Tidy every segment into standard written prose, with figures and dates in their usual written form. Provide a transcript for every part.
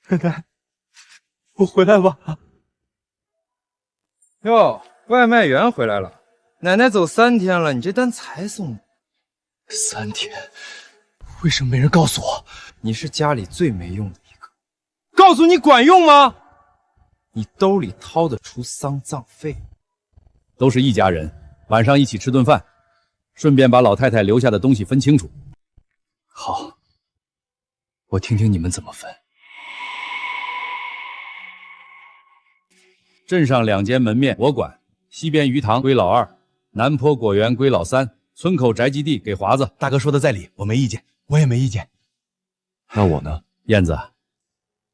奶奶，我回来吧。哟，外卖员回来了。奶奶走3天了，你这单才送3天，为什么没人告诉我？你是家里最没用的一个。告诉你管用吗？你兜里掏得出丧葬费？都是一家人，晚上一起吃顿饭，顺便把老太太留下的东西分清楚。好，我听听你们怎么分。镇上2间门面我管，西边鱼塘归老2，南坡果园归老3，村口宅基地给华子。大哥说的在理，我没意见，我也没意见。那我呢？燕子，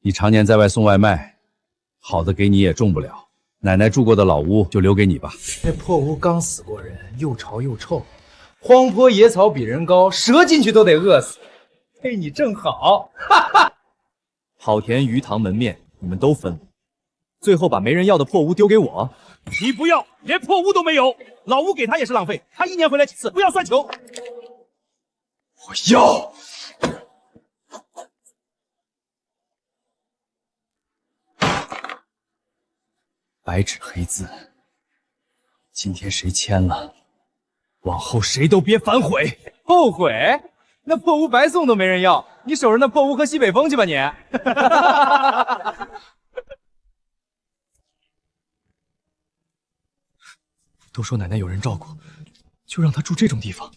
你常年在外送外卖，好的给你也种不了。奶奶住过的老屋就留给你吧。那破屋刚死过人，又潮又臭，荒坡野草比人高，蛇进去都得饿死。配你正好，哈哈！好田鱼塘门面你们都分，最后把没人要的破屋丢给我。你不要，连破屋都没有，老屋给他也是浪费。他1年回来几次，不要算球。我要。白纸黑字，今天谁签了，往后谁都别反悔。后悔？那破屋白送都没人要，你守着那破屋喝西北风去吧你！都说奶奶有人照顾，就让她住这种地方。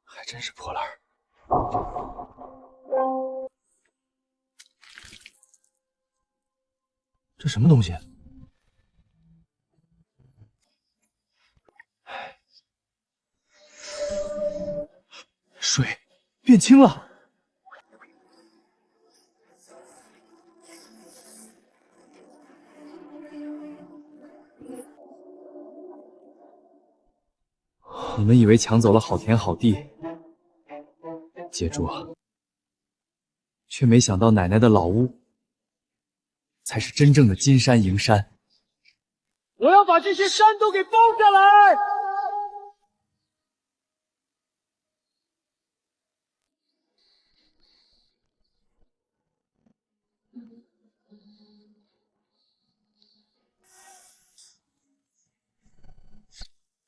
还真是破烂儿。这什么东西？水变清了。你们以为抢走了好田好地，接住，却没想到奶奶的老屋才是真正的金山银山。我要把这些山都给包下来！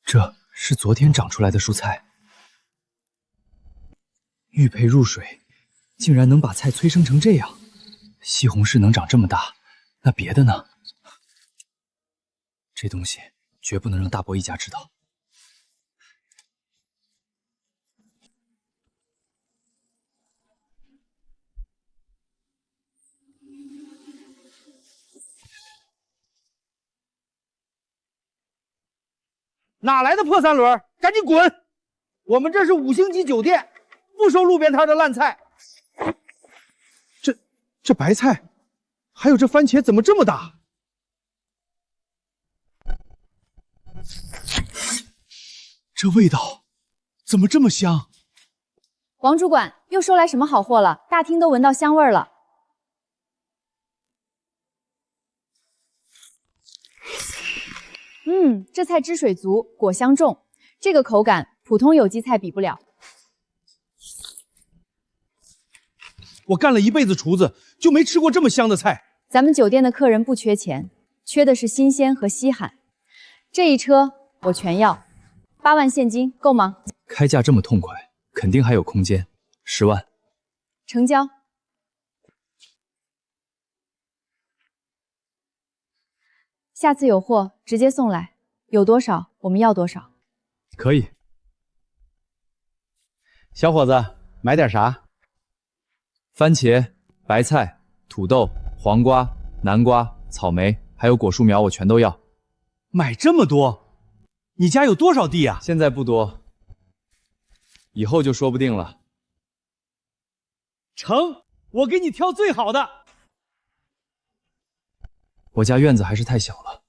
这是昨天长出来的蔬菜，玉佩入水，竟然能把菜催生成这样。西红柿能长这么大，那别的呢？这东西绝不能让大伯一家知道。哪来的破3轮？赶紧滚！我们这是5星级酒店，不收路边摊的烂菜。这白菜，还有这番茄，怎么这么大？这味道怎么这么香？王主管又收来什么好货了？大厅都闻到香味儿了。这菜汁水足，果香重，这个口感普通有机菜比不了。我干了一辈子厨子，就没吃过这么香的菜。咱们酒店的客人不缺钱，缺的是新鲜和稀罕。这一车我全要，8万现金够吗？开价这么痛快，肯定还有空间。10万，成交。下次有货直接送来，有多少我们要多少。可以。小伙子，买点啥？番茄、白菜、土豆、黄瓜、南瓜、草莓，还有果树苗，我全都要。买这么多，你家有多少地啊？现在不多，以后就说不定了。成，我给你挑最好的。我家院子还是太小了，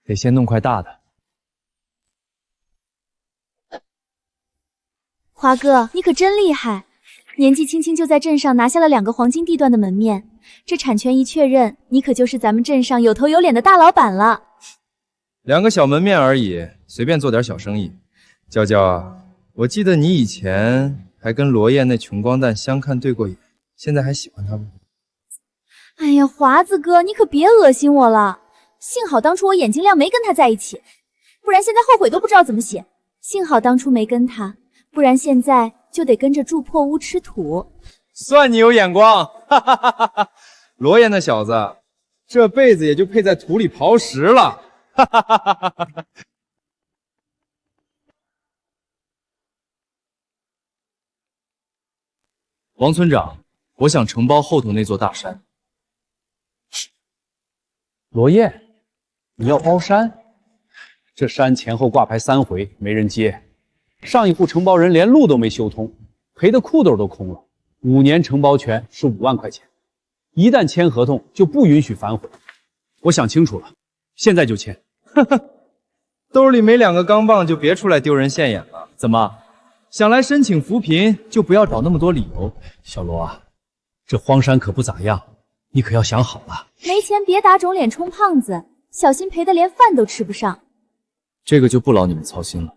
得先弄块大的。华哥，你可真厉害，年纪轻轻就在镇上拿下了2个黄金地段的门面，这产权一确认，你可就是咱们镇上有头有脸的大老板了。2个小门面而已，随便做点小生意。娇娇啊，我记得你以前还跟罗燕那穷光蛋相看对过眼，现在还喜欢他吗？哎呀，华子哥，你可别恶心我了。幸好当初我眼睛亮没跟他在一起，不然现在后悔都不知道怎么写。幸好当初没跟他，不然现在就得跟着住破屋吃土。算你有眼光，哈哈哈哈！罗燕那小子，这辈子也就配在土里刨食了，哈哈哈哈哈！王村长，我想承包后头那座大山。罗燕，你要包山？这山前后挂牌3回，没人接。上一户承包人连路都没修通，赔的裤兜都空了。5年承包权是5万块钱，一旦签合同就不允许反悔。我想清楚了，现在就签。哈哈，兜里没2个钢镚就别出来丢人现眼了。怎么，想来申请扶贫就不要找那么多理由？小罗啊，这荒山可不咋样，你可要想好了。没钱别打肿脸充胖子，小心赔得连饭都吃不上。这个就不劳你们操心了。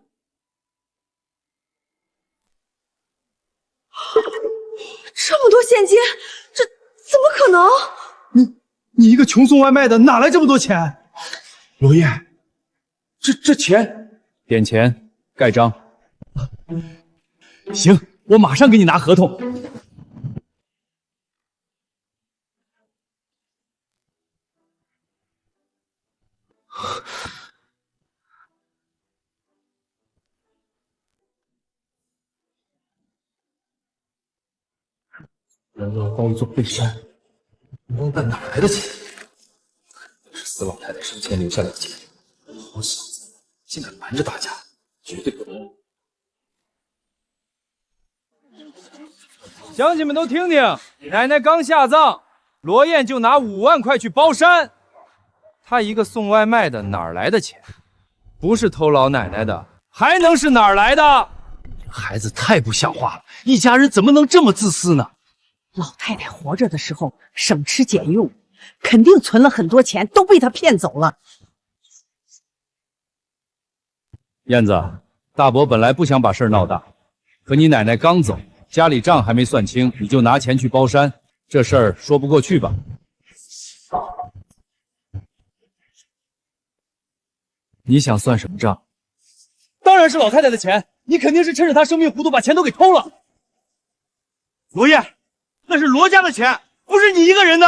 这么多现金，这怎么可能？你一个穷送外卖的，哪来这么多钱？罗燕，这钱，点钱盖章。行，我马上给你拿合同。人要包一座背山，光蛋哪来的钱？是死老太太生前留下来的钱。好小子，竟敢瞒着大家，绝对不能！乡亲们都听听，奶奶刚下葬，罗燕就拿5万块去包山。她一个送外卖的，哪来的钱？不是偷老奶奶的，还能是哪儿来的？孩子太不像话了，一家人怎么能这么自私呢？老太太活着的时候省吃俭用，肯定存了很多钱，都被她骗走了。燕子，大伯本来不想把事儿闹大，可你奶奶刚走，家里账还没算清，你就拿钱去包山，这事儿说不过去吧？你想算什么账？当然是老太太的钱，你肯定是趁着她生病糊涂把钱都给偷了。罗燕，那是罗家的钱，不是你一个人的。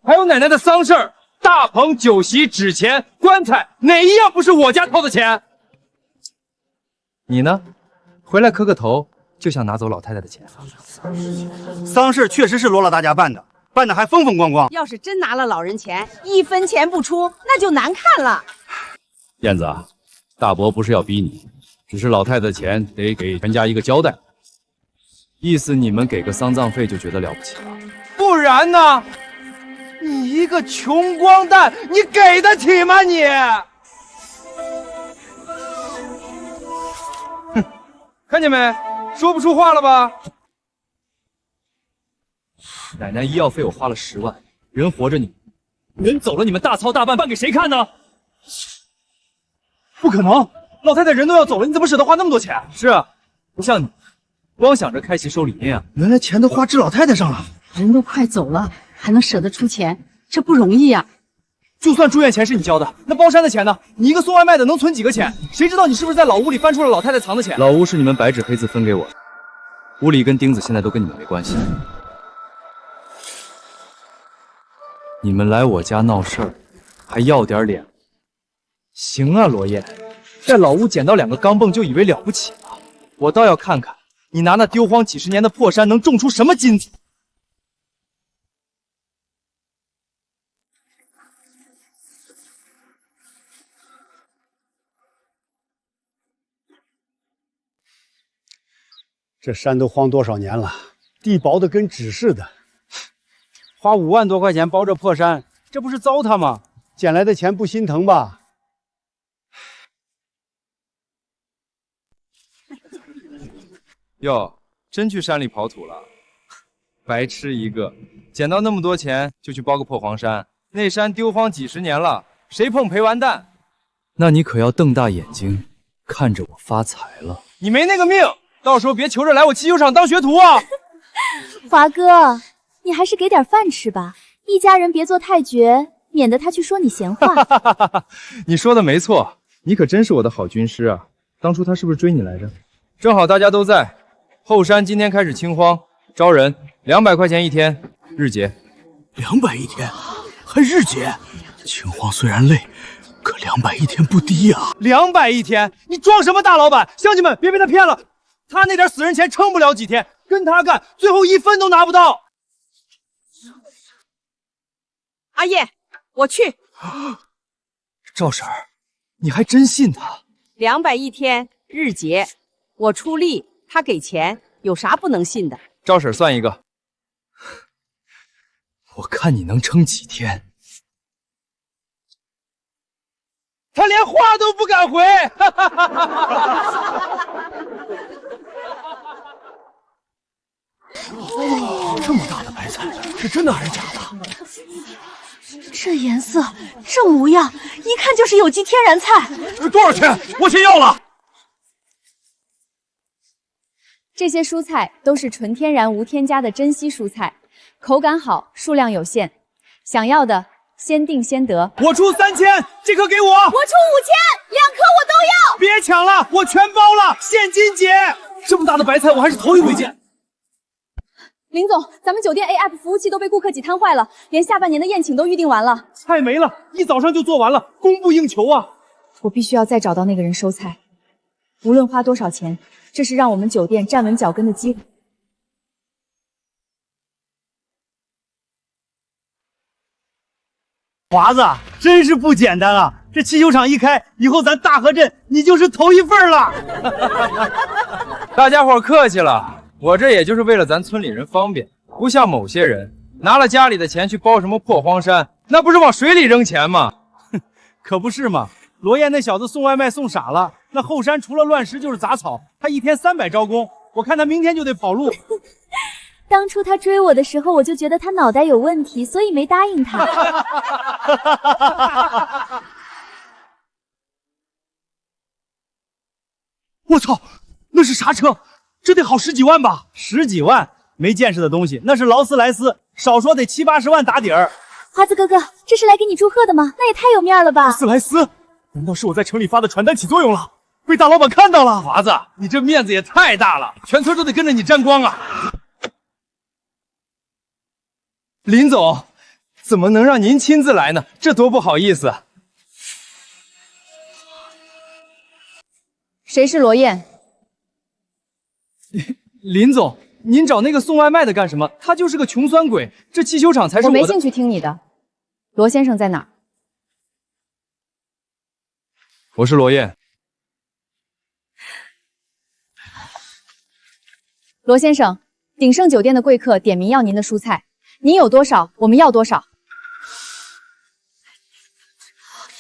还有奶奶的丧事儿，大棚、酒席、纸钱、棺材，哪一样不是我家掏的钱？你呢？回来磕个头就想拿走老太太的钱？丧事确实是罗老大家办的，办的还风风光光。要是真拿了老人钱，1分钱不出，那就难看了。燕子啊，大伯不是要逼你，只是老太太的钱得给全家一个交代。意思你们给个丧葬费就觉得了不起了？不然呢？你一个穷光蛋，你给得起吗你？哼，看见没？说不出话了吧？奶奶医药费我花了10万，人活着你，人走了你们大操大办，办给谁看呢？不可能，老太太人都要走了，你怎么舍得花那么多钱？是啊，不像你，光想着开旗收理念啊。原来钱都花治老太太上了。人都快走了，还能舍得出钱，这不容易呀。就算住院钱是你交的，那包山的钱呢？你一个送外卖的能存几个钱？谁知道你是不是在老屋里翻出了老太太藏的钱？老屋是你们白纸黑字分给我的，屋里一根钉子现在都跟你们没关系。你们来我家闹事儿，还要点脸？行啊，罗燕，在老屋捡到2个钢镚就以为了不起了，我倒要看看你拿那丢荒几10年的破山能种出什么金子。这山都荒多少年了，地薄的跟纸似的。花5万多块钱包这破山，这不是糟蹋吗？捡来的钱不心疼吧？哟，真去山里刨土了？白痴一个！捡到那么多钱就去包个破黄山，那山丢荒几十年了，谁碰赔完蛋。那你可要瞪大眼睛看着我发财了。你没那个命，到时候别求着来我汽修厂当学徒啊！华哥，你还是给点饭吃吧，一家人别做太绝，免得他去说你闲话。你说的没错，你可真是我的好军师啊！当初他是不是追你来着？正好大家都在，后山今天开始清荒，招人，200块钱一天，日结。200一天，还日结？清荒虽然累，可200一天不低呀。200一天，你装什么大老板？乡亲们别被他骗了，他那点死人钱撑不了几天，跟他干，最后1分都拿不到。阿叶，我去。赵婶儿，你还真信他200一天，日结，我出力，他给钱，有啥不能信的？赵婶算一个。我看你能撑几天。他连话都不敢回。这么大的白菜，是真的还是假的？这颜色，这模样，一看就是有机天然菜。多少钱？我先要了。这些蔬菜都是纯天然无添加的珍稀蔬菜，口感好，数量有限，想要的先定先得。我出3000，这颗给我。我出5000，2颗我都要。别抢了，我全包了，现金结。这么大的白菜，我还是头一回见。林总，咱们酒店 APP 服务器都被顾客挤瘫坏了，连下半年的宴请都预定完了。菜没了，一早上就做完了，供不应求啊！我必须要再找到那个人收菜，无论花多少钱，这是让我们酒店站稳脚跟的机会。华子，真是不简单啊！这汽修厂一开，以后咱大河镇你就是头一份了。大家伙客气了，我这也就是为了咱村里人方便，不像某些人拿了家里的钱去包什么破荒山，那不是往水里扔钱吗？可不是嘛！罗燕那小子送外卖送傻了，那后山除了乱石就是杂草，他一天300招工，我看他明天就得跑路。当初他追我的时候，我就觉得他脑袋有问题，所以没答应他。我操，那是啥车？这得好10几万吧？10几万？没见识的东西，那是劳斯莱斯，少说得70、80万打底儿。华子哥哥，这是来给你祝贺的吗？那也太有面了吧！劳斯莱斯？难道是我在城里发的传单起作用了，被大老板看到了？华子，你这面子也太大了，全村都得跟着你沾光啊！林总，怎么能让您亲自来呢？这多不好意思。谁是罗燕？林总，您找那个送外卖的干什么？他就是个穷酸鬼，这汽修厂才是我的。我没兴趣听你的。罗先生在哪儿？我是罗燕。罗先生，鼎盛酒店的贵客点名要您的蔬菜，您有多少，我们要多少。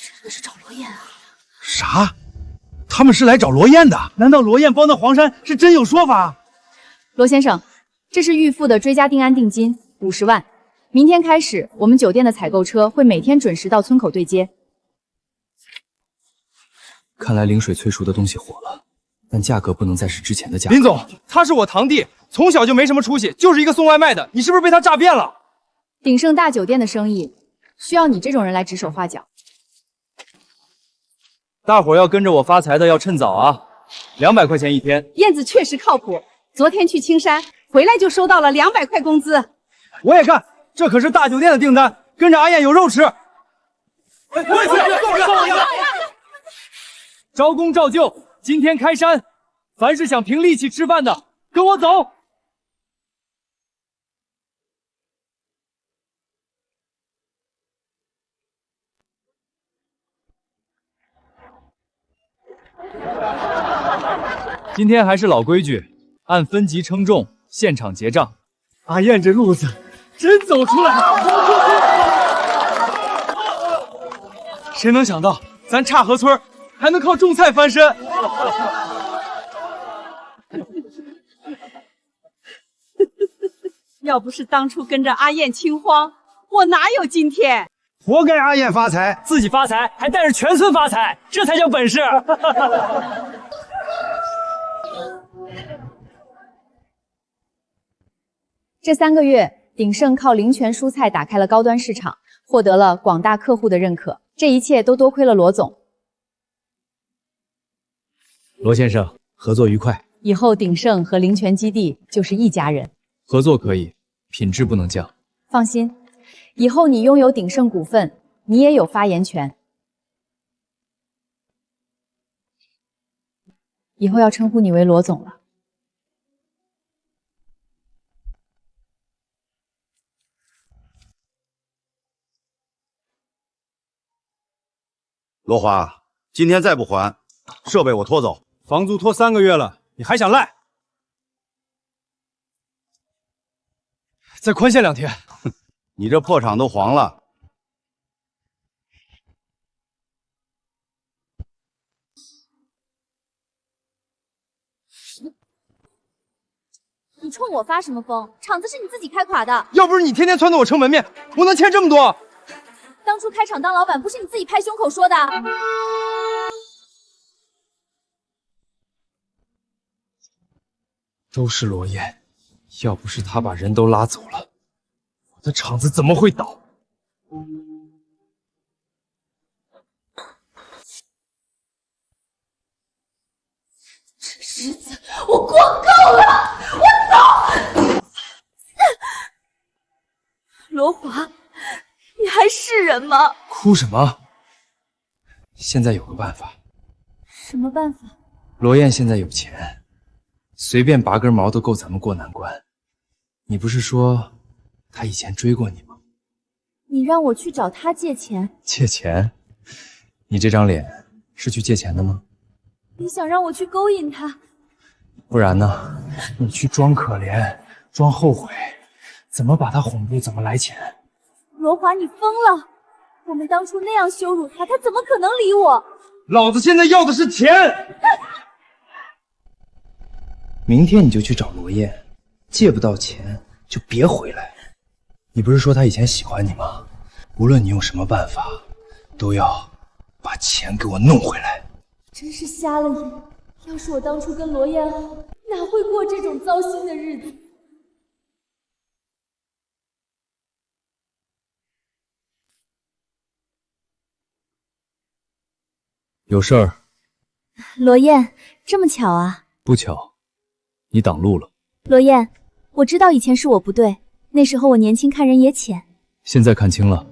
真的是找罗燕啊？啥？他们是来找罗燕的？难道罗燕包那黄山是真有说法？罗先生，这是预付的追加定安定金50万，明天开始，我们酒店的采购车会每天准时到村口对接。看来灵水催熟的东西火了，但价格不能再是之前的价格。林总，他是我堂弟，从小就没什么出息，就是一个送外卖的，你是不是被他诈骗了？鼎盛大酒店的生意需要你这种人来指手画脚。大伙要跟着我发财的要趁早啊！200块钱一天。燕子确实靠谱，昨天去青山回来就收到了200块工资。我也干，这可是大酒店的订单，跟着阿燕有肉吃。我也去，招工照旧，今天开山，凡是想凭力气吃饭的，跟我走。今天还是老规矩，按分级称重，现场结账。阿燕这路子真走出来了！谁能想到咱岔河村还能靠种菜翻身？要不是当初跟着阿燕清荒，我哪有今天？活该阿燕发财，自己发财还带着全村发财，这才叫本事！这3个月，鼎盛靠灵泉蔬菜打开了高端市场，获得了广大客户的认可。这一切都多亏了罗总。罗先生，合作愉快。以后鼎盛和灵泉基地就是一家人。合作可以，品质不能降。放心，以后你拥有鼎盛股份，你也有发言权。以后要称呼你为罗总了。罗华，今天再不还，设备我拖走。房租拖3个月了，你还想赖？再宽限2天。你这破厂都黄了。你冲我发什么疯？厂子是你自己开垮的，要不是你天天撺掇我撑门面，我能欠这么多？当初开厂当老板不是你自己拍胸口说的？都是罗燕，要不是他把人都拉走了，我的厂子怎么会倒？这日子我过够了，我走。罗华，你还是人吗？哭什么？现在有个办法。什么办法？罗燕现在有钱，随便拔根毛都够咱们过难关。你不是说她以前追过你吗？你让我去找他借钱？借钱？你这张脸是去借钱的吗？你想让我去勾引他？不然呢？你去装可怜，装后悔，怎么把他哄住，怎么来钱。罗华，你疯了！我们当初那样羞辱他，他怎么可能理我？老子现在要的是钱！明天你就去找罗燕，借不到钱就别回来。你不是说他以前喜欢你吗？无论你用什么办法，都要把钱给我弄回来。真是瞎了眼！要是我当初跟罗燕好，哪会过这种糟心的日子？有事儿？罗燕，这么巧啊？不巧，你挡路了。罗燕，我知道以前是我不对，那时候我年轻看人也浅，现在看清了。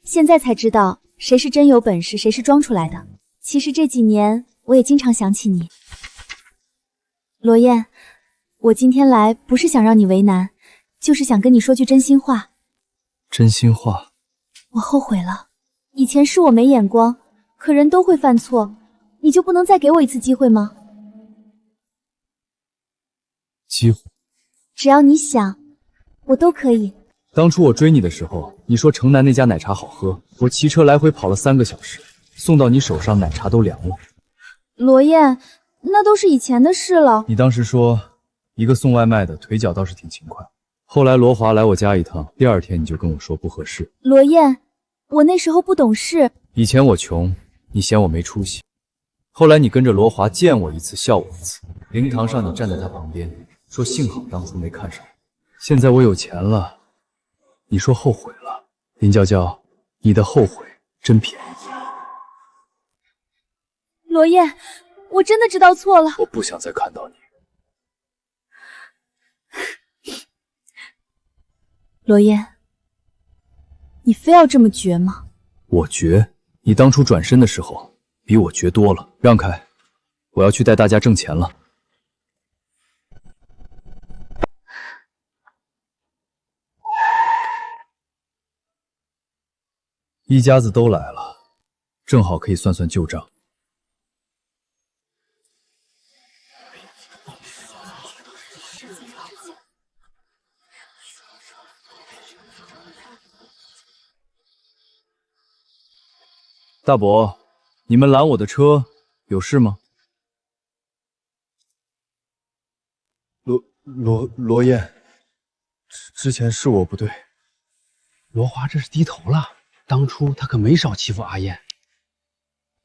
现在才知道谁是真有本事，谁是装出来的。其实这几年我也经常想起你。罗燕，我今天来不是想让你为难，就是想跟你说句真心话。真心话？我后悔了，以前是我没眼光，可人都会犯错，你就不能再给我一次机会吗？机会？只要你想，我都可以。当初我追你的时候，你说城南那家奶茶好喝，我骑车来回跑了3个小时，送到你手上奶茶都凉了。罗燕，那都是以前的事了。你当时说一个送外卖的腿脚倒是挺勤快，后来罗华来我家一趟，第2天你就跟我说不合适。罗燕，我那时候不懂事。以前我穷，你嫌我没出息，后来你跟着罗华见我一次笑我一次，灵堂上你站在他旁边说幸好当初没看上我，现在我有钱了，你说后悔了。林娇娇，你的后悔真便宜。罗燕，我真的知道错了。我不想再看到你。罗燕，你非要这么绝吗？我绝？你当初转身的时候比我绝多了。让开，我要去带大家挣钱了。一家子都来了，正好可以算算旧账。大伯，你们拦我的车有事吗？罗燕，之前是我不对。罗华这是低头了，当初他可没少欺负阿燕。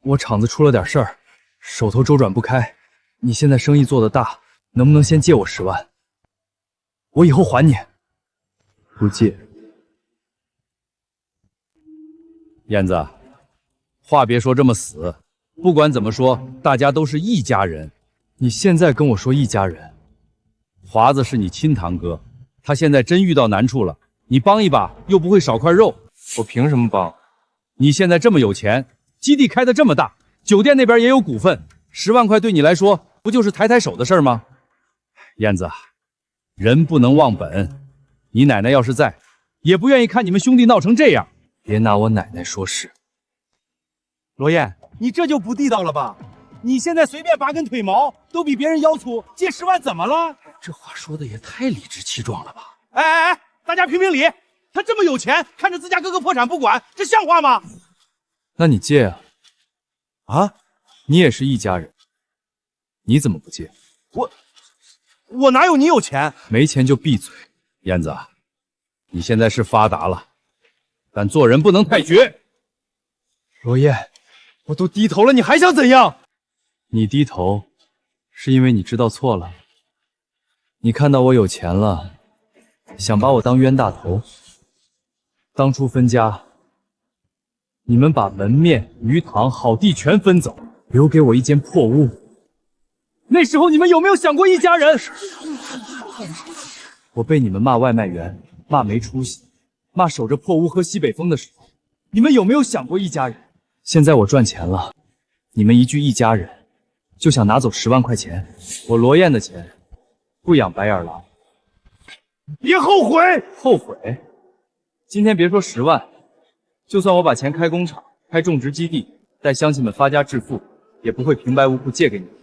我厂子出了点事儿，手头周转不开。你现在生意做得大，能不能先借我10万？我以后还你。不借。燕子，话别说这么死，不管怎么说，大家都是一家人。你现在跟我说一家人？华子是你亲堂哥，他现在真遇到难处了，你帮一把又不会少块肉。我凭什么帮？你现在这么有钱，基地开得这么大，酒店那边也有股份，10万块对你来说不就是抬抬手的事吗？燕子，人不能忘本。你奶奶要是在，也不愿意看你们兄弟闹成这样。别拿我奶奶说事。罗燕，你这就不地道了吧？你现在随便拔根腿毛都比别人腰粗，借10万怎么了？这话说的也太理直气壮了吧！哎，大家评评理，他这么有钱，看着自家哥哥破产不管，这像话吗？那你借啊？啊？你也是一家人，你怎么不借？我哪有你有钱？没钱就闭嘴。燕子，你现在是发达了，但做人不能太绝。罗燕，我都低头了，你还想怎样？你低头，是因为你知道错了。你看到我有钱了，想把我当冤大头。当初分家，你们把门面、鱼塘、好地全分走，留给我一间破屋。那时候你们有没有想过一家人？我被你们骂外卖员，骂没出息，骂守着破屋喝西北风的时候，你们有没有想过一家人？现在我赚钱了，你们一句一家人，就想拿走10万块钱。我罗燕的钱，不养白眼狼。别后悔！后悔？今天别说10万，就算我把钱开工厂、开种植基地，带乡亲们发家致富，也不会平白无故借给你们。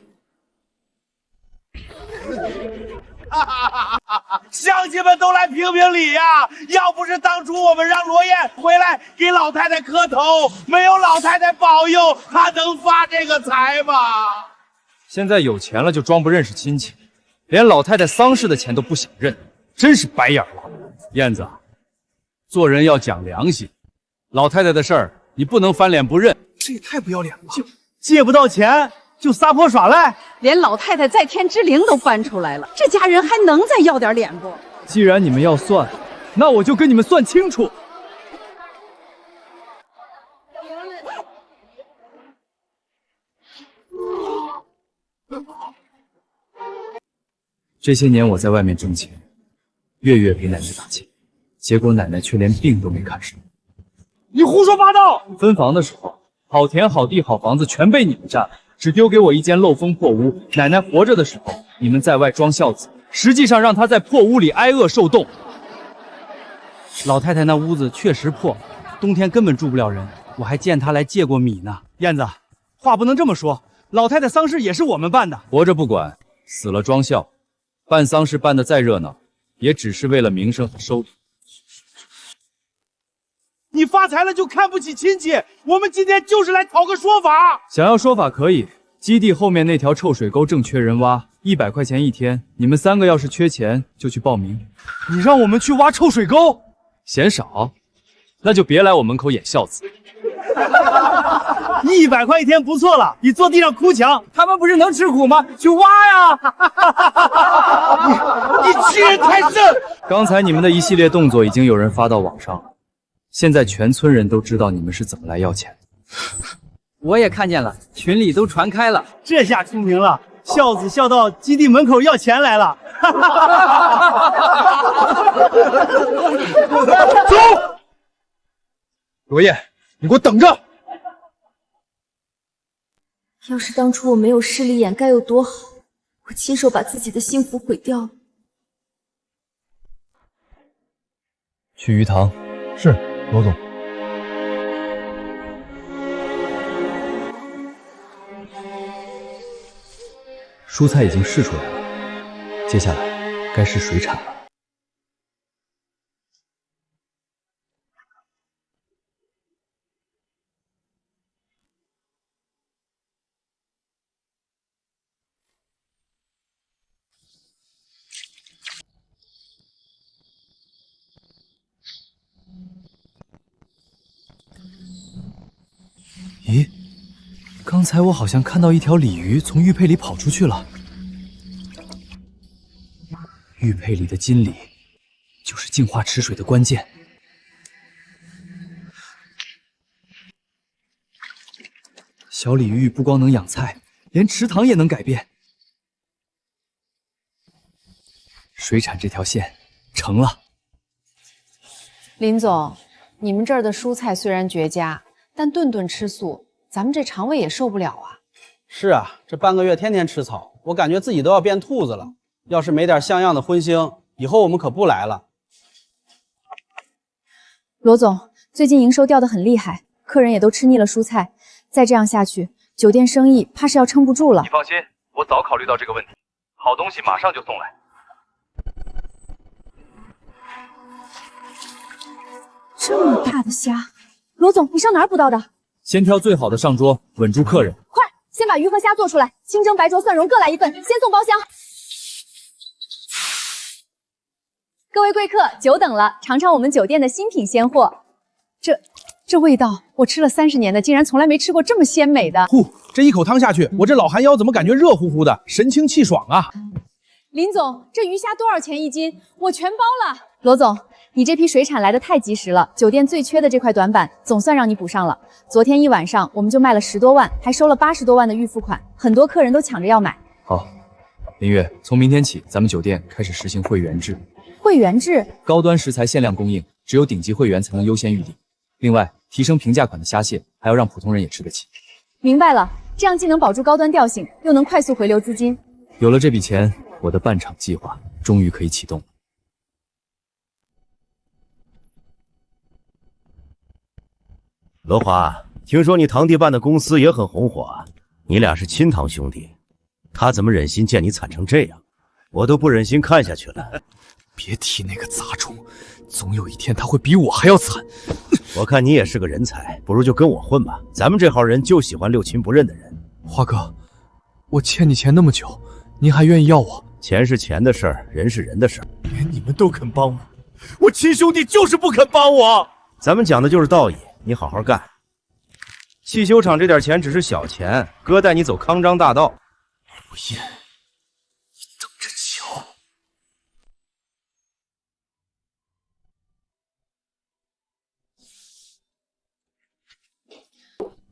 乡亲们都来评评理呀！要不是当初我们让罗燕回来给老太太磕头，没有老太太保佑，她能发这个财吗？现在有钱了就装不认识亲戚，连老太太丧事的钱都不想认，真是白眼狼。燕子，做人要讲良心，老太太的事儿你不能翻脸不认。这也太不要脸了！借不到钱就撒泼耍赖，连老太太在天之灵都搬出来了，这家人还能再要点脸不？既然你们要算，那我就跟你们算清楚。这些年我在外面挣钱，月月给奶奶打钱，结果奶奶却连病都没看上。你胡说八道！分房的时候，好田、好地、好房子全被你们占了，只丢给我一间漏风破屋。奶奶活着的时候，你们在外装孝子，实际上让她在破屋里挨饿受冻。老太太那屋子确实破，冬天根本住不了人。我还见她来借过米呢。燕子，话不能这么说，老太太丧事也是我们办的。活着不管，死了装孝。办丧事办得再热闹，也只是为了名声和收礼。你发财了就看不起亲戚，我们今天就是来讨个说法。想要说法可以，基地后面那条臭水沟正缺人挖，100块钱一天。你们3个要是缺钱，就去报名。你让我们去挖臭水沟，嫌少？那就别来我门口演孝子。100块一天不错了，比坐地上哭强。他们不是能吃苦吗？去挖呀！你欺人太甚！刚才你们的一系列动作已经有人发到网上了，现在全村人都知道你们是怎么来要钱的。我也看见了，群里都传开了。这下出名了，孝子孝到基地门口要钱来了。走！罗燕，你给我等着！要是当初我没有势利眼，该有多好！我亲手把自己的幸福毁掉了。去鱼塘。是，罗总。蔬菜已经试出来了，接下来该是水产了。刚才我好像看到一条鲤鱼从玉佩里跑出去了。玉佩里的金鲤，就是净化池水的关键。小鲤鱼不光能养菜，连池塘也能改变。水产这条线成了。林总，你们这儿的蔬菜虽然绝佳，但顿顿吃素，咱们这肠胃也受不了啊。是啊，这半个月天天吃草，我感觉自己都要变兔子了。要是没点像样的荤腥，以后我们可不来了。罗总，最近营收掉得很厉害，客人也都吃腻了蔬菜，再这样下去，酒店生意怕是要撑不住了。你放心，我早考虑到这个问题，好东西马上就送来。这么大的虾，罗总，你上哪儿捕到的？先挑最好的上桌，稳住客人。快，先把鱼和虾做出来，清蒸、白灼、蒜蓉各来一份，先送包厢。各位贵客，久等了，尝尝我们酒店的新品鲜货。这味道，我吃了30年的，竟然从来没吃过这么鲜美的。呼，这一口汤下去，我这老寒腰怎么感觉热乎乎的，神清气爽啊！林总，这鱼虾多少钱一斤？我全包了。罗总，你这批水产来得太及时了，酒店最缺的这块短板总算让你补上了。昨天一晚上我们就卖了10多万，还收了80多万的预付款，很多客人都抢着要买。好，林月，从明天起，咱们酒店开始实行会员制。会员制，高端食材限量供应，只有顶级会员才能优先预订。另外，提升平价款的虾蟹，还要让普通人也吃得起。明白了，这样既能保住高端调性，又能快速回流资金。有了这笔钱，我的办厂计划终于可以启动。罗华，听说你堂弟办的公司也很红火啊，你俩是亲堂兄弟，他怎么忍心见你惨成这样？我都不忍心看下去了。别提那个杂种，总有一天他会比我还要惨。我看你也是个人才，不如就跟我混吧。咱们这号人就喜欢六亲不认的人。华哥，我欠你钱那么久，您还愿意要我？钱是钱的事儿，人是人的事儿。连你们都肯帮我，我亲兄弟就是不肯帮我。咱们讲的就是道义，你好好干。汽修厂这点钱只是小钱，哥带你走康庄大道。不信，你等着瞧。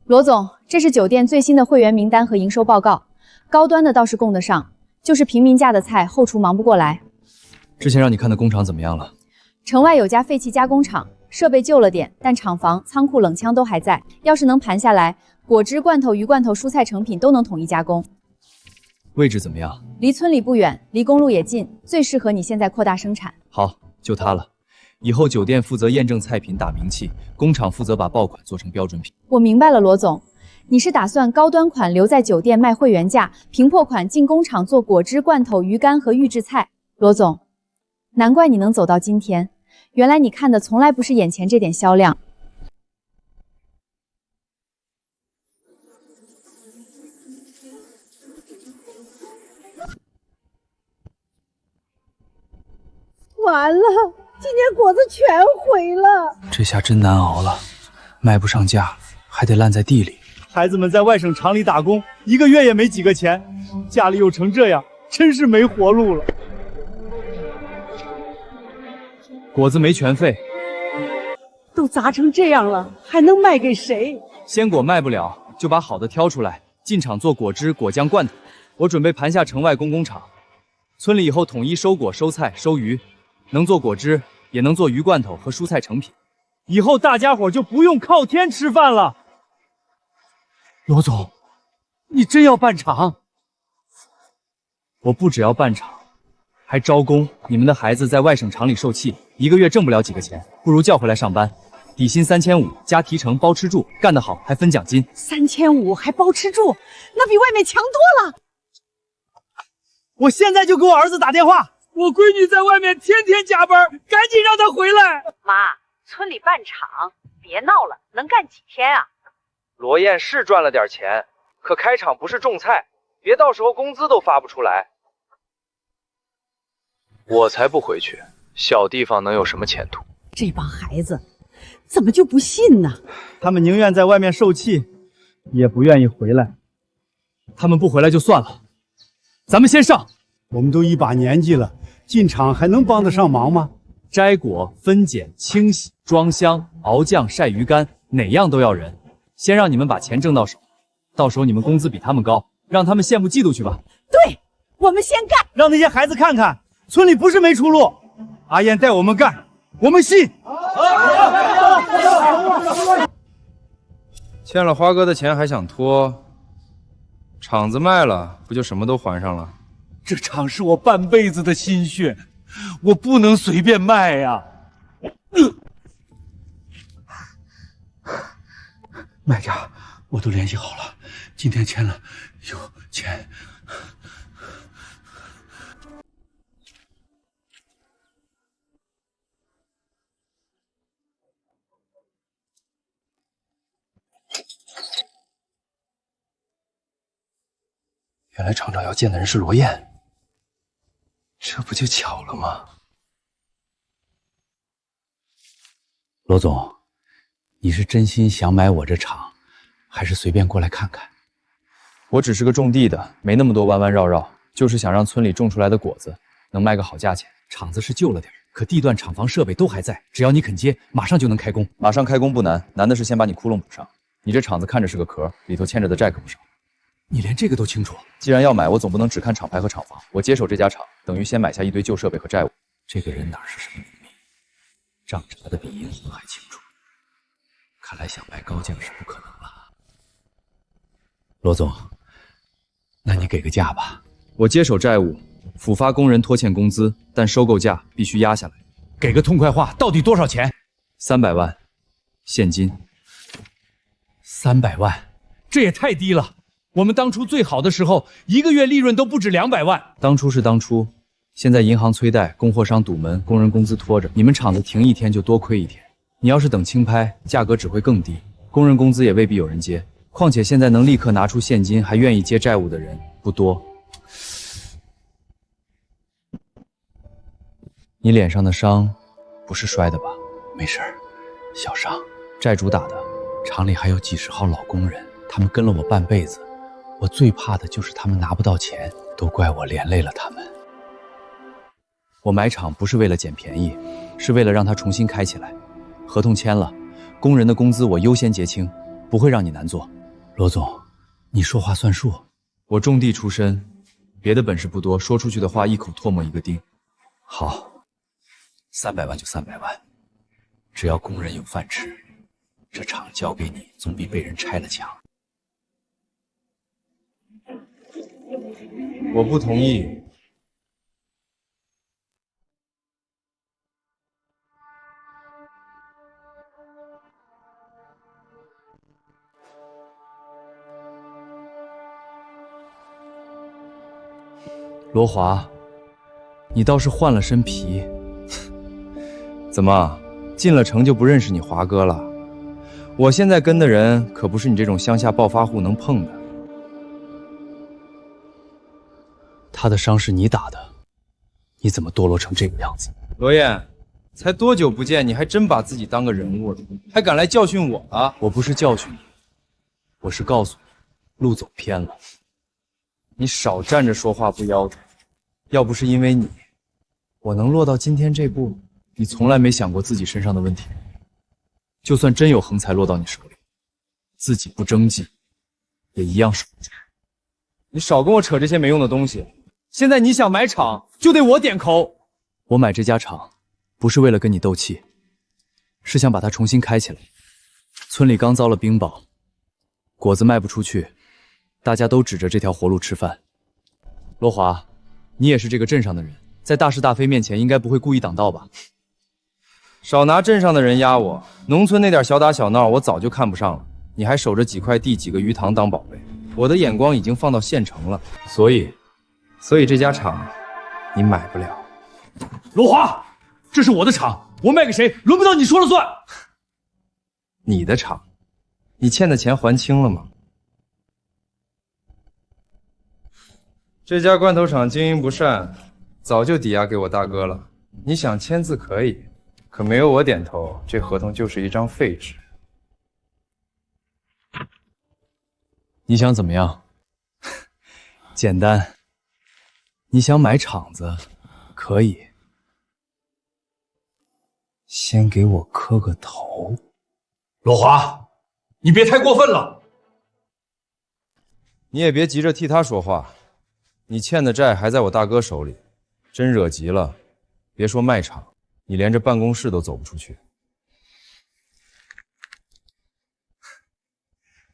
罗总，这是酒店最新的会员名单和营收报告，高端的倒是供得上，就是平民价的菜后厨忙不过来。之前让你看的工厂怎么样了？城外有家废弃加工厂，设备旧了点，但厂房、仓库、冷仓都还在。要是能盘下来，果汁、罐头、鱼罐头、蔬菜成品都能统一加工。位置怎么样？离村里不远，离公路也近，最适合你现在扩大生产。好，就它了。以后酒店负责验证菜品打名气，工厂负责把爆款做成标准品。我明白了，罗总，你是打算高端款留在酒店卖会员价，平破款进工厂做果汁、罐头、鱼干和预制菜。罗总，难怪你能走到今天，原来你看的从来不是眼前这点销量。完了，今年果子全毁了。这下真难熬了，卖不上价，还得烂在地里。孩子们在外省厂里打工，1个月也没几个钱，家里又成这样，真是没活路了。果子没全废，都砸成这样了，还能卖给谁？鲜果卖不了，就把好的挑出来，进厂做果汁、果酱、罐头。我准备盘下城外工厂，村里以后统一收果、收菜、收鱼。能做果汁，也能做鱼罐头和蔬菜成品。以后大家伙就不用靠天吃饭了。罗总，你真要办厂？我不只要办厂，还招工。你们的孩子在外省厂里受气，1个月挣不了几个钱，不如叫回来上班，底薪3500加提成包吃住，干得好还分奖金。3500还包吃住，那比外面强多了。我现在就给我儿子打电话。我闺女在外面天天加班，赶紧让她回来。妈，村里办厂，别闹了，能干几天啊？罗燕是赚了点钱，可开厂不是种菜，别到时候工资都发不出来。我才不回去，小地方能有什么前途？这帮孩子怎么就不信呢？他们宁愿在外面受气，也不愿意回来。他们不回来就算了，咱们先上。我们都一把年纪了，进厂还能帮得上忙吗？摘果、分拣、清洗、装箱、熬酱、晒鱼干，哪样都要人。先让你们把钱挣到手，到时候你们工资比他们高，让他们羡慕嫉妒去吧。对，我们先干，让那些孩子看看，村里不是没出路。阿燕带我们干，我们信。欠了花哥的钱还想拖，厂子卖了，不就什么都还上了？这厂是我半辈子的心血，我不能随便卖呀。卖家，我都联系好了，今天签了，有钱。原来厂长要见的人是罗燕，这不就巧了吗？罗总，你是真心想买我这厂，还是随便过来看看？我只是个种地的，没那么多弯弯绕绕，就是想让村里种出来的果子能卖个好价钱。厂子是旧了点，可地段、厂房、设备都还在，只要你肯接，马上就能开工。马上开工不难，难的是先把你窟窿补上。你这厂子看着是个壳，里头欠着的债可不少。你连这个都清楚？既然要买，我总不能只看厂牌和厂房。我接手这家厂，等于先买下一堆旧设备和债务。这个人哪是什么秘密，账查的比银行还清楚。看来想卖高价是不可能了。罗总，那你给个价吧。我接手债务，抚发工人拖欠工资，但收购价必须压下来。给个痛快话，到底多少钱？300万，现金。300万，这也太低了。我们当初最好的时候，一个月利润都不止200万。当初是当初，现在银行催贷，供货商堵门，工人工资拖着，你们厂子停一天就多亏一天。你要是等清拍，价格只会更低，工人工资也未必有人接。况且现在能立刻拿出现金还愿意接债务的人不多。你脸上的伤不是摔的吧？没事儿，小伤。债主打的。厂里还有几十号老工人，他们跟了我半辈子，我最怕的就是他们拿不到钱，都怪我连累了他们。我买厂不是为了捡便宜，是为了让它重新开起来。合同签了，工人的工资我优先结清，不会让你难做。罗总，你说话算数。我种地出身，别的本事不多，说出去的话一口唾沫一个钉。好，300万就300万，只要工人有饭吃，这厂交给你总比被人拆了强。我不同意。罗华，你倒是换了身皮。怎么，进了城就不认识你华哥了？我现在跟的人可不是你这种乡下暴发户能碰的。他的伤是你打的，你怎么堕落成这个样子？罗燕，才多久不见，你还真把自己当个人物了，还敢来教训我啊？我不是教训你，我是告诉你，路走偏了。你少站着说话不腰疼。要不是因为你，我能落到今天这步？你从来没想过自己身上的问题。就算真有横财落到你手里，自己不争气，也一样守不住。你少跟我扯这些没用的东西。现在你想买厂，就得我点口。我买这家厂，不是为了跟你斗气，是想把它重新开起来。村里刚遭了冰雹，果子卖不出去，大家都指着这条活路吃饭。罗华，你也是这个镇上的人，在大是大非面前，应该不会故意挡道吧？少拿镇上的人压我，农村那点小打小闹，我早就看不上了。你还守着几块地、几个鱼塘当宝贝，我的眼光已经放到县城了。所以这家厂，你买不了。罗华，这是我的厂，我卖给谁，轮不到你说了算。你的厂，你欠的钱还清了吗？这家罐头厂经营不善，早就抵押给我大哥了。你想签字可以，可没有我点头，这合同就是一张废纸。你想怎么样？简单。你想买场子，可以，先给我磕个头。罗华，你别太过分了。你也别急着替他说话，你欠的债还在我大哥手里，真惹急了，别说卖场，你连这办公室都走不出去。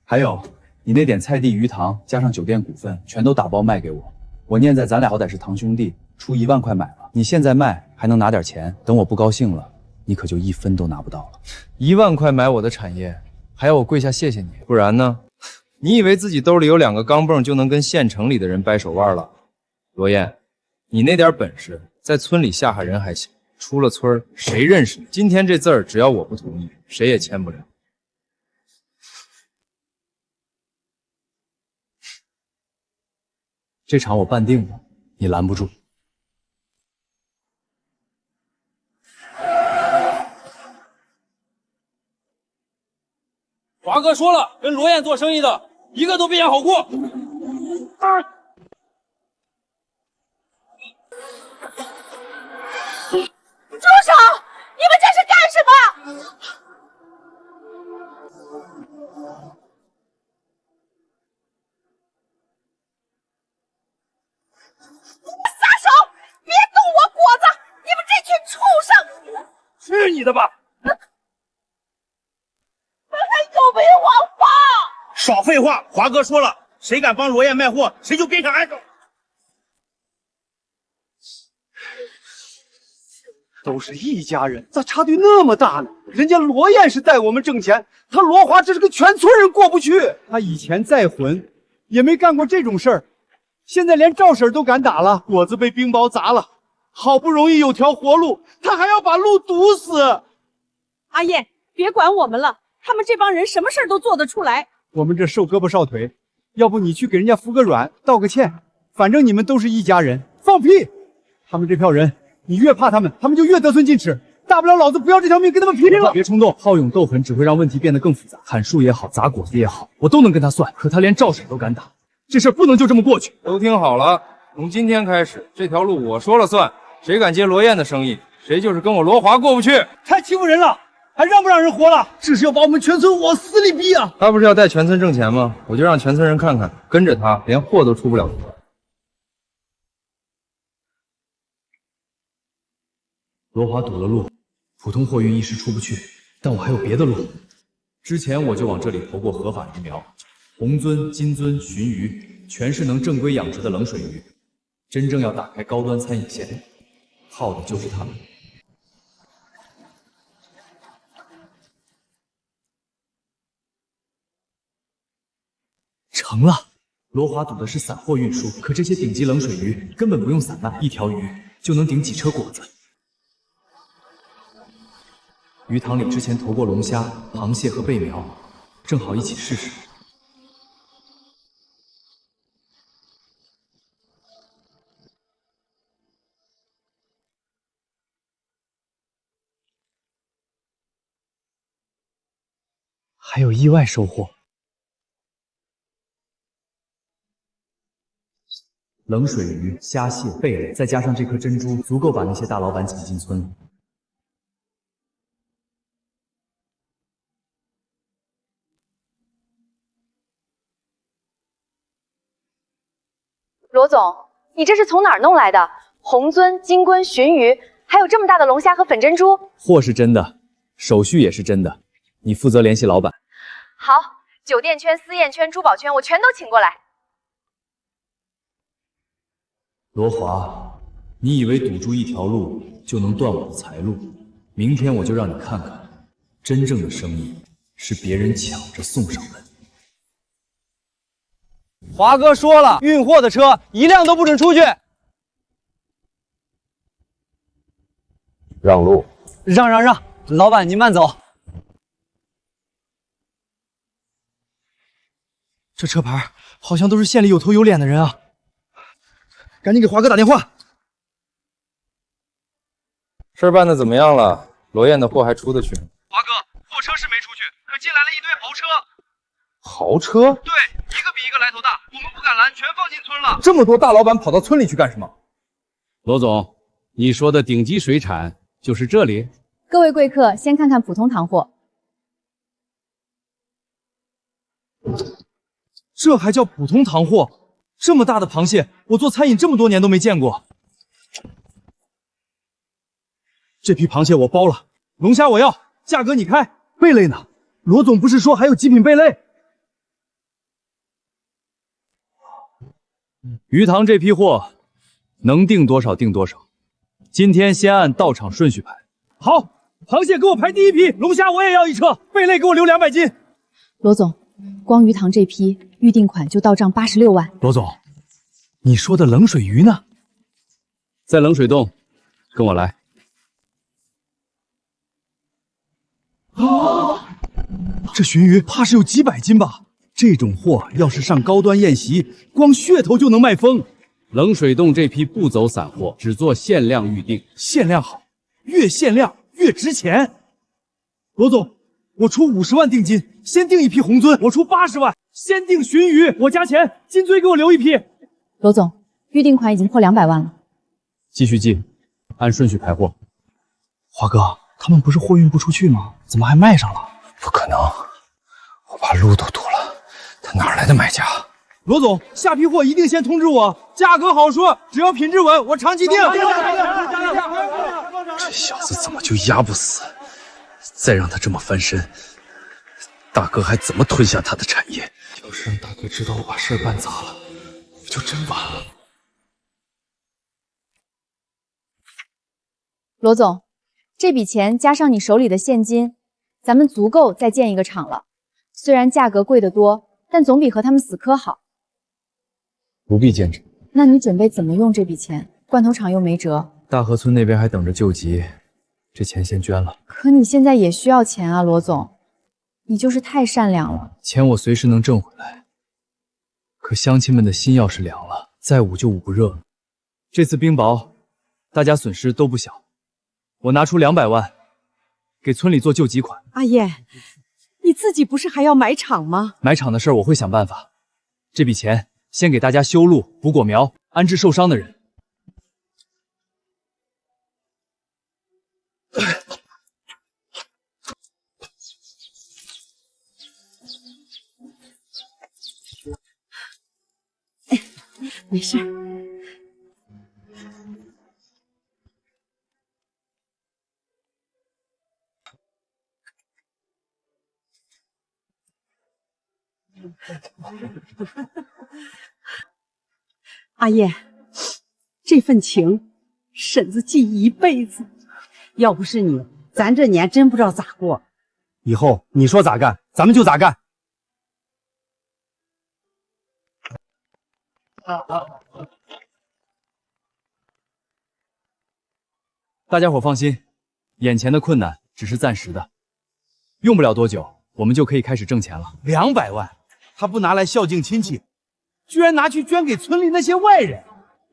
还有，你那点菜地、鱼塘加上酒店股份，全都打包卖给我。我念在咱俩好歹是堂兄弟，出1万块买了。你现在卖还能拿点钱，等我不高兴了，你可就1分都拿不到了。1万块买我的产业，还要我跪下谢谢你？不然呢？你以为自己兜里有2个钢镚就能跟县城里的人掰手腕了？罗燕，你那点本事，在村里吓吓人还行，出了村谁认识你？今天这字儿，只要我不同意，谁也签不了。这场我办定了，你拦不住。华哥说了，跟罗燕做生意的，一个都别想好过。住手！你们这是干什么？撒手！别动我果子！你们这群畜生！去你的吧！还有没有王八？少废话！华哥说了，谁敢帮罗燕卖货，谁就别想安生。都是一家人，咋差距那么大呢？人家罗燕是带我们挣钱，他罗华这是跟全村人过不去。他以前再混，也没干过这种事儿，现在连赵婶都敢打了，果子被冰雹砸了，好不容易有条活路，他还要把路堵死。阿燕，别管我们了，他们这帮人什么事儿都做得出来。我们这瘦胳膊少腿，要不你去给人家服个软，道个歉，反正你们都是一家人。放屁！他们这票人。你越怕他们，他们就越得寸进尺。大不了老子不要这条命，跟他们拼了！别冲动，好勇斗狠只会让问题变得更复杂。砍树也好，砸果子也好，我都能跟他算。可他连赵婶都敢打，这事儿不能就这么过去。都听好了，从今天开始，这条路我说了算。谁敢接罗燕的生意，谁就是跟我罗华过不去。太欺负人了，还让不让人活了？这是要把我们全村往死里逼啊！他不是要带全村挣钱吗？我就让全村人看看，跟着他连货都出不了村。罗华堵了路，普通货运一时出不去，但我还有别的路。之前我就往这里投过合法鱼苗，红鳟、金鳟、鲟鱼，全是能正规养殖的冷水鱼。真正要打开高端餐饮线，靠的就是他们。成了，罗华赌的是散货运输，可这些顶级冷水鱼根本不用散卖，一条鱼就能顶几车果子。鱼塘里之前投过龙虾、螃蟹和贝苗，正好一起试试。还有意外收获。冷水鱼、虾蟹、贝类，再加上这颗珍珠，足够把那些大老板挤进村了。罗总，你这是从哪儿弄来的？红鳟、金龟、鲟鱼，还有这么大的龙虾和粉珍珠。货是真的，手续也是真的，你负责联系老板。好，酒店圈、私宴圈、珠宝圈，我全都请过来。罗华，你以为堵住一条路就能断我的财路？明天我就让你看看，真正的生意是别人抢着送上门。华哥说了，运货的车一辆都不准出去。让路！让，老板您慢走。这车牌好像都是县里有头有脸的人啊！赶紧给华哥打电话。事儿办得怎么样了？罗燕的货还出得去吗？华哥，货车是没出去，可进来了一堆豪车。豪车？对，一个比一个来头大，我们不敢拦，全放进村了。这么多大老板跑到村里去干什么？罗总，你说的顶级水产就是这里？各位贵客，先看看普通糖货。这还叫普通糖货？这么大的螃蟹，我做餐饮这么多年都没见过。这批螃蟹我包了，龙虾我要，价格你开。贝类呢？罗总不是说还有极品贝类？鱼塘这批货能定多少定多少，今天先按到场顺序排。好，螃蟹给我排第一批，龙虾我也要一车，贝类给我留200斤。罗总，光鱼塘这批预定款就到账86万。罗总，你说的冷水鱼呢？在冷水洞，跟我来。这鲟鱼怕是有几百斤吧？这种货要是上高端宴席，光噱头就能卖疯。冷水洞这批不走散货，只做限量预定。限量好，越限量越值钱。罗总，我出50万定金，先订一批红鳟；我出80万，先订鲟鱼，我加钱，金鳟给我留一批。罗总，预定款已经破200万了。继续记，按顺序排货。华哥，他们不是货运不出去吗？怎么还卖上了？不可能，我把路都堵了，他哪来的买家？罗总，下批货一定先通知我，价格好说，只要品质稳，我长期订。这小子怎么就压不死？再让他这么翻身，大哥还怎么吞下他的产业？要是让大哥知道我把事办砸了，我就真完了。罗总，这笔钱加上你手里的现金，咱们足够再建一个厂了。虽然价格贵得多，但总比和他们死磕好。不必坚持。那你准备怎么用这笔钱？罐头厂又没辙，大河村那边还等着救急，这钱先捐了。可你现在也需要钱啊，罗总，你就是太善良了。钱我随时能挣回来，可乡亲们的心要是凉了，再捂就捂不热。这次冰雹，大家损失都不小，我拿出200万，给村里做救急款。阿燕，你自己不是还要买厂吗？买厂的事儿我会想办法，这笔钱先给大家修路、补果苗、安置受伤的人。没事。阿燕，这份情，婶子记一辈子。要不是你，咱这年真不知道咋过。以后你说咋干，咱们就咋干。大家伙放心，眼前的困难只是暂时的，用不了多久，我们就可以开始挣钱了。200万，他不拿来孝敬亲戚，居然拿去捐给村里那些外人。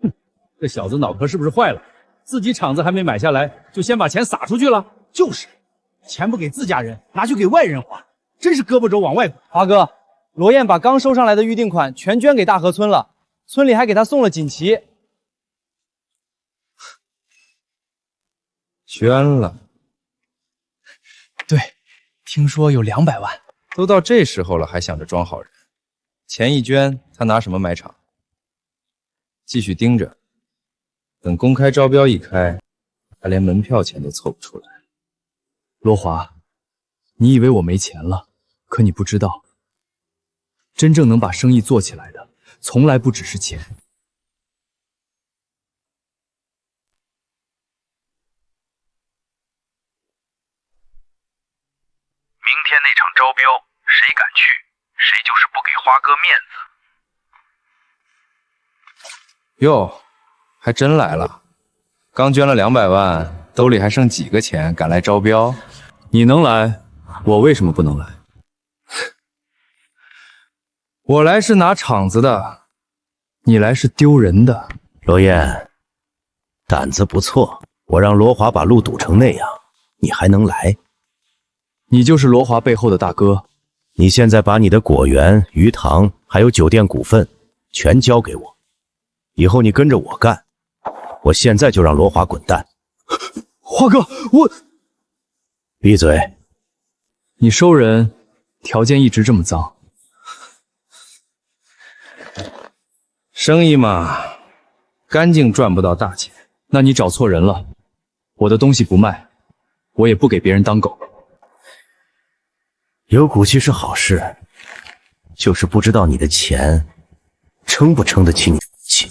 哼，这小子脑壳是不是坏了？自己厂子还没买下来，就先把钱撒出去了。就是，钱不给自家人，拿去给外人花，真是胳膊肘往外拐。华哥，罗燕把刚收上来的预定款全捐给大河村了，村里还给他送了锦旗。捐了？对，听说有200万。都到这时候了，还想着装好人？钱一捐，他拿什么买厂？继续盯着，等公开招标一开，他连门票钱都凑不出来。罗华，你以为我没钱了，可你不知道，真正能把生意做起来的，从来不只是钱。明天那场招标，谁敢去，谁就是不给花哥面子。哟，还真来了！刚捐了200万，兜里还剩几个钱，敢来招标？你能来，我为什么不能来？我来是拿厂子的，你来是丢人的。罗燕，胆子不错，我让罗华把路堵成那样，你还能来？你就是罗华背后的大哥，你现在把你的果园、鱼塘还有酒店股份全交给我，以后你跟着我干。我现在就让罗华滚蛋。华哥，我闭嘴！你收人条件一直这么脏。生意嘛，干净赚不到大钱。那你找错人了，我的东西不卖，我也不给别人当狗。有骨气是好事，就是不知道你的钱撑不撑得起你的气。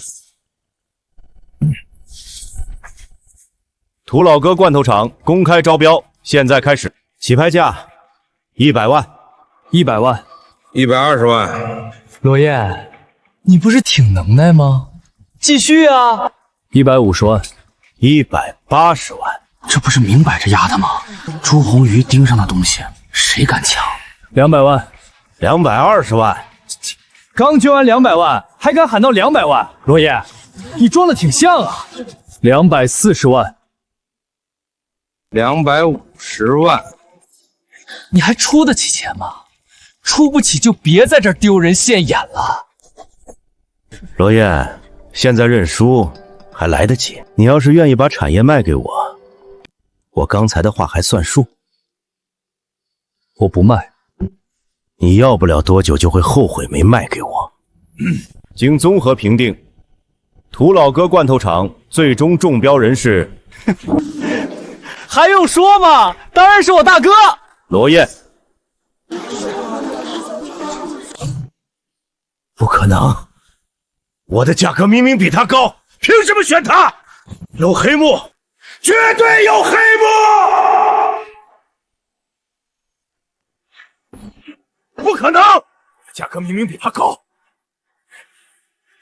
土老哥罐头厂公开招标，现在开始，起拍价100万，100万，120万。罗燕，你不是挺能耐吗？继续啊！150万，180万，这不是明摆着压的吗？朱红鱼盯上的东西，谁敢抢？200万，220万。刚捐完200万，还敢喊到200万？罗燕，你装的挺像啊！240万，250万。你还出得起钱吗？出不起就别在这儿丢人现眼了。罗燕，现在认输还来得及。你要是愿意把产业卖给我，我刚才的话还算数。我不卖。你要不了多久就会后悔没卖给我。经综合评定，土老哥罐头厂最终中标人是还用说吗？当然是我大哥罗燕。不可能，我的价格明明比他高，凭什么选他？有黑幕，绝对有黑幕！不可能，价格明明比他高，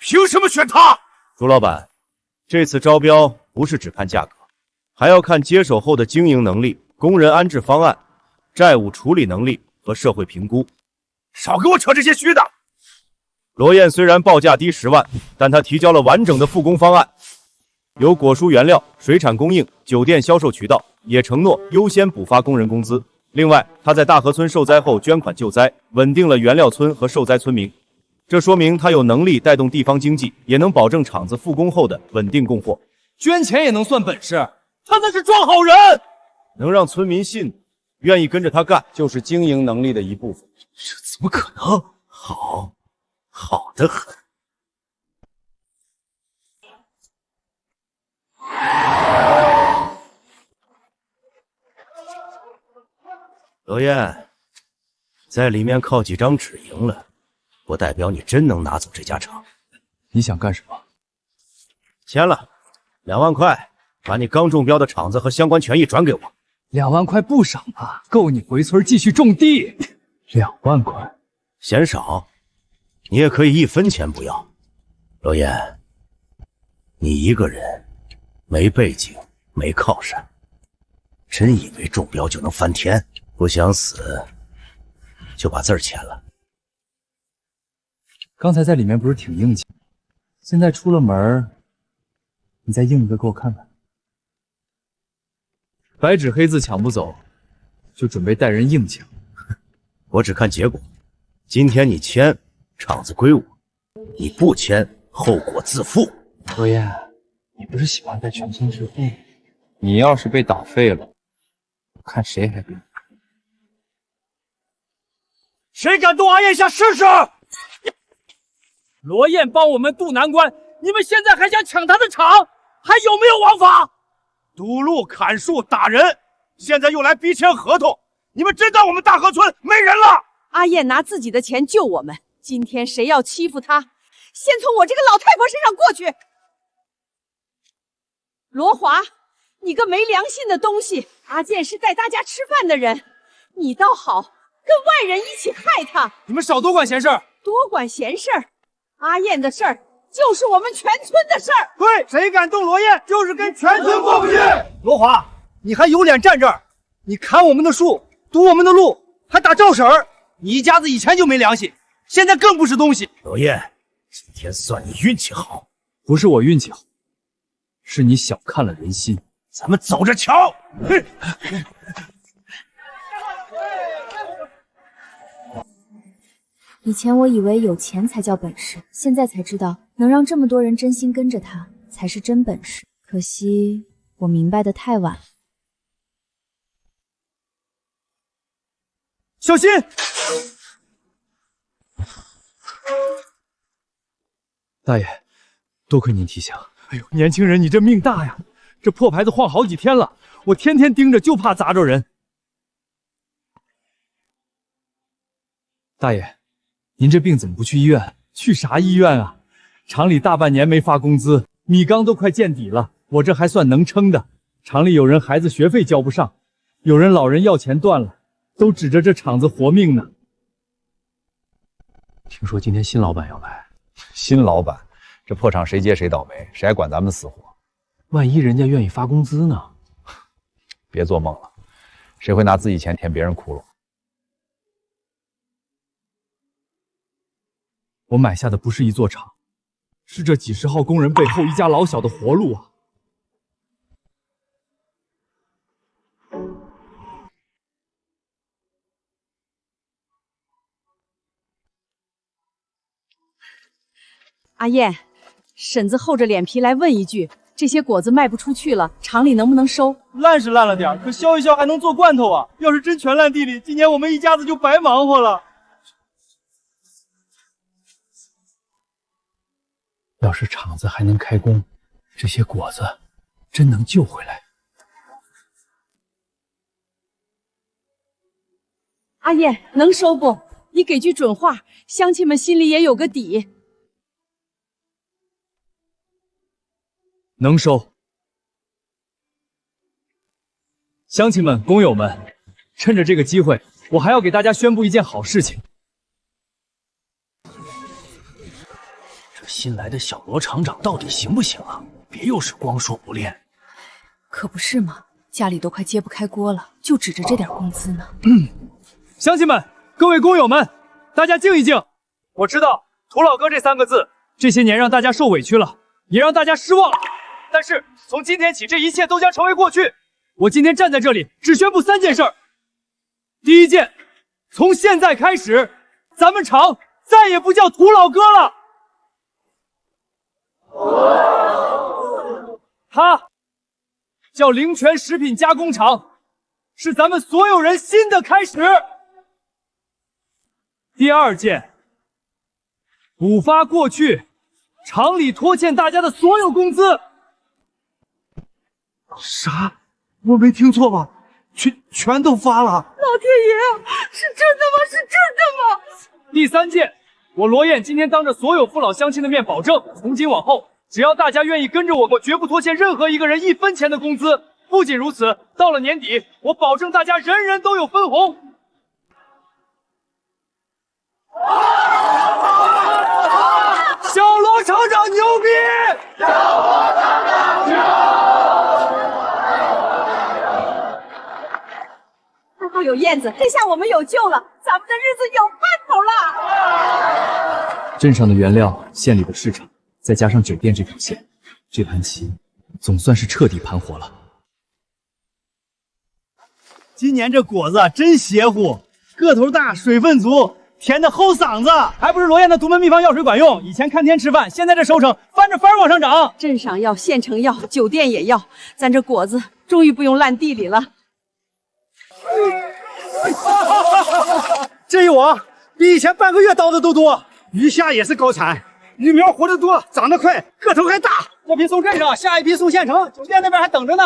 凭什么选他？朱老板，这次招标不是只看价格，还要看接手后的经营能力、工人安置方案、债务处理能力和社会评估。少给我扯这些虚的！罗燕虽然报价低10万，但他提交了完整的复工方案，有果蔬原料、水产供应、酒店销售渠道，也承诺优先补发工人工资。另外，他在大河村受灾后捐款救灾，稳定了原料村和受灾村民。这说明他有能力带动地方经济，也能保证厂子复工后的稳定供货。捐钱也能算本事，他那是装好人，能让村民信，愿意跟着他干，就是经营能力的一部分。这怎么可能？好，好得很。罗燕，在里面靠几张纸赢了，不代表你真能拿走这家厂。你想干什么？签了，2万块，把你刚中标的厂子和相关权益转给我。2万块不少啊，够你回村继续种地。2万块嫌少，你也可以1分钱不要。罗燕，你一个人，没背景，没靠山，真以为中标就能翻天？不想死，就把字儿签了。刚才在里面不是挺硬气，现在出了门，你再硬一个给我看看。白纸黑字抢不走，就准备带人硬抢。我只看结果。今天你签，厂子归我；你不签，后果自负。罗燕，你不是喜欢在全村致富吗？你要是被打废了，我看谁还比你。谁敢动阿燕下试试？罗燕帮我们渡难关，你们现在还想抢他的场，还有没有王法？堵路、砍树、打人，现在又来逼签合同，你们真当我们大河村没人了？阿燕拿自己的钱救我们，今天谁要欺负她，先从我这个老太婆身上过去。罗华，你个没良心的东西！阿健是带大家吃饭的人，你倒好，跟外人一起害他。你们少多管闲事儿，多管闲事儿。阿燕的事儿就是我们全村的事儿。对，谁敢动罗燕，就是跟全村过不去。罗华，你还有脸站这儿？你砍我们的树，堵我们的路，还打赵婶儿，你一家子以前就没良心，现在更不是东西。罗燕，今天算你运气好。不是我运气好，是你小看了人心。咱们走着瞧。以前我以为有钱才叫本事，现在才知道能让这么多人真心跟着他才是真本事。可惜我明白的太晚了。小心！大爷，多亏您提醒。哎呦，年轻人，你这命大呀！这破牌子晃好几天了，我天天盯着，就怕砸着人。大爷，您这病怎么不去医院？去啥医院啊？厂里大半年没发工资，米缸都快见底了，我这还算能撑的。厂里有人孩子学费交不上，有人老人要钱断了，都指着这厂子活命呢。听说今天新老板要来。新老板，这破厂谁接谁倒霉，谁还管咱们死活？万一人家愿意发工资呢？别做梦了，谁会拿自己钱填别人窟窿？我买下的不是一座厂，是这几十号工人背后一家老小的活路啊！阿燕，婶子厚着脸皮来问一句：这些果子卖不出去了，厂里能不能收？烂是烂了点，可削一削还能做罐头啊！要是真全烂地里，今年我们一家子就白忙活了。要是厂子还能开工，这些果子真能救回来。阿燕，能收不？你给句准话，乡亲们心里也有个底。能收。乡亲们、工友们，趁着这个机会，我还要给大家宣布一件好事情。这新来的小罗厂长到底行不行啊？别又是光说不练。可不是嘛，家里都快揭不开锅了，就指着这点工资呢。乡亲们、各位工友们，大家静一静。我知道“土老哥”这3个字，这些年让大家受委屈了，也让大家失望了。但是从今天起，这一切都将成为过去。我今天站在这里，只宣布3件事儿。第一件，从现在开始，咱们厂再也不叫土老哥了，它叫灵泉食品加工厂，是咱们所有人新的开始。第二件，补发过去厂里拖欠大家的所有工资。啥？我没听错吧？全都发了！老天爷，是真的吗？是真的吗？第3件，我罗燕今天当着所有父老乡亲的面保证，从今往后，只要大家愿意跟着我，我绝不拖欠任何一个人1分钱的工资。不仅如此，到了年底，我保证大家人人都有分红。小罗厂长牛逼！小罗厂长牛！还好有燕子，这下我们有救了，咱们的日子有盼头了。镇上的原料、县里的市场，再加上酒店这条线，这盘棋总算是彻底盘活了。今年这果子真邪乎，个头大，水分足，甜的齁嗓子，还不是罗燕的独门秘方药水管用。以前看天吃饭，现在这收成翻着番往上涨。镇上要，县城要，酒店也要，咱这果子终于不用烂地里了。这一网比以前半个月倒的都多，鱼虾也是高产，鱼苗活得多，长得快，个头还大。这批送镇上，下一批送县城，酒店那边还等着呢。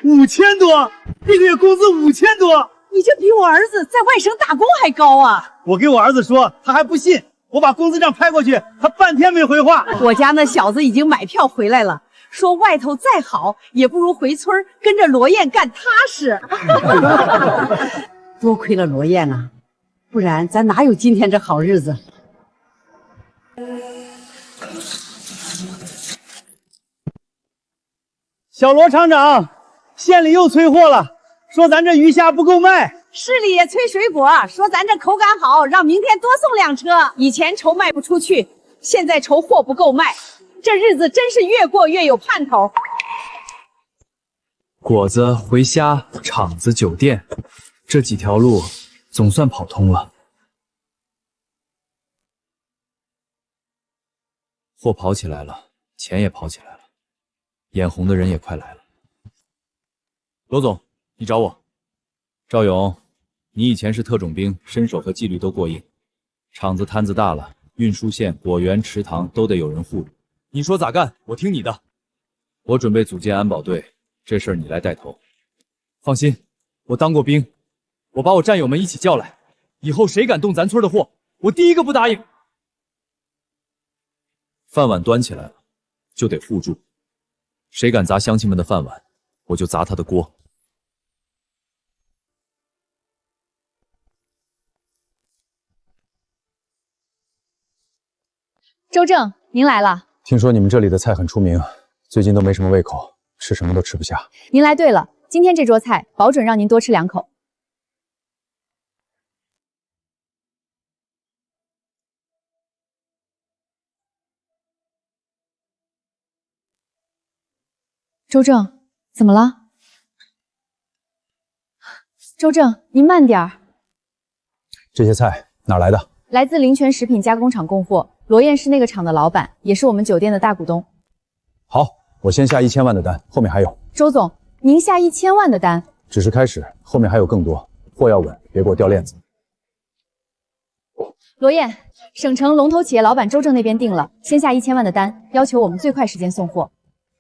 5000多，一个月工资5000多，你这比我儿子在外省打工还高啊！我给我儿子说，他还不信。我把工资账拍过去，他半天没回话。我家那小子已经买票回来了，说外头再好也不如回村跟着罗燕干踏实。多亏了罗燕啊，不然咱哪有今天这好日子？小罗厂长，县里又催货了，说咱这鱼虾不够卖。市里也催水果，说咱这口感好，让明天多送2车。以前愁卖不出去，现在愁货不够卖，这日子真是越过越有盼头。果子、回虾、厂子、酒店，这几条路总算跑通了。货跑起来了，钱也跑起来了，眼红的人也快来了。罗总，你找我。赵勇，你以前是特种兵，身手和纪律都过硬，厂子摊子大了，运输线、果园、池塘都得有人护着。你说咋干，我听你的。我准备组建安保队，这事儿你来带头。放心，我当过兵，我把我战友们一起叫来，以后谁敢动咱村的货，我第一个不答应。饭碗端起来了，就得护住。谁敢砸乡亲们的饭碗，我就砸他的锅。周正，您来了。听说你们这里的菜很出名，最近都没什么胃口，吃什么都吃不下。您来对了，今天这桌菜保准让您多吃2口。周正，怎么了？周正，您慢点儿。这些菜哪来的？来自灵泉食品加工厂供货，罗燕是那个厂的老板，也是我们酒店的大股东。好，我先下1000万的单，后面还有。周总，您下1000万的单，只是开始，后面还有更多，货要稳，别给我掉链子。罗燕，省城龙头企业老板周正那边定了，先下1000万的单，要求我们最快时间送货。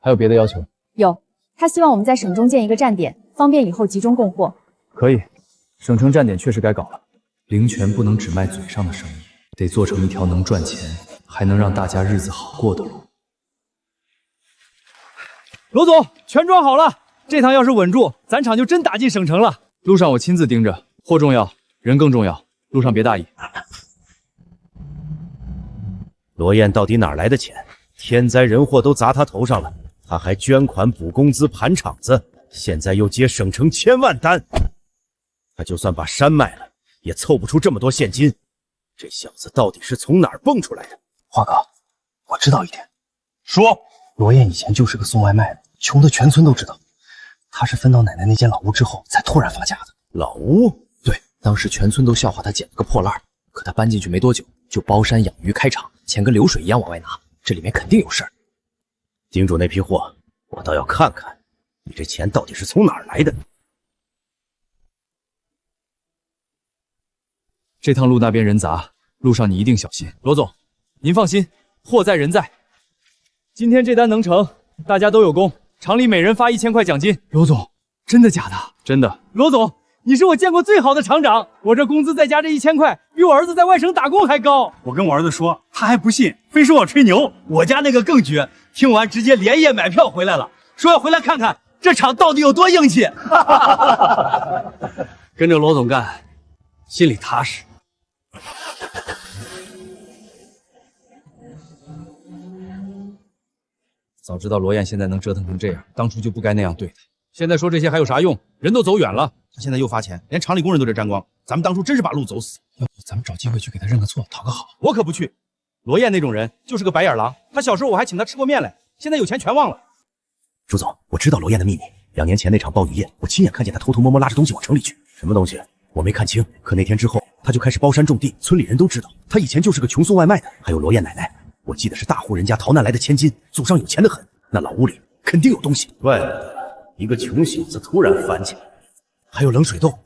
还有别的要求？有，他希望我们在省中建一个站点，方便以后集中供货。可以，省城站点确实该搞了。灵泉不能只卖嘴上的生意，得做成一条能赚钱，还能让大家日子好过的路。罗总，全装好了，这趟要是稳住，咱厂就真打进省城了。路上我亲自盯着，货重要，人更重要，路上别大意。罗燕到底哪来的钱？天灾人祸都砸他头上了，他还捐款补工资盘厂子，现在又接省城1000万单，他就算把山卖了，也凑不出这么多现金。这小子到底是从哪儿蹦出来的？华哥，我知道一点。说，罗燕以前就是个送外卖的，穷的全村都知道。他是分到奶奶那间老屋之后，才突然发家的。老屋？对，当时全村都笑话他捡了个破烂，可他搬进去没多久，就包山养鱼开厂，钱跟流水一样往外拿，这里面肯定有事儿。盯住那批货，我倒要看看你这钱到底是从哪儿来的。这趟路那边人杂，路上你一定小心。罗总，您放心，货在人在。今天这单能成，大家都有功，厂里每人发1000块奖金。罗总，真的假的？真的。罗总，你是我见过最好的厂长，我这工资再加这1000块，比我儿子在外省打工还高。我跟我儿子说，他还不信，非说我吹牛。我家那个更绝，听完直接连夜买票回来了，说要回来看看这厂到底有多硬气。跟着罗总干，心里踏实。早知道罗燕现在能折腾成这样，当初就不该那样对她。现在说这些还有啥用？人都走远了，他现在又发钱，连厂里工人都得沾光。咱们当初真是把路走死。要不咱们找机会去给他认个错，讨个好。我可不去。罗燕那种人就是个白眼狼，他小时候我还请他吃过面来，现在有钱全忘了。朱总，我知道罗燕的秘密。2年前那场鲍鱼宴，我亲眼看见他偷偷摸摸拉着东西往城里去。什么东西？我没看清。可那天之后，他就开始包山种地，村里人都知道他以前就是个穷送外卖的。还有罗燕奶奶，我记得是大户人家逃难来的千金，祖上有钱得很。那老屋里肯定有东西。怪不得一个穷小子突然翻起来。还有冷水洞，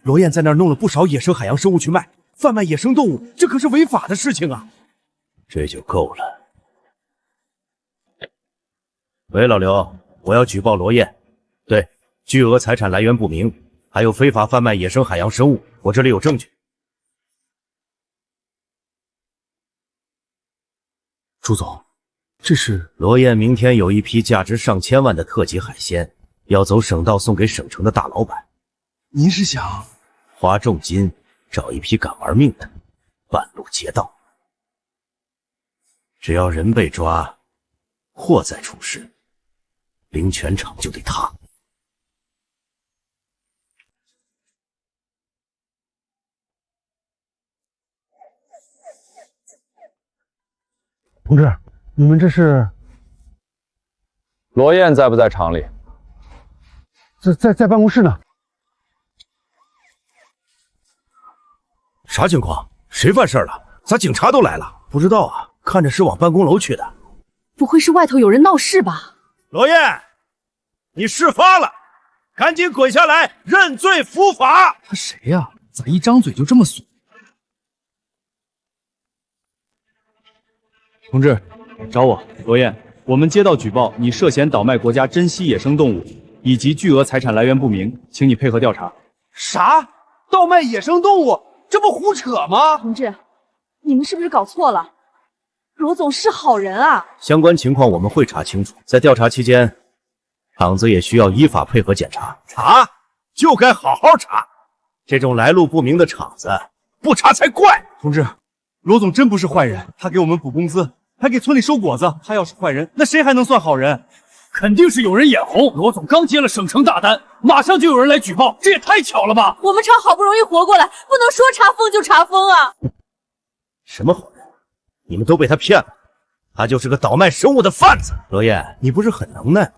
罗燕在那儿弄了不少野生海洋生物去卖，贩卖野生动物，这可是违法的事情啊！这就够了。喂，老刘，我要举报罗燕，对，巨额财产来源不明，还有非法贩卖野生海洋生物，我这里有证据。朱总，这是罗燕明天有一批价值上千万的特级海鲜，要走省道送给省城的大老板。您是想花重金找一批敢玩命的，半路劫道。只要人被抓，货再出事，灵泉厂就得塌。同志，你们这是？罗燕在不在厂里？在办公室呢。啥情况？谁犯事了？咋警察都来了？不知道啊，看着是往办公楼去的。不会是外头有人闹事吧？罗燕，你事发了，赶紧滚下来认罪伏法。他谁呀？咋一张嘴就这么损？同志，找我，罗燕，我们接到举报，你涉嫌倒卖国家珍稀野生动物，以及巨额财产来源不明，请你配合调查。啥？盗卖野生动物？这不胡扯吗？同志，你们是不是搞错了？罗总是好人啊。相关情况我们会查清楚，在调查期间，厂子也需要依法配合检查。查就该好好查，这种来路不明的厂子不查才怪。同志，罗总真不是坏人，他给我们补工资，还给村里收果子。他要是坏人，那谁还能算好人？肯定是有人眼红。罗总刚接了省城大单，马上就有人来举报，这也太巧了吧！我们厂好不容易活过来，不能说查封就查封啊！什么好人？你们都被他骗了，他就是个倒卖生物的贩子。罗燕，你不是很能耐吗？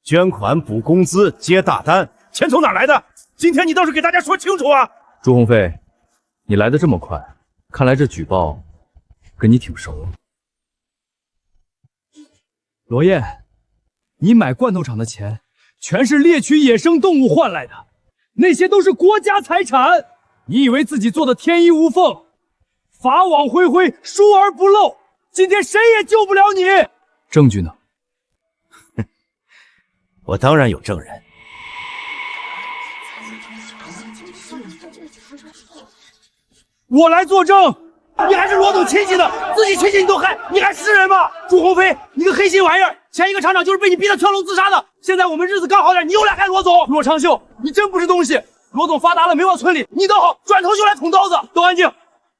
捐款、补工资、接大单，钱从哪来的？今天你倒是给大家说清楚啊！朱鸿飞，你来的这么快，看来这举报跟你挺熟。罗燕，你买罐头厂的钱全是猎取野生动物换来的，那些都是国家财产。你以为自己做的天衣无缝，法网恢恢，疏而不漏，今天谁也救不了你。证据呢？我当然有证人。我来作证。你还是罗总亲戚呢，自己亲戚你都害，你还是人吗？朱鸿飞，你个黑心玩意儿！前一个厂长就是被你逼得跳楼自杀的，现在我们日子刚好点，你又来害罗总。骆长秀，你真不是东西！罗总发达了没往村里，你倒好，转头就来捅刀子。都安静，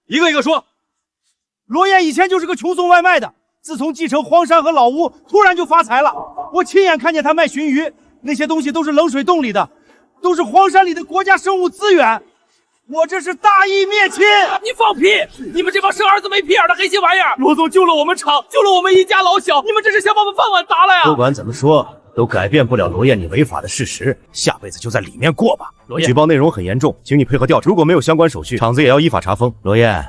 一个一个说。罗燕以前就是个穷送外卖的，自从继承荒山和老屋，突然就发财了。我亲眼看见他卖鲟鱼，那些东西都是冷水洞里的，都是荒山里的国家生物资源。我这是大义灭亲！你放屁！你们这帮生儿子没屁眼的黑心玩意儿！罗总救了我们厂，救了我们一家老小，你们这是想把我们饭碗砸了呀！不管怎么说，都改变不了罗燕你违法的事实，下辈子就在里面过吧。罗燕，举报内容很严重，请你配合调查，如果没有相关手续，厂子也要依法查封。罗燕，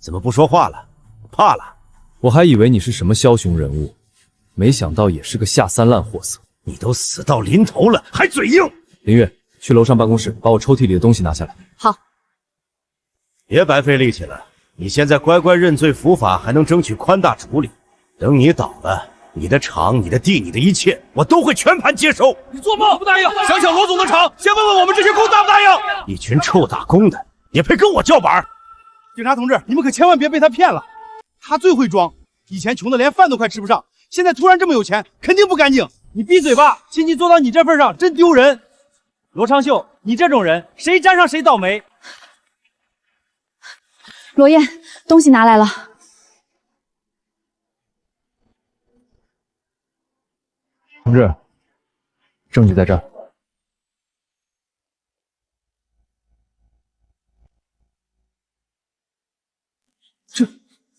怎么不说话了？怕了？我还以为你是什么枭雄人物，没想到也是个下三滥货色。你都死到临头了，还嘴硬！林月，去楼上办公室把我抽屉里的东西拿下来。好。别白费力气了，你现在乖乖认罪伏法，还能争取宽大处理。等你倒了，你的厂、你的地、你的一切，我都会全盘接收。你做梦不答应！想抢罗总的厂，先问问我们这些工答不答应？一群臭打工的，也配跟我叫板？警察同志，你们可千万别被他骗了，他最会装。以前穷的连饭都快吃不上，现在突然这么有钱，肯定不干净。你闭嘴吧，亲戚做到你这份上，真丢人。罗长秀，你这种人，谁沾上谁倒霉。罗燕，东西拿来了。同志，证据在这儿。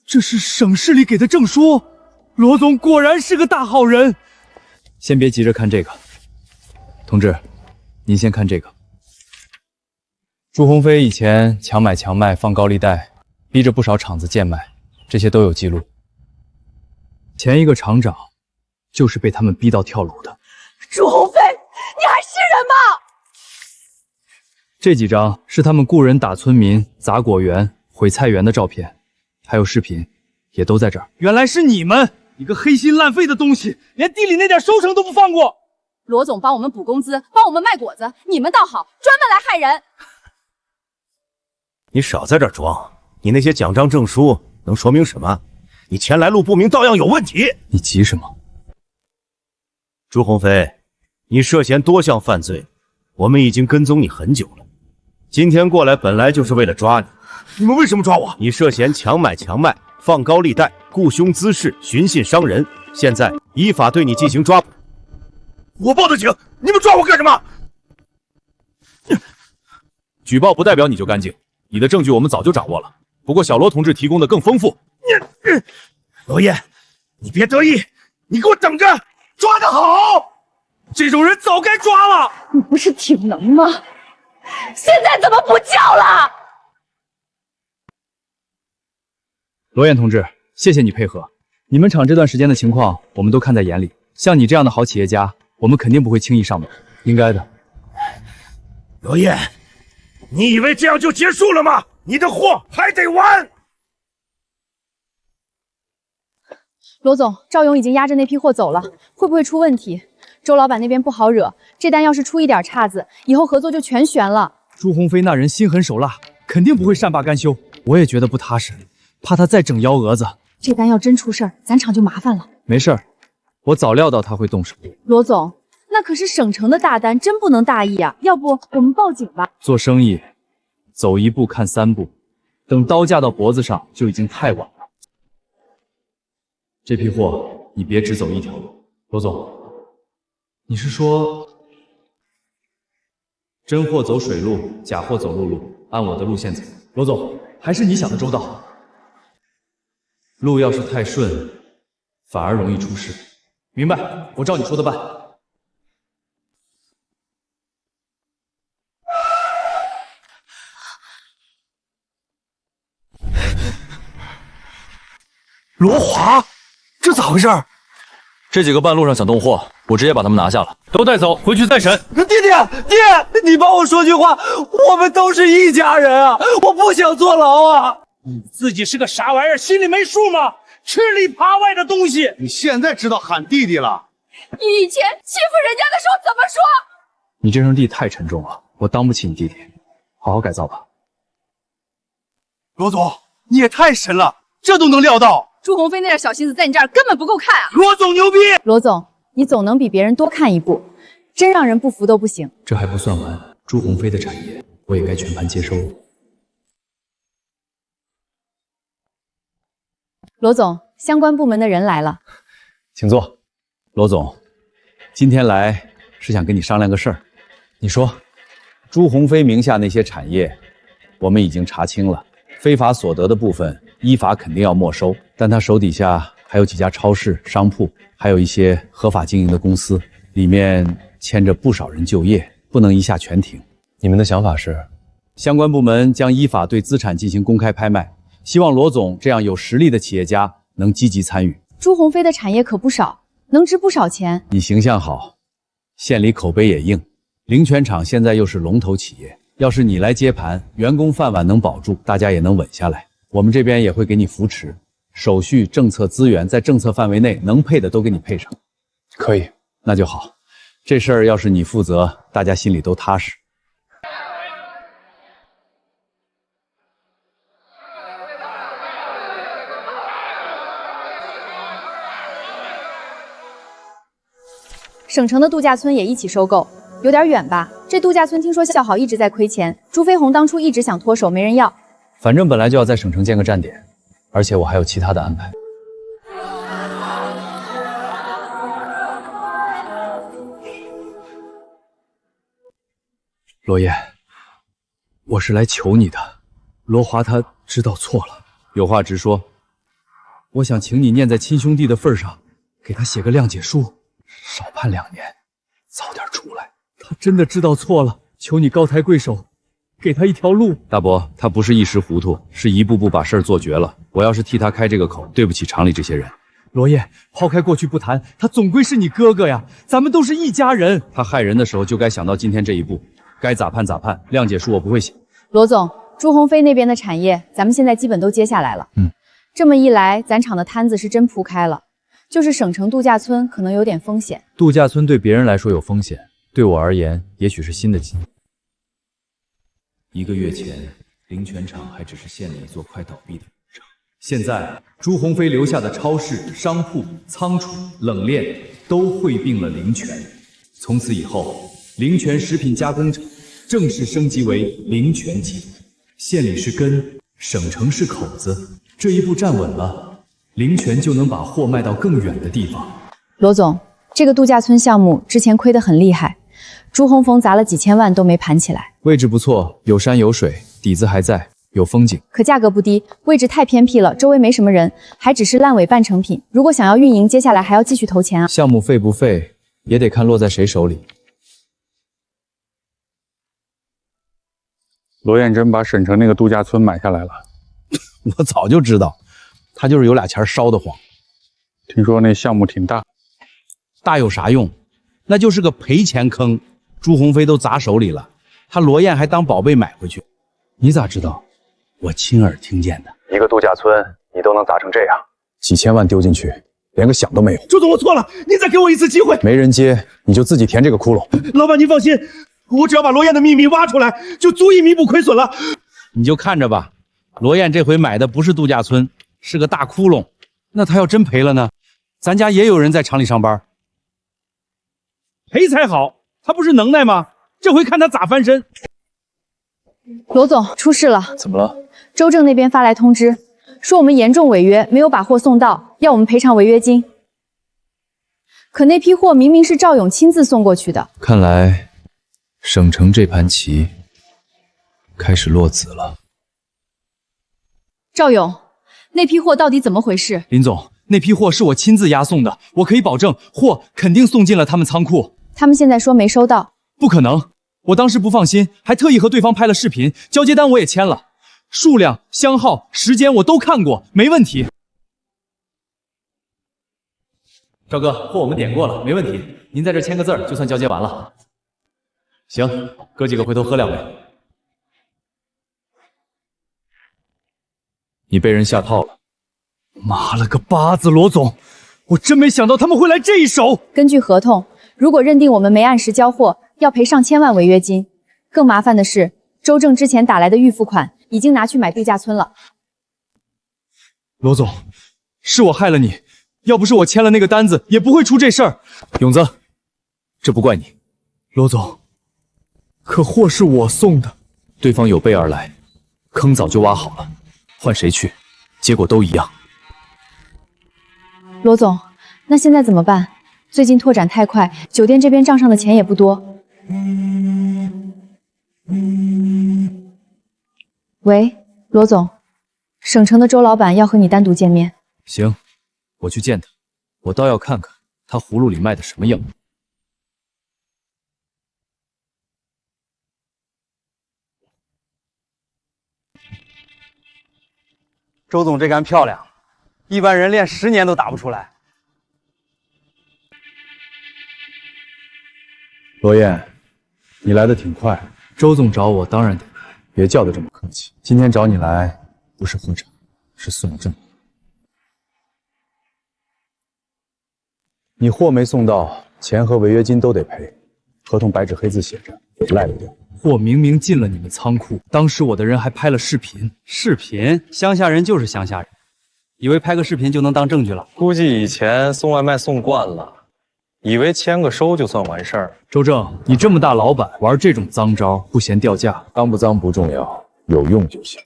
这是省市里给的证书，罗总果然是个大好人。先别急着看这个，同志，您先看这个。朱鸿飞以前强买强卖，放高利贷，逼着不少厂子贱卖，这些都有记录。前一个厂长就是被他们逼到跳楼的。朱鸿飞，你还是人吗？这几张是他们雇人打村民、砸果园、毁菜园的照片，还有视频，也都在这儿。原来是你们！你个黑心烂肺的东西，连地里那点收成都不放过！罗总帮我们补工资，帮我们卖果子，你们倒好，专门来害人！你少在这儿装！你那些奖章证书能说明什么？你钱来路不明，照样有问题！你急什么？朱鸿飞，你涉嫌多项犯罪，我们已经跟踪你很久了。今天过来本来就是为了抓你。你们为什么抓我？你涉嫌强买强卖、放高利贷、雇凶滋事、寻衅伤人，现在依法对你进行抓捕。我报的警，你们抓我干什么？举报不代表你就干净，你的证据我们早就掌握了，不过小罗同志提供的更丰富。罗燕，你别得意，你给我等着，抓得好！这种人早该抓了。你不是挺能吗？现在怎么不叫了？罗燕同志，谢谢你配合。你们厂这段时间的情况，我们都看在眼里。像你这样的好企业家，我们肯定不会轻易上门，应该的。罗燕，你以为这样就结束了吗？你的货还得完。罗总，赵勇已经押着那批货走了，会不会出问题？周老板那边不好惹，这单要是出一点岔子，以后合作就全悬了。朱鸿飞那人心狠手辣，肯定不会善罢甘休。我也觉得不踏实，怕他再整幺蛾子。这单要真出事儿，咱厂就麻烦了。没事儿，我早料到他会动手。罗总，那可是省城的大单，真不能大意啊！要不我们报警吧？做生意，走一步看三步，等刀架到脖子上就已经太晚了。这批货你别只走一条路。罗总，你是说真货走水路，假货走陆路，按我的路线走？罗总，还是你想的周到。路要是太顺，反而容易出事。明白，我照你说的办。罗华，这咋回事？这几个半路上想动货，我直接把他们拿下了，都带走，回去再审。弟弟，你帮我说句话，我们都是一家人啊，我不想坐牢啊。你自己是个啥玩意儿，心里没数吗？吃里扒外的东西。你现在知道喊弟弟了？你以前欺负人家的时候怎么说？你这声弟太沉重了，我当不起你弟弟，好好改造吧。罗总，你也太神了，这都能料到。朱鸿飞那点小心思在你这儿根本不够看啊！罗总牛逼！罗总，你总能比别人多看一步，真让人不服都不行。这还不算完，朱鸿飞的产业我也该全盘接收了。罗总，相关部门的人来了，请坐。罗总，今天来是想跟你商量个事儿。你说，朱鸿飞名下那些产业，我们已经查清了，非法所得的部分依法肯定要没收，但他手底下还有几家超市、商铺，还有一些合法经营的公司，里面牵着不少人就业，不能一下全停。你们的想法是？相关部门将依法对资产进行公开拍卖，希望罗总这样有实力的企业家能积极参与。朱鸿飞的产业可不少，能值不少钱。你形象好，县里口碑也硬，灵泉厂现在又是龙头企业，要是你来接盘，员工饭碗能保住，大家也能稳下来。我们这边也会给你扶持，手续、政策、资源在政策范围内能配的都给你配上。可以，那就好。这事儿要是你负责，大家心里都踏实。省城的度假村也一起收购，有点远吧？这度假村听说笑好一直在亏钱，朱飞鸿当初一直想脱手，没人要。反正本来就要在省城建个站点，而且我还有其他的安排。罗燕，我是来求你的，罗华他知道错了，有话直说。我想请你念在亲兄弟的份上，给他写个谅解书，少判2年，早点出来。他真的知道错了，求你高抬贵手，给他一条路。大伯，他不是一时糊涂，是一步步把事儿做绝了。我要是替他开这个口，对不起厂里这些人。罗燕，抛开过去不谈，他总归是你哥哥呀，咱们都是一家人。他害人的时候就该想到今天这一步，该咋判咋判。谅解书我不会写。罗总，朱鸿飞那边的产业，咱们现在基本都接下来了。这么一来，咱厂的摊子是真铺开了。就是省城度假村可能有点风险。度假村对别人来说有风险，对我而言也许是新的机会。1个月前，灵泉厂还只是县里一座快倒闭的厂，现在朱鸿飞留下的超市、商铺、仓储、冷链都汇并了灵泉。从此以后，灵泉食品加工厂正式升级为灵泉集团。县里是根，省城是口子，这一步站稳了，灵泉就能把货卖到更远的地方。罗总，这个度假村项目之前亏得很厉害，朱鸿峰砸了几千万都没盘起来。位置不错，有山有水，底子还在，有风景。可价格不低，位置太偏僻了，周围没什么人，还只是烂尾半成品。如果想要运营，接下来还要继续投钱啊。项目废不废，也得看落在谁手里。罗彦珍把沈城那个度假村买下来了，我早就知道，他就是有俩钱烧得慌。听说那项目挺大，大有啥用？那就是个赔钱坑，朱鸿飞都砸手里了，他罗燕还当宝贝买回去。你咋知道？我亲耳听见的。一个度假村你都能砸成这样，几千万丢进去，连个响都没有。周总，我错了，您再给我一次机会。没人接，你就自己填这个窟窿。老板，您放心，我只要把罗燕的秘密挖出来，就足以弥补亏损了。你就看着吧，罗燕这回买的不是度假村，是个大窟窿。那他要真赔了呢？咱家也有人在厂里上班，赔才好，他不是能耐吗？这回看他咋翻身。罗总，出事了！怎么了？周正那边发来通知，说我们严重违约，没有把货送到，要我们赔偿违约金。可那批货明明是赵勇亲自送过去的，看来省城这盘棋开始落子了。赵勇，那批货到底怎么回事？林总，那批货是我亲自押送的，我可以保证，货肯定送进了他们仓库。他们现在说没收到。不可能，我当时不放心，还特意和对方拍了视频，交接单我也签了，数量、箱号、时间我都看过，没问题。赵哥，货我们点过了，没问题，您在这签个字儿，就算交接完了。行，哥几个回头喝2杯。你被人下套了。妈了个巴子，罗总，我真没想到他们会来这一手。根据合同，如果认定我们没按时交货，要赔上千万违约金。更麻烦的是，周正之前打来的预付款已经拿去买度假村了。罗总，是我害了你，要不是我签了那个单子，也不会出这事儿。勇子，这不怪你。罗总，可货是我送的，对方有备而来，坑早就挖好了，换谁去，结果都一样。罗总，那现在怎么办？最近拓展太快，酒店这边账上的钱也不多。喂，罗总，省城的周老板要和你单独见面。行，我去见他，我倒要看看他葫芦里卖的什么药。周总这杆漂亮，一般人练10年都打不出来。罗燕，你来的挺快。周总找我，当然得来。别叫得这么客气。今天找你来，不是喝茶，是送证。你货没送到，钱和违约金都得赔。合同白纸黑字写着，赖不掉。货明明进了你们仓库，当时我的人还拍了视频。视频？乡下人就是乡下人，以为拍个视频就能当证据了。估计以前送外卖送惯了，以为签个收就算完事儿。周正，你这么大老板，玩这种脏招不嫌掉价？脏不脏不重要，有用就行。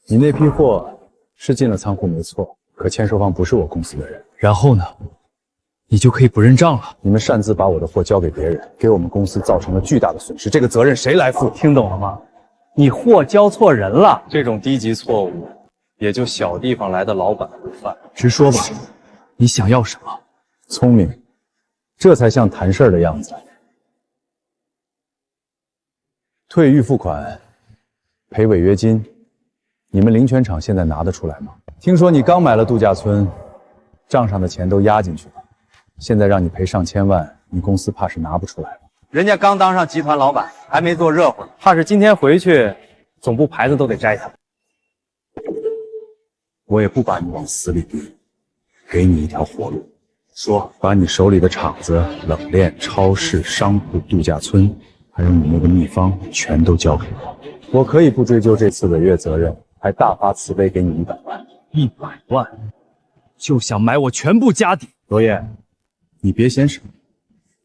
你那批货是进了仓库没错，可签收方不是我公司的人。然后呢？你就可以不认账了。你们擅自把我的货交给别人，给我们公司造成了巨大的损失，这个责任谁来负？听懂了吗？你货交错人了。这种低级错误，也就小地方来的老板会犯。直说吧，你想要什么？聪明，这才像谈事儿的样子。退预付款，赔违约金，你们灵泉厂现在拿得出来吗？听说你刚买了度假村，账上的钱都压进去了。现在让你赔上千万，你公司怕是拿不出来了。人家刚当上集团老板，还没做热乎，怕是今天回去，总部牌子都得摘下来。我也不把你往死里逼，给你一条活路。说，把你手里的厂子、冷链、超市、商铺、度假村，还有你那个秘方，全都交给我。我可以不追究这次违约责任，还大发慈悲给你100万。100万，就想买我全部家底？罗燕，你别嫌少，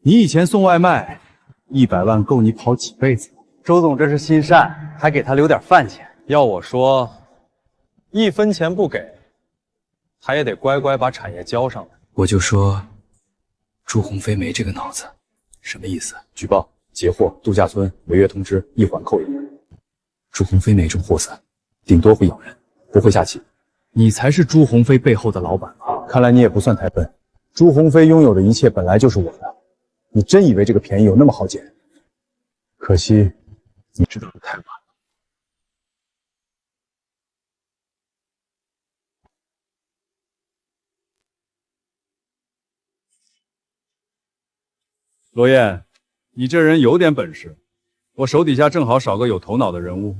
你以前送外卖，100万够你跑几辈子。周总这是心善，还给他留点饭钱。要我说，1分钱不给，他也得乖乖把产业交上来。我就说，朱鸿飞没这个脑子，什么意思？举报、截货、度假村违约通知，一环扣1。朱鸿飞那种货色，顶多会咬人，不会下棋。你才是朱鸿飞背后的老板吧？看来你也不算太笨。朱鸿飞拥有的一切本来就是我的，你真以为这个便宜有那么好捡？可惜，你知道的太晚。罗燕，你这人有点本事，我手底下正好少个有头脑的人物。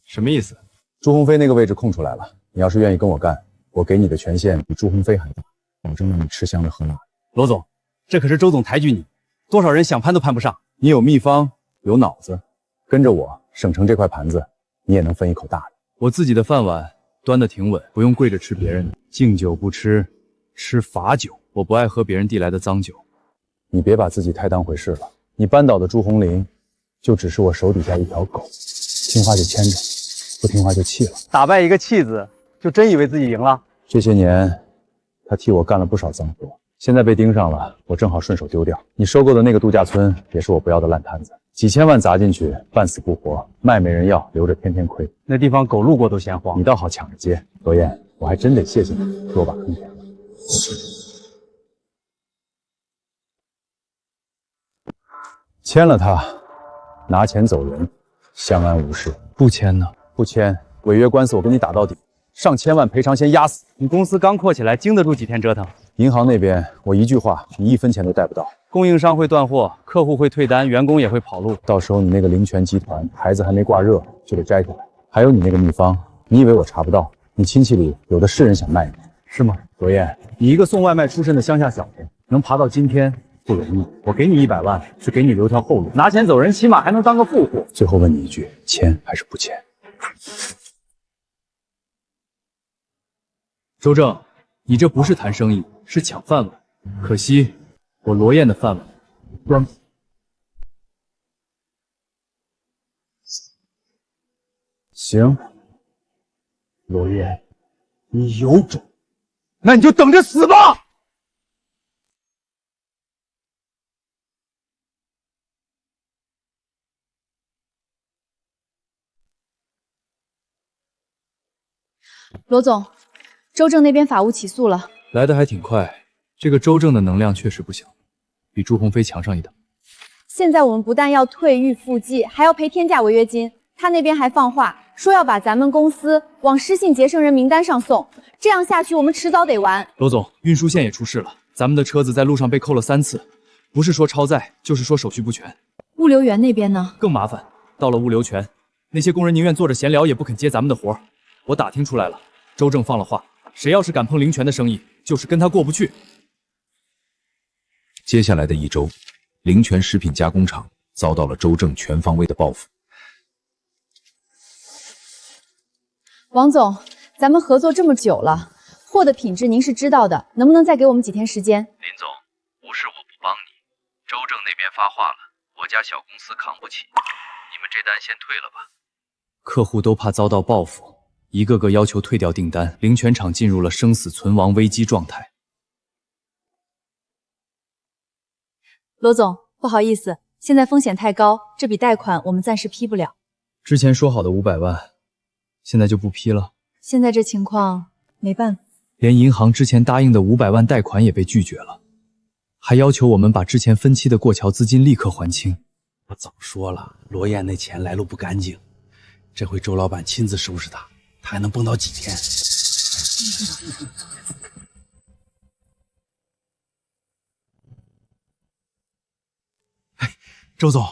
什么意思？朱鸿飞那个位置空出来了，你要是愿意跟我干，我给你的权限比朱鸿飞还大，保证让你吃香的喝辣的。罗总，这可是周总抬举你，多少人想攀都攀不上。你有秘方，有脑子，跟着我，省城这块盘子，你也能分一口大的。我自己的饭碗端得挺稳，不用跪着吃别人的。敬酒不吃，吃罚酒。我不爱喝别人递来的脏酒。你别把自己太当回事了。你扳倒的朱红林，就只是我手底下一条狗，听话就牵着，不听话就弃了。打败一个弃子，就真以为自己赢了？这些年，他替我干了不少脏活，现在被盯上了，我正好顺手丢掉。你收购的那个度假村也是我不要的烂摊子，几千万砸进去，半死不活，卖没人要，留着天天亏。那地方狗路过都嫌荒。你倒好抢着接，罗燕，我还真得谢谢你，给我把坑填了。签了他，拿钱走人，相安无事。不签呢？不签，违约官司我跟你打到底，上千万赔偿先压死。你公司刚扩起来，经得住几天折腾？银行那边，我一句话，你1分钱都贷不到。供应商会断货，客户会退单，员工也会跑路。到时候你那个灵泉集团牌子还没挂热，就得摘下来。还有你那个秘方，你以为我查不到？你亲戚里有的是人想卖你，是吗？罗燕，你一个送外卖出身的乡下小子，能爬到今天不容易。我给你100万，是给你留条后路，拿钱走人，起码还能当个富户。最后问你一句，签还是不签？周正，你这不是谈生意，是抢饭碗。可惜我罗燕的饭碗端不。行，罗燕，你有种，那你就等着死吧！罗总，周正那边法务起诉了，来得还挺快。这个周正的能量确实不小，比朱鸿飞强上一等。现在我们不但要退预付记，还要赔天价违约金。他那边还放话说要把咱们公司往失信节省人名单上送，这样下去我们迟早得完。罗总，运输线也出事了，咱们的车子在路上被扣了3次，不是说超载，就是说手续不全。物流园那边呢？更麻烦，到了物流权，那些工人宁愿坐着闲聊，也不肯接咱们的活。我打听出来了，周正放了话，谁要是敢碰灵泉的生意，就是跟他过不去。接下来的1周，灵泉食品加工厂遭到了周正全方位的报复。王总，咱们合作这么久了，货的品质您是知道的，能不能再给我们几天时间？林总，不是我不帮你，周正那边发话了，我家小公司扛不起，你们这单先退了吧。客户都怕遭到报复，一个个要求退掉订单，灵泉厂进入了生死存亡危机状态。罗总，不好意思，现在风险太高，这笔贷款我们暂时批不了。之前说好的500万，现在就不批了。现在这情况没办法，连银行之前答应的500万贷款也被拒绝了，还要求我们把之前分期的过桥资金立刻还清。我早说了，罗燕那钱来路不干净，这回周老板亲自收拾他，他还能蹦到几天？周总，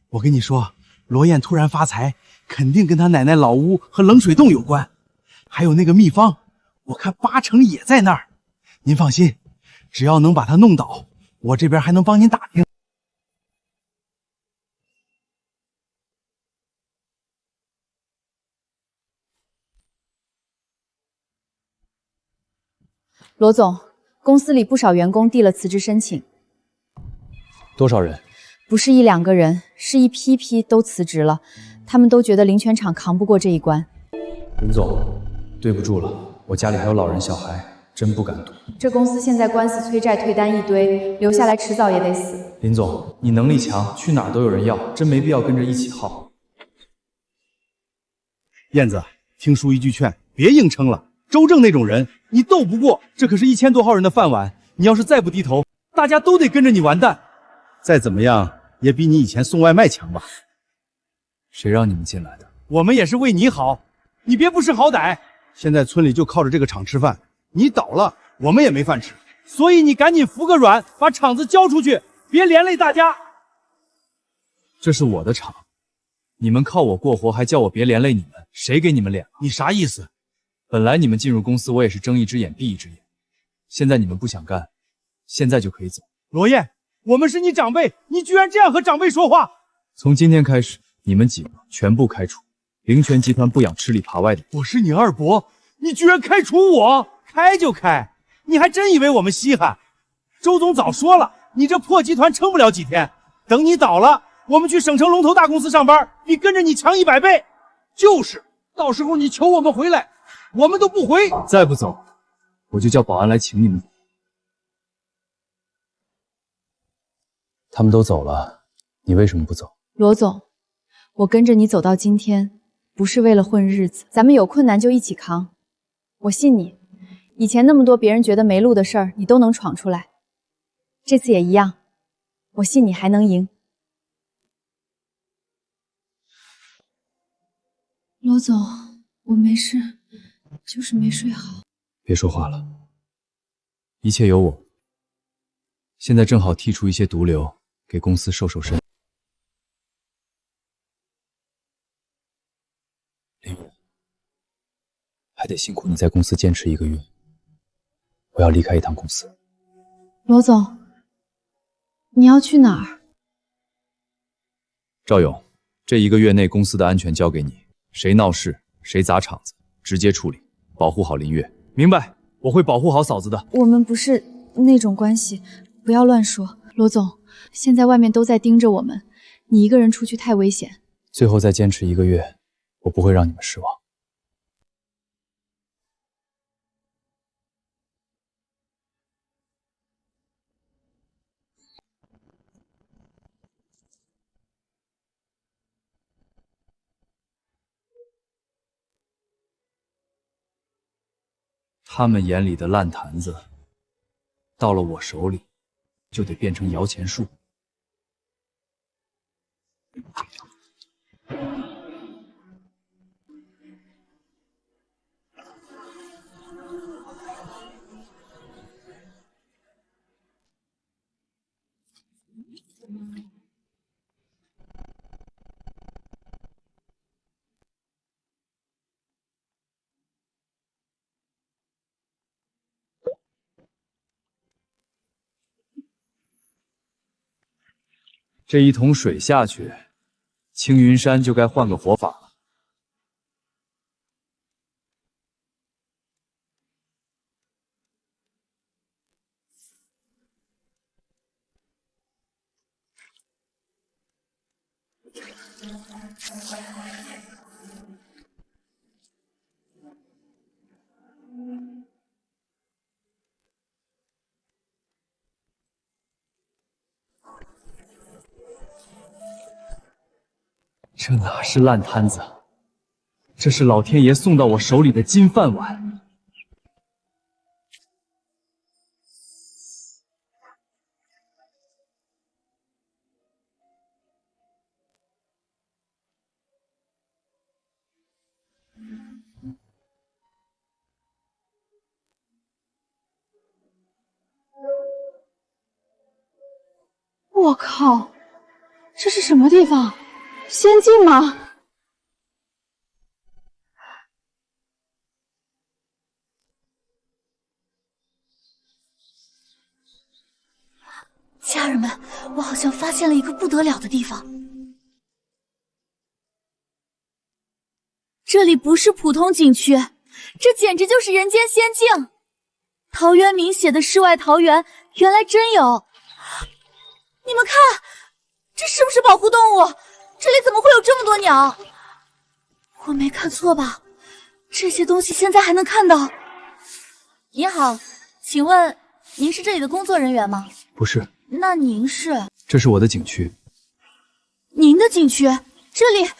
我跟你说，罗燕突然发财，肯定跟他奶奶老屋和冷水洞有关，还有那个秘方，我看80%也在那儿。您放心，只要能把他弄倒，我这边还能帮您打听。罗总，公司里不少员工递了辞职申请。多少人？不是1、2个人，是一批批都辞职了。他们都觉得灵泉厂扛不过这一关。林总，对不住了，我家里还有老人小孩，真不敢赌。这公司现在官司催债退单一堆，留下来迟早也得死。林总，你能力强，去哪儿都有人要，真没必要跟着一起耗。燕子，听叔一句劝，别硬撑了，周正那种人，你斗不过，这可是1000多号人的饭碗。你要是再不低头，大家都得跟着你完蛋。再怎么样，也比你以前送外卖强吧？谁让你们进来的？我们也是为你好，你别不识好歹。现在村里就靠着这个厂吃饭，你倒了，我们也没饭吃。所以你赶紧服个软，把厂子交出去，别连累大家。这是我的厂，你们靠我过活，还叫我别连累你们，谁给你们脸了？你啥意思？本来你们进入公司，我也是睁一只眼闭一只眼。现在你们不想干，现在就可以走。罗燕，我们是你长辈，你居然这样和长辈说话！从今天开始，你们几个全部开除。灵泉集团不养吃里扒外的。我是你二伯，你居然开除我？开就开，你还真以为我们稀罕？周总早说了，你这破集团撑不了几天，等你倒了，我们去省城龙头大公司上班，比跟着你强100倍。就是，到时候你求我们回来，我们都不回。再不走，我就叫保安来请你们。他们都走了，你为什么不走？罗总，我跟着你走到今天，不是为了混日子，咱们有困难就一起扛。我信你，以前那么多别人觉得没路的事儿，你都能闯出来。这次也一样，我信你还能赢。罗总，我没事，就是没睡好。别说话了，一切有我。现在正好剔除一些毒瘤，给公司瘦瘦身。林雨，还得辛苦你在公司坚持1个月。我要离开一趟公司。罗总，你要去哪儿？赵勇，这1个月内公司的安全交给你，谁闹事，谁砸场子，直接处理，保护好林月。明白，我会保护好嫂子的。我们不是那种关系，不要乱说。罗总，现在外面都在盯着我们，你一个人出去太危险。最后再坚持1个月，我不会让你们失望。他们眼里的烂摊子，到了我手里，就得变成摇钱树。这1桶水下去，青云山就该换个活法了。这哪是烂摊子，这是老天爷送到我手里的金饭碗。我靠，这是什么地方？仙境吗？家人们，我好像发现了一个不得了的地方。这里不是普通景区，这简直就是人间仙境。陶渊明写的世外桃源，原来真有。你们看，这是不是保护动物？这里怎么会有这么多鸟？我没看错吧？这些东西现在还能看到。您好，请问您是这里的工作人员吗？不是。那您是？这是我的景区。您的景区？这里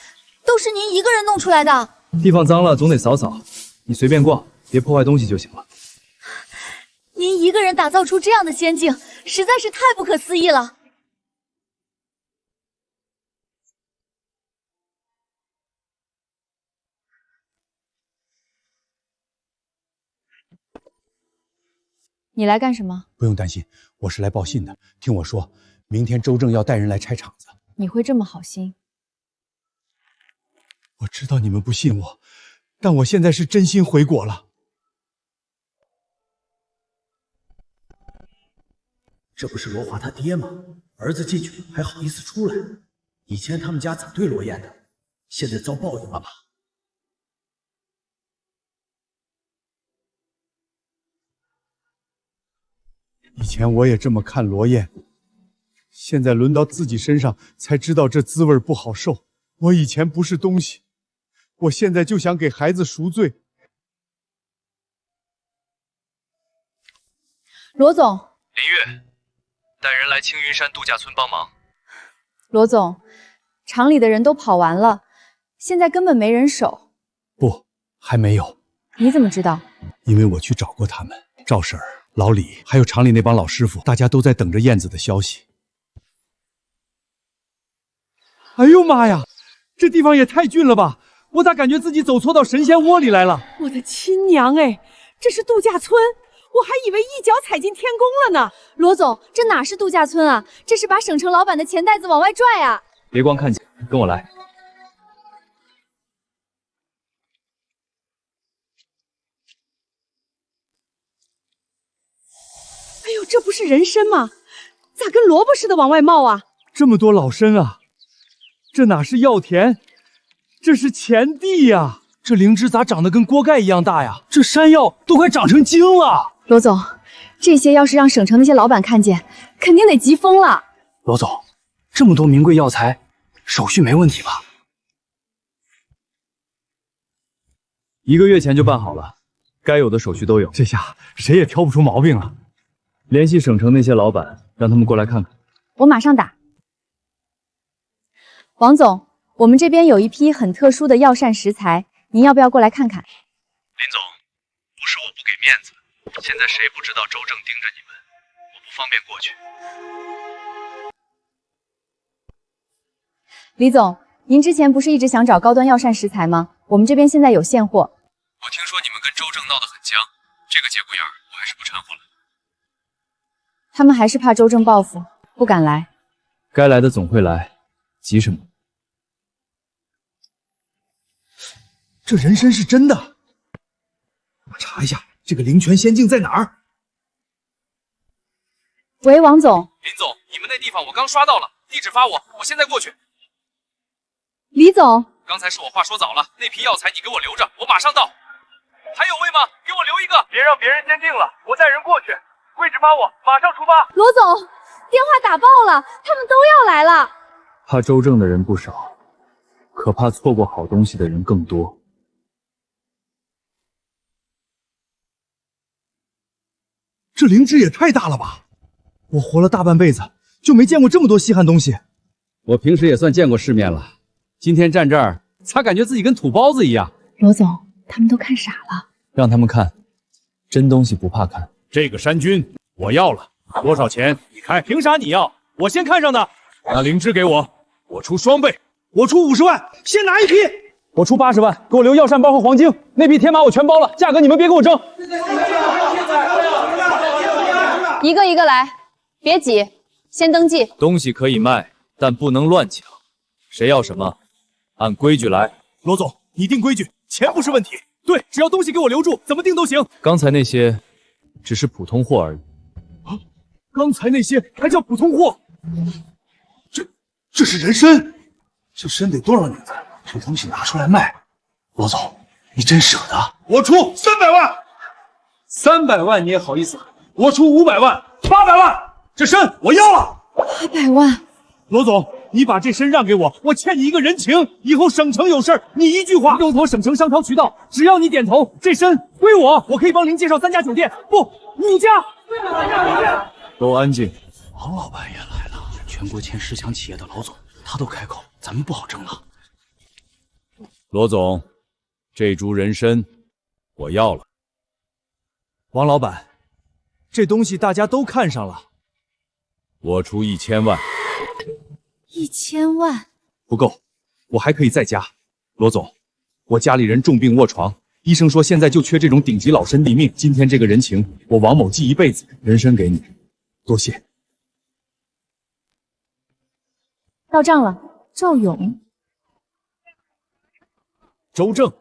都是您一个人弄出来的？地方脏了总得扫扫，你随便逛，别破坏东西就行了。您一个人打造出这样的仙境，实在是太不可思议了。你来干什么？不用担心，我是来报信的。听我说，明天周正要带人来拆场子。你会这么好心？我知道你们不信我，但我现在是真心回国了。这不是罗华他爹吗？儿子进去了还好意思出来？以前他们家咋对罗燕的？现在遭报应了吧？以前我也这么看罗燕，现在轮到自己身上，才知道这滋味不好受。我以前不是东西，我现在就想给孩子赎罪。罗总，林月，带人来青云山度假村帮忙。罗总，厂里的人都跑完了，现在根本没人守。不，还没有。你怎么知道？因为我去找过他们，赵婶儿、老李，还有厂里那帮老师傅，大家都在等着燕子的消息。哎呦妈呀，这地方也太峻了吧！我咋感觉自己走错到神仙窝里来了？我的亲娘哎，这是度假村，我还以为一脚踩进天宫了呢。罗总，这哪是度假村啊？这是把省城老板的钱袋子往外拽啊！别光看钱，跟我来。哎呦，这不是人参吗？咋跟萝卜似的往外冒啊？这么多老参啊！这哪是药田，这是钱地呀！这灵芝咋长得跟锅盖一样大呀？这山药都快长成精了！罗总，这些要是让省城那些老板看见，肯定得急疯了。罗总，这么多名贵药材，手续没问题吧？1个月前就办好了，该有的手续都有。这下谁也挑不出毛病了。联系省城那些老板，让他们过来看看。我马上打。王总，我们这边有一批很特殊的药膳食材，您要不要过来看看？林总，不是我不给面子，现在谁不知道周正盯着你们，我不方便过去。李总，您之前不是一直想找高端药膳食材吗？我们这边现在有现货。我听说你们跟周正闹得很僵，这个节骨眼儿我还是不掺和了。他们还是怕周正报复，不敢来。该来的总会来，急什么？这人参是真的，我查一下这个灵泉仙境在哪儿。喂，王总。林总，你们那地方我刚刷到了，地址发我，我现在过去。李总，刚才是我话说早了，那批药材你给我留着，我马上到。还有位吗？给我留一个。别让别人先定了，我带人过去。位置发我，马上出发。罗总，电话打爆了，他们都要来了。怕周正的人不少，可怕错过好东西的人更多。这灵芝也太大了吧！我活了大半辈子，就没见过这么多稀罕东西。我平时也算见过世面了，今天站这儿，咋感觉自己跟土包子一样？罗总，他们都看傻了。让他们看，真东西不怕看。这个山菌我要了，多少钱？你开。凭啥你要？我先看上的。那灵芝给我，我出双倍。我出50万，先拿一批。我出80万，给我留药膳包和黄精，那批天麻我全包了，价格你们别给我争。一个一个来，别急，先登记。东西可以卖，但不能乱抢。谁要什么，按规矩来。罗总，你定规矩，钱不是问题。对，只要东西给我留住，怎么定都行。刚才那些只是普通货而已。啊，刚才那些还叫普通货？这是人参，这参得多少年？这东西拿出来卖，罗总，你真舍得？我出300万。300万你也好意思？我出500万，800万，这参我要了。800万，罗总，你把这参让给我，我欠你一个人情。以后省城有事你一句话，用妥省城商超渠道，只要你点头，这参归我，我可以帮您介绍3家酒店，不，5家。都安静。王老板也来了，全国前10强企业的老总，他都开口，咱们不好争了。罗总，这株人参我要了。王老板，这东西大家都看上了，我出1000万。1000万不够，我还可以再加。罗总，我家里人重病卧床，医生说现在就缺这种顶级老身立命。今天这个人情，我王某记一辈子，人参给你，多谢。到账了，赵勇。周正，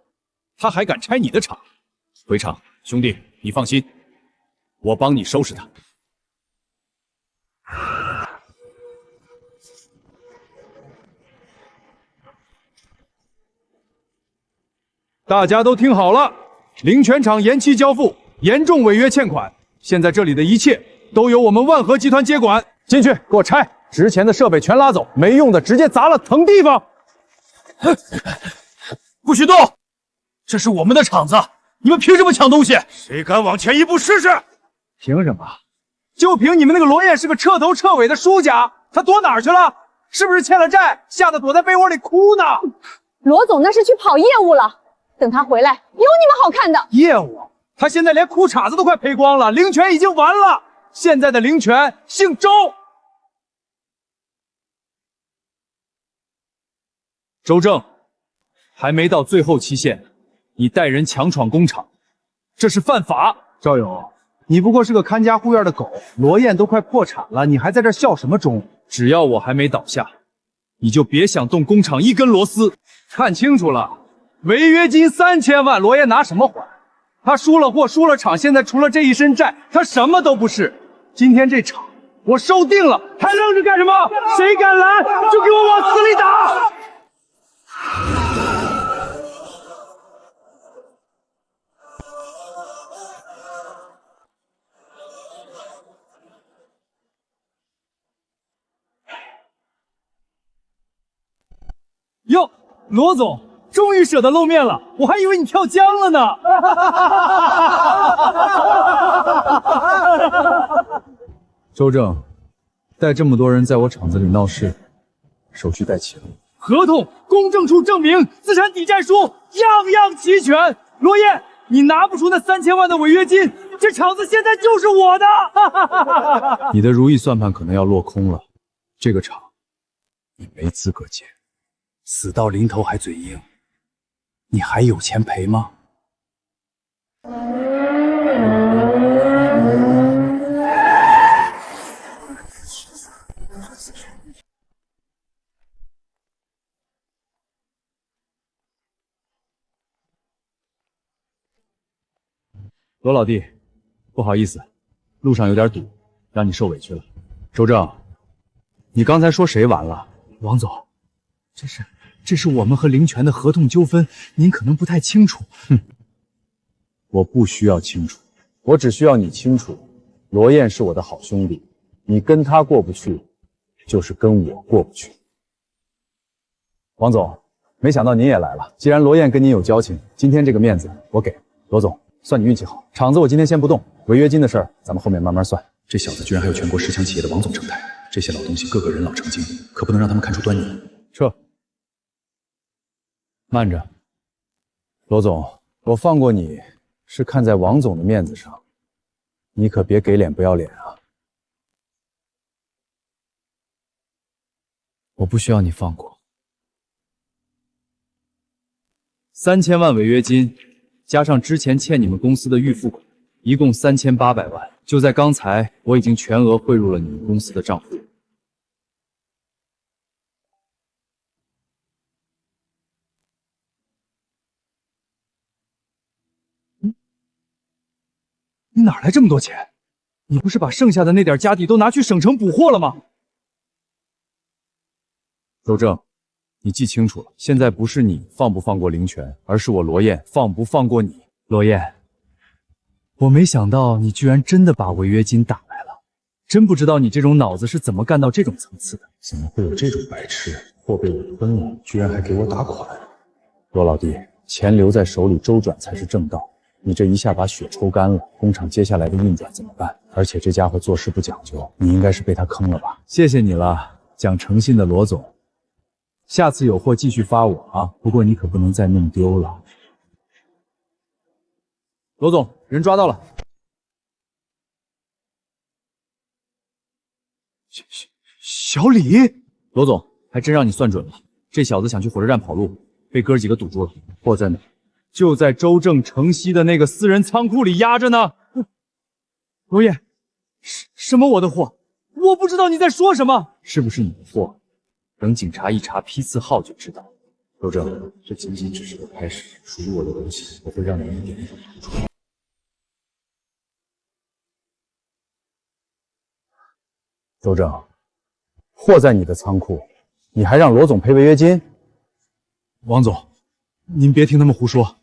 他还敢拆你的厂？回厂，兄弟，你放心，我帮你收拾他。大家都听好了，灵泉厂延期交付，严重违约欠款。现在这里的一切都由我们万和集团接管。进去，给我拆！值钱的设备全拉走，没用的直接砸了，腾地方。不许动！这是我们的厂子，你们凭什么抢东西？谁敢往前一步试试？凭什么？就凭你们那个罗燕是个彻头彻尾的输家，他躲哪儿去了？是不是欠了债，吓得躲在被窝里哭呢？罗总那是去跑业务了，等他回来，有你们好看的。业务？他现在连裤衩子都快赔光了，灵泉已经完了。现在的灵泉姓周。周正，还没到最后期限，你带人强闯工厂，这是犯法。赵勇，你不过是个看家护院的狗，罗燕都快破产了，你还在这笑什么忠？只要我还没倒下，你就别想动工厂一根螺丝。看清楚了，违约金3000万，罗燕拿什么还？他输了货，输了厂，现在除了这一身债，他什么都不是。今天这场我收定了，还愣着干什么？谁敢拦，就给我往死里打！哟，罗总，终于舍得露面了，我还以为你跳江了呢。周正，带这么多人在我厂子里闹事，手续带齐了。合同、公证书证明、资产抵债书，样样齐全。罗燕，你拿不出那3000万的违约金，这厂子现在就是我的。你的如意算盘可能要落空了，这个厂你没资格接。死到临头还嘴硬，你还有钱赔吗？罗老弟，不好意思，路上有点堵，让你受委屈了。周正，你刚才说谁完了？王总，这是我们和灵泉的合同纠纷，您可能不太清楚。哼，我不需要清楚，我只需要你清楚，罗燕是我的好兄弟，你跟他过不去，就是跟我过不去。王总，没想到您也来了。既然罗燕跟您有交情，今天这个面子我给。罗总，算你运气好，厂子我今天先不动，违约金的事儿咱们后面慢慢算。这小子居然还有全国10强企业的王总成台，这些老东西个个人老成精，可不能让他们看出端倪。撤。慢着，罗总，我放过你是看在王总的面子上，你可别给脸不要脸啊！我不需要你放过。3000万违约金，加上之前欠你们公司的预付款，一共3800万。就在刚才，我已经全额汇入了你们公司的账户。你哪来这么多钱？你不是把剩下的那点家底都拿去省城补货了吗？周正，你记清楚了，现在不是你放不放过灵泉，而是我罗燕放不放过你。罗燕，我没想到你居然真的把违约金打来了，真不知道你这种脑子是怎么干到这种层次的。怎么会有这种白痴？货被我吞了，居然还给我打款。罗老弟，钱留在手里周转才是正道。你这一下把血抽干了，工厂接下来的运转怎么办？而且这家伙做事不讲究，你应该是被他坑了吧？谢谢你了，讲诚信的罗总。下次有货继续发我啊，不过你可不能再弄丢了。罗总，人抓到了。小李，罗总，还真让你算准了。这小子想去火车站跑路，被哥几个堵住了。货在哪？就在周正城西的那个私人仓库里压着呢。罗烨，什么我的货？我不知道你在说什么。是不是你的货？等警察一查批次号就知道。周正，这仅仅只是个开始，属于我的东西，我会让你一点一点吐出。周正，货在你的仓库，你还让罗总赔违约金？王总，您别听他们胡说，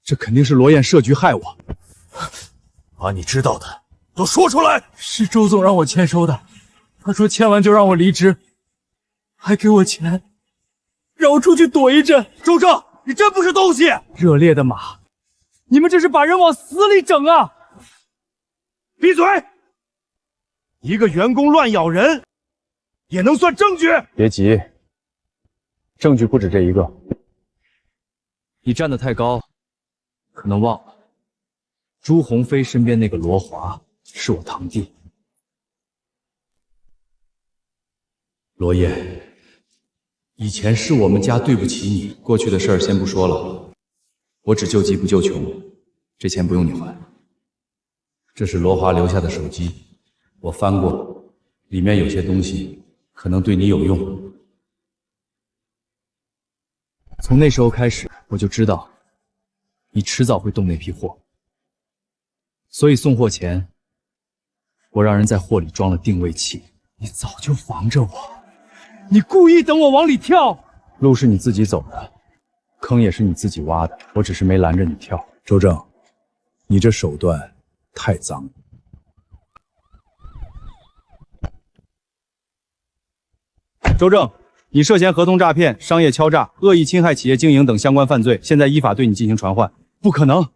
这肯定是罗燕设局害我。把你知道的都说出来。是周总让我签收的，他说签完就让我离职，还给我钱，让我出去躲一阵。周正，你真不是东西！热烈的马，你们这是把人往死里整啊！闭嘴！一个员工乱咬人，也能算证据？别急，证据不止这一个。你站得太高，可能忘了，朱鸿飞身边那个罗华是我堂弟。罗烨，以前是我们家对不起你，过去的事儿先不说了，我只救急不救穷，这钱不用你还。这是罗华留下的手机，我翻过，里面有些东西可能对你有用。从那时候开始，我就知道你迟早会动那批货，所以送货前，我让人在货里装了定位器。你早就防着我，你故意等我往里跳。路是你自己走的，坑也是你自己挖的，我只是没拦着你跳。周正，你这手段太脏。周正，你涉嫌合同诈骗、商业敲诈、恶意侵害企业经营等相关犯罪，现在依法对你进行传唤。不可能！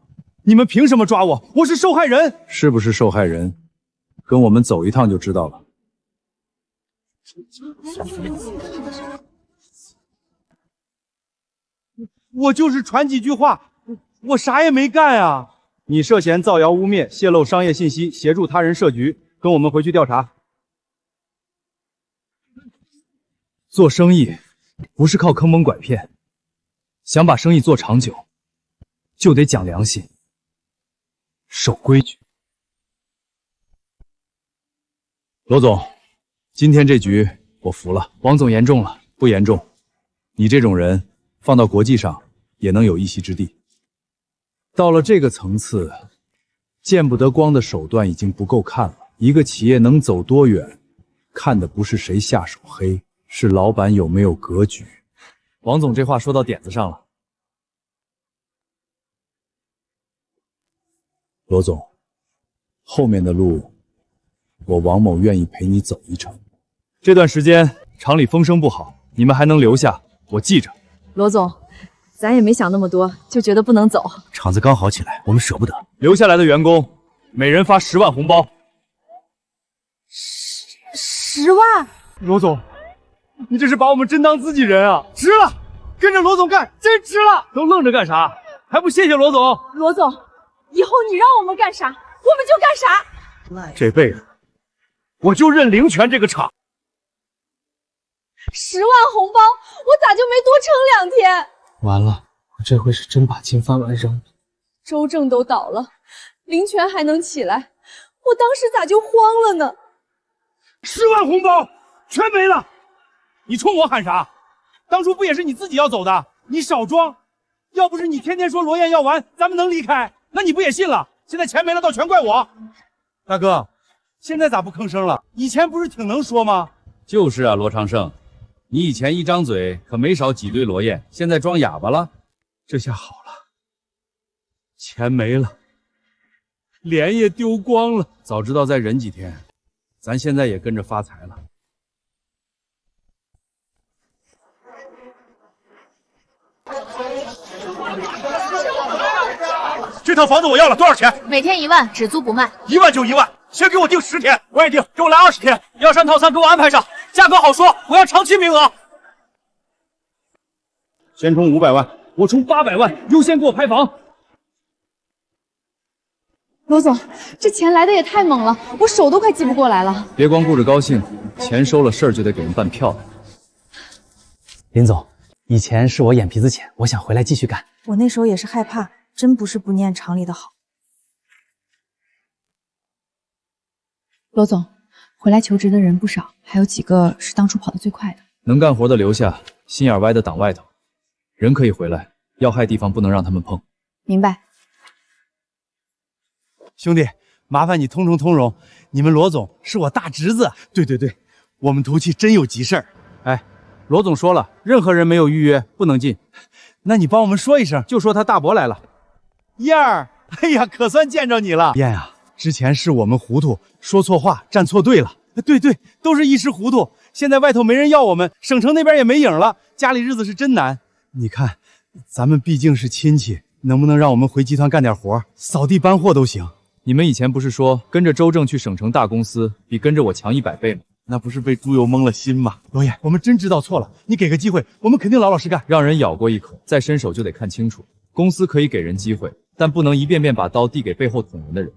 你们凭什么抓我？我是受害人！是不是受害人？跟我们走一趟就知道了。我就是传几句话，我啥也没干啊！你涉嫌造谣污蔑、泄露商业信息、协助他人设局，跟我们回去调查。做生意不是靠坑蒙拐骗，想把生意做长久，就得讲良心，守规矩。罗总，今天这局我服了。王总严重了，不严重。你这种人放到国际上也能有一席之地。到了这个层次，见不得光的手段已经不够看了。一个企业能走多远，看的不是谁下手黑，是老板有没有格局。王总这话说到点子上了。罗总，后面的路，我王某愿意陪你走一程。这段时间厂里风声不好，你们还能留下，我记着。罗总，咱也没想那么多，就觉得不能走。厂子刚好起来，我们舍不得。留下来的员工，每人发10万红包。10万？罗总，你这是把我们真当自己人啊！值了，跟着罗总干，真值了！都愣着干啥？还不谢谢罗总？罗总，以后你让我们干啥，我们就干啥。这辈子我就认灵泉这个厂。 10万红包，我咋就没多撑2天？完了，我这回是真把金饭碗扔了。周正都倒了，林泉还能起来，我当时咋就慌了呢？10万红包全没了！你冲我喊啥？当初不也是你自己要走的？你少装！要不是你天天说罗燕要完，咱们能离开？那你不也信了？现在钱没了，倒全怪我。大哥，现在咋不吭声了？以前不是挺能说吗？就是啊，罗长胜。 你以前一张嘴可没少挤兑罗燕，现在装哑巴了。这下好了，钱没了，脸也丢光了。早知道再忍几天，咱现在也跟着发财了。这套房子我要了，多少钱？每天1万，只租不卖。1万就1万，先给我定10天，我也定，给我来20天。要3套餐给我安排上。 价格好说，我要长期名额。先充500万，我充800万，优先给我拍房。罗总，这钱来的也太猛了，我手都快记不过来了。别光顾着高兴，钱收了，事儿就得给人办漂亮。林总，以前是我眼皮子浅，我想回来继续干。我那时候也是害怕，真不是不念厂里的好。罗总，回来求职的人不少，还有几个是当初跑得最快的。能干活的留下，心眼歪的挡外头。人可以回来，要害地方不能让他们碰。明白。兄弟，麻烦你通融，你们罗总是我大侄子。对，我们图气真有急事儿。哎，罗总说了，任何人没有预约不能进。那你帮我们说一声，就说他大伯来了。燕儿，哎呀，可算见着你了。燕啊，之前是我们糊涂，说错话，站错队了。对，都是一时糊涂。现在外头没人要我们，省城那边也没影了，家里日子是真难。你看，咱们毕竟是亲戚，能不能让我们回集团干点活，扫地搬货都行？你们以前不是说跟着周正去省城大公司比跟着我强100倍吗？那不是被猪油蒙了心吗？罗燕，我们真知道错了，你给个机会，我们肯定老老实干。让人咬过一口，再伸手就得看清楚。公司可以给人机会，但不能一遍遍把刀递给背后捅人的人。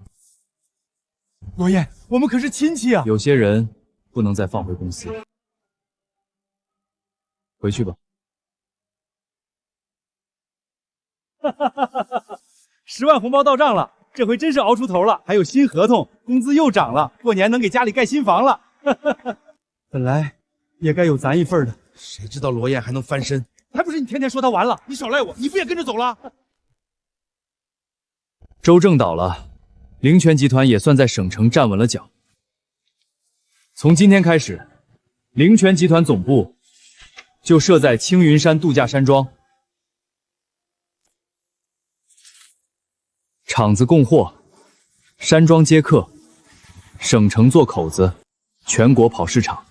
罗燕，我们可是亲戚啊！有些人不能再放回公司。回去吧。10万红包到账了，这回真是熬出头了。还有新合同，工资又涨了，过年能给家里盖新房了。本来也该有咱一份的，谁知道罗燕还能翻身？还不是你天天说他完了，你少赖我，你不也跟着走了？周正倒了，灵泉集团也算在省城站稳了脚。从今天开始，灵泉集团总部就设在青云山度假山庄，厂子供货，山庄接客，省城做口子，全国跑市场。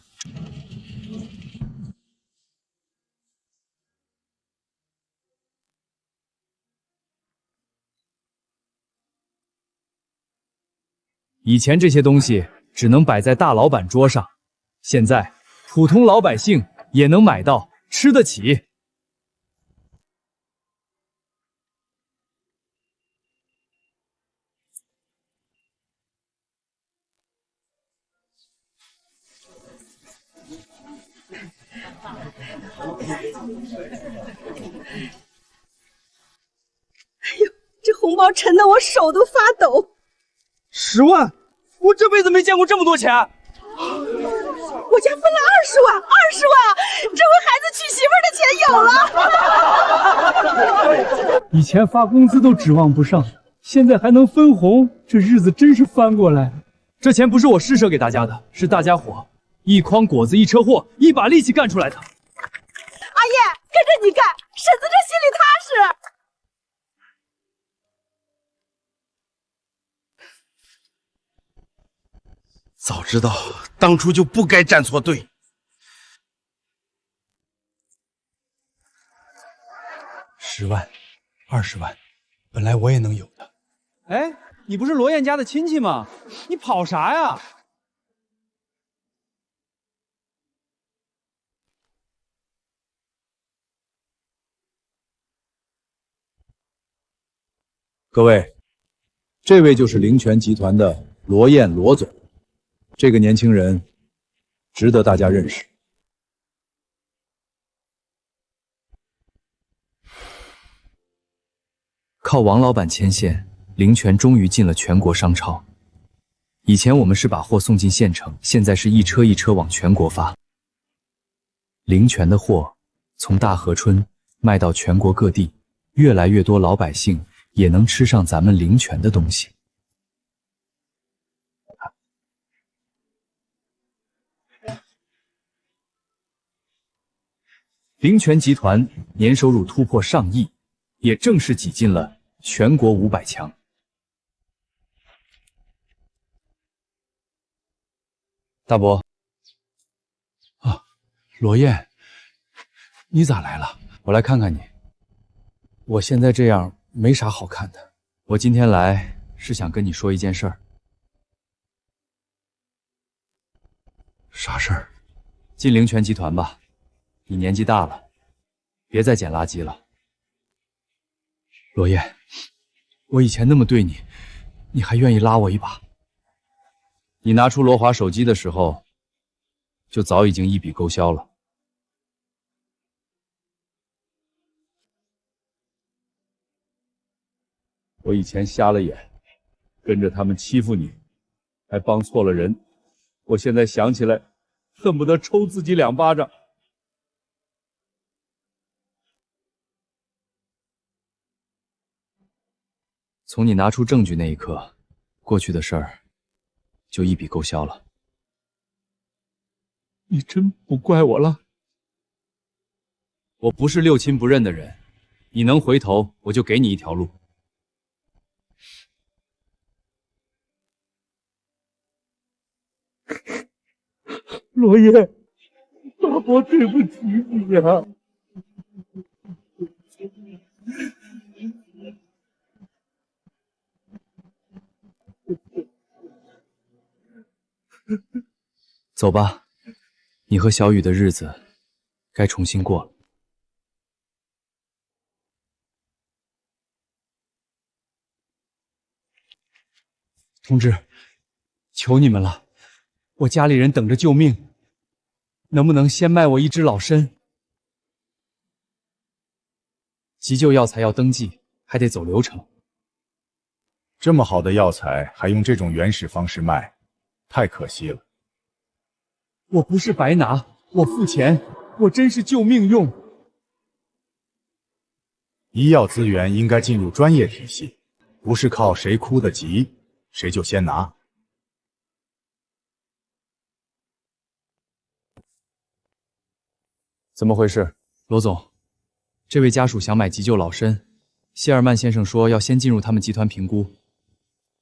以前这些东西只能摆在大老板桌上，现在普通老百姓也能买到，吃得起。哎呦，这红包沉得我手都发抖。10万，我这辈子没见过这么多钱。我家分了20万，20万啊！这回孩子娶媳妇的钱有了。以前发工资都指望不上，现在还能分红，这日子真是翻过来。这钱不是我施舍给大家的，是大家伙一筐果子一车货，一把力气干出来的。阿叶，跟着你干，婶子这心里踏实。早知道当初就不该站错队。10万、20万，本来我也能有的。哎，你不是罗燕家的亲戚吗？你跑啥呀？各位，这位就是灵泉集团的罗燕罗总。这个年轻人值得大家认识。靠王老板牵线，灵泉终于进了全国商超。以前我们是把货送进县城，现在是一车一车往全国发。灵泉的货从大河村卖到全国各地，越来越多老百姓也能吃上咱们灵泉的东西。灵泉集团年收入突破上亿，也正式挤进了全国500强。大伯，罗燕，你咋来了？我来看看你。我现在这样没啥好看的。我今天来是想跟你说一件事儿。啥事儿？进灵泉集团吧。你年纪大了，别再捡垃圾了。罗燕，我以前那么对你，你还愿意拉我一把？你拿出罗华手机的时候，就早已经一笔勾销了。我以前瞎了眼，跟着他们欺负你，还帮错了人。我现在想起来，恨不得抽自己2巴掌。从你拿出证据那一刻，过去的事儿就一笔勾销了。你真不怪我了？我不是六亲不认的人，你能回头，我就给你一条路。罗叶，大伯对不起你呀。走吧，你和小雨的日子该重新过了。同志，求你们了，我家里人等着救命，能不能先卖我一只老参？急救药材要登记，还得走流程。这么好的药材还用这种原始方式卖，太可惜了。我不是白拿，我付钱，我真是救命用。医药资源应该进入专业体系，不是靠谁哭得急谁就先拿。怎么回事？罗总，这位家属想买急救老参，谢尔曼先生说要先进入他们集团评估。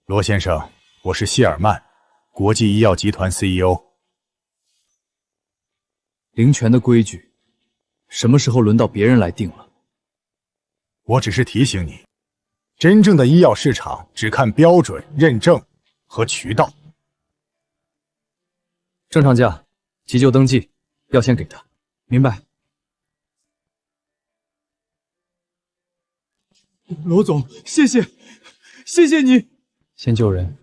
罗先生，我是谢尔曼，国际医药集团 CEO。灵泉的规矩，什么时候轮到别人来定了？我只是提醒你，真正的医药市场只看标准、认证和渠道。正常价，急救登记要先给他。明白。罗总，谢谢，谢谢你。先救人。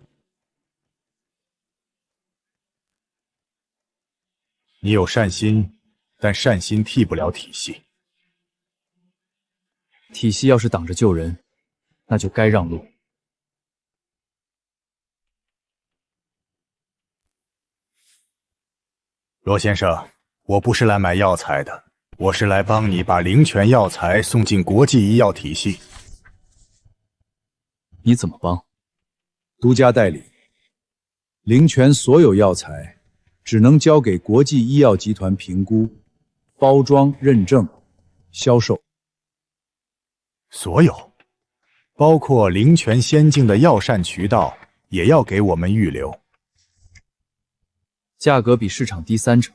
你有善心，但善心替不了体系。体系要是挡着救人，那就该让路。罗先生，我不是来买药材的，我是来帮你把灵泉药材送进国际医药体系。你怎么帮？独家代理，灵泉所有药材只能交给国际医药集团评估、包装、认证、销售。所有，包括灵泉仙境的药膳渠道，也要给我们预留。价格比市场低30%，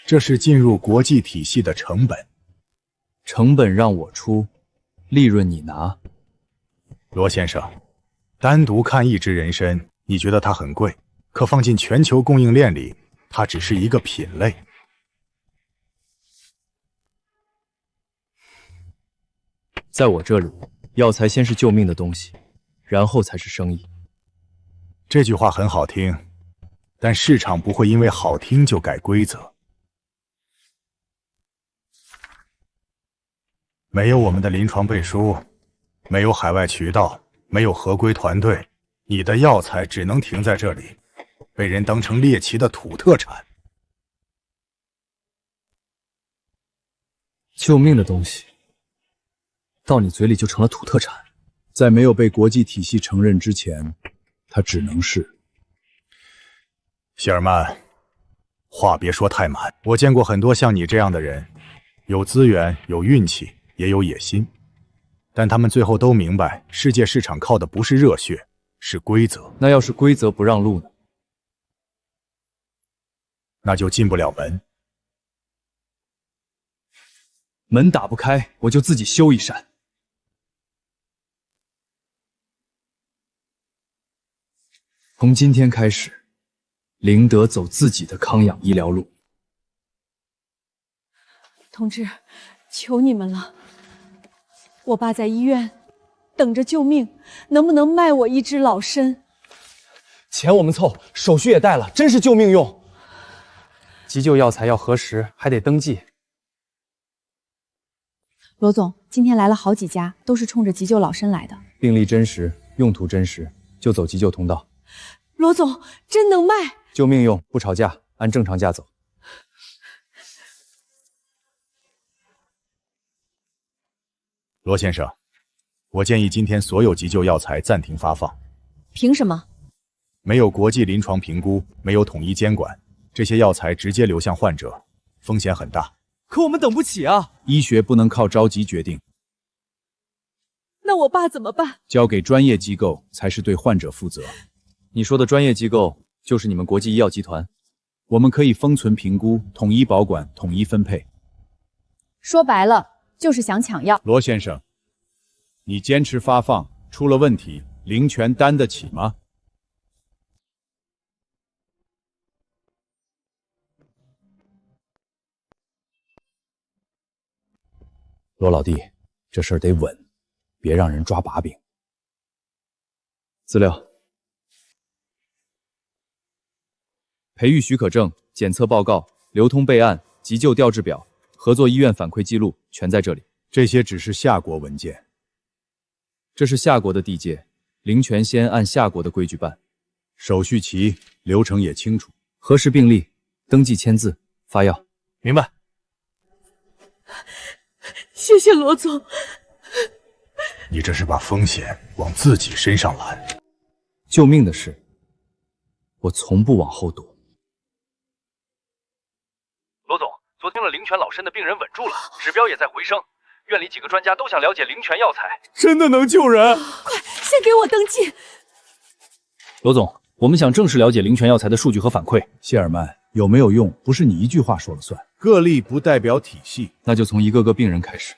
这是进入国际体系的成本。成本让我出，利润你拿。罗先生，单独看一只人参，你觉得它很贵，可放进全球供应链里，它只是一个品类。在我这里，药材先是救命的东西，然后才是生意。这句话很好听，但市场不会因为好听就改规则。没有我们的临床背书，没有海外渠道，没有合规团队，你的药材只能停在这里，被人当成猎奇的土特产。救命的东西，到你嘴里就成了土特产。在没有被国际体系承认之前，它只能是。谢尔曼，话别说太满。我见过很多像你这样的人，有资源，有运气，也有野心，但他们最后都明白，世界市场靠的不是热血，是规则。那要是规则不让路呢？那就进不了门。门打不开，我就自己修一扇。从今天开始，灵德走自己的康养医疗路。同志，求你们了，我爸在医院等着救命，能不能卖我一只老参？钱我们凑，手续也带了，真是救命用。急救药材要核实，还得登记。罗总，今天来了好几家，都是冲着急救老参来的。病历真实，用途真实，就走急救通道。罗总，真能卖？救命用，不吵架，按正常价走。罗先生，我建议今天所有急救药材暂停发放。凭什么？没有国际临床评估，没有统一监管，这些药材直接流向患者，风险很大。可我们等不起啊！医学不能靠着急决定，那我爸怎么办？交给专业机构才是对患者负责。你说的专业机构就是你们国际医药集团，我们可以封存评估，统一保管，统一分配。说白了，就是想抢药。罗先生，你坚持发放，出了问题，林泉担得起吗？罗老弟，这事儿得稳，别让人抓把柄。资料、培育许可证、检测报告、流通备案、急救调治表、合作医院反馈记录，全在这里。这些只是夏国文件，这是夏国的地界，林泉先按夏国的规矩办，手续齐，流程也清楚。核实病历，登记签字，发药。明白。谢谢罗总。你这是把风险往自己身上揽。救命的事，我从不往后躲。罗总，昨天了灵泉老参的病人稳住了，指标也在回升。院里几个专家都想了解灵泉药材，真的能救人？快，先给我登记。罗总，我们想正式了解灵泉药材的数据和反馈。谢尔曼，有没有用，不是你一句话说了算。个例不代表体系，那就从一个个病人开始。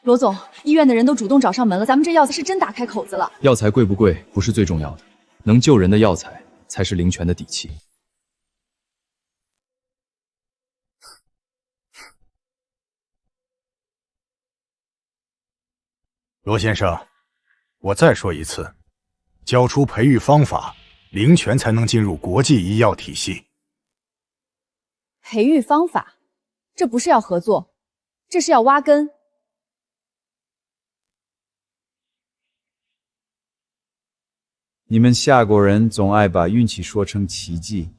罗总，医院的人都主动找上门了，咱们这药材是真打开口子了。药材贵不贵不是最重要的，能救人的药材才是灵泉的底气。罗先生，我再说一次，交出培育方法，灵泉才能进入国际医药体系。培育方法，这不是要合作，这是要挖根。你们夏国人总爱把运气说成奇迹，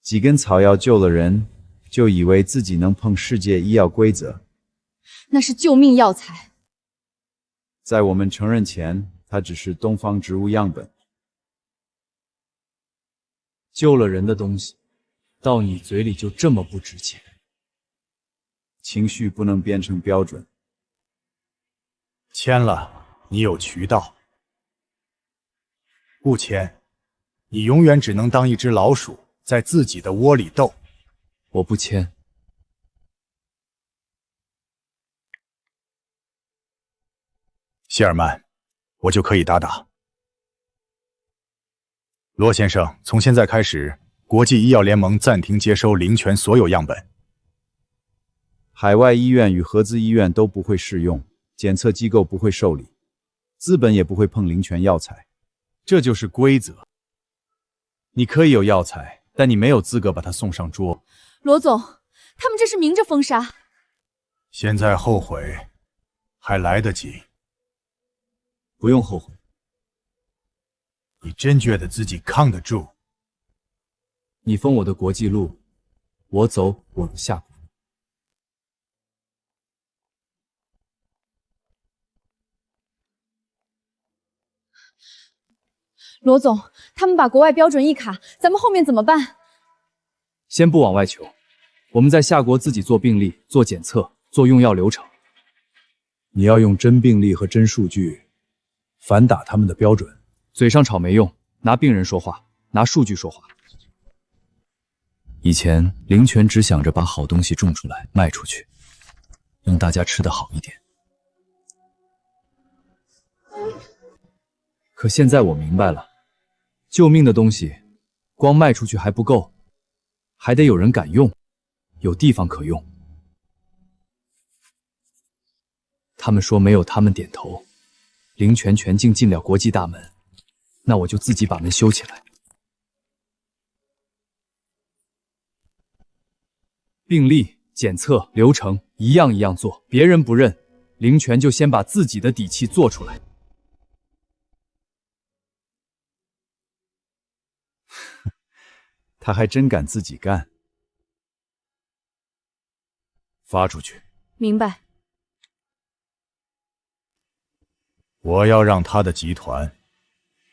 几根草药救了人，就以为自己能碰世界医药规则。那是救命药材。在我们承认前，它只是东方植物样本。救了人的东西，到你嘴里就这么不值钱？情绪不能变成标准。签了，你有渠道；不签，你永远只能当一只老鼠，在自己的窝里斗。我不签。谢尔曼，我就可以打打。罗先生，从现在开始，国际医药联盟暂停接收灵泉所有样本。海外医院与合资医院都不会适用，检测机构不会受理，资本也不会碰灵泉药材，这就是规则。你可以有药材，但你没有资格把它送上桌。罗总，他们这是明着封杀。现在后悔还来得及。不用后悔。你真觉得自己抗得住？你封我的国际路，我走我的下国。罗总，他们把国外标准一卡，咱们后面怎么办？先不往外求，我们在夏国自己做病历、做检测、做用药流程。你要用真病例和真数据，反打他们的标准。嘴上吵没用，拿病人说话，拿数据说话。以前灵泉只想着把好东西种出来卖出去，让大家吃得好一点。可现在我明白了，救命的东西光卖出去还不够，还得有人敢用，有地方可用。他们说没有他们点头，灵泉全境进了国际大门，那我就自己把门修起来。病历、检测流程一样一样做，别人不认，灵泉就先把自己的底气做出来。他还真敢自己干。发出去，明白。我要让他的集团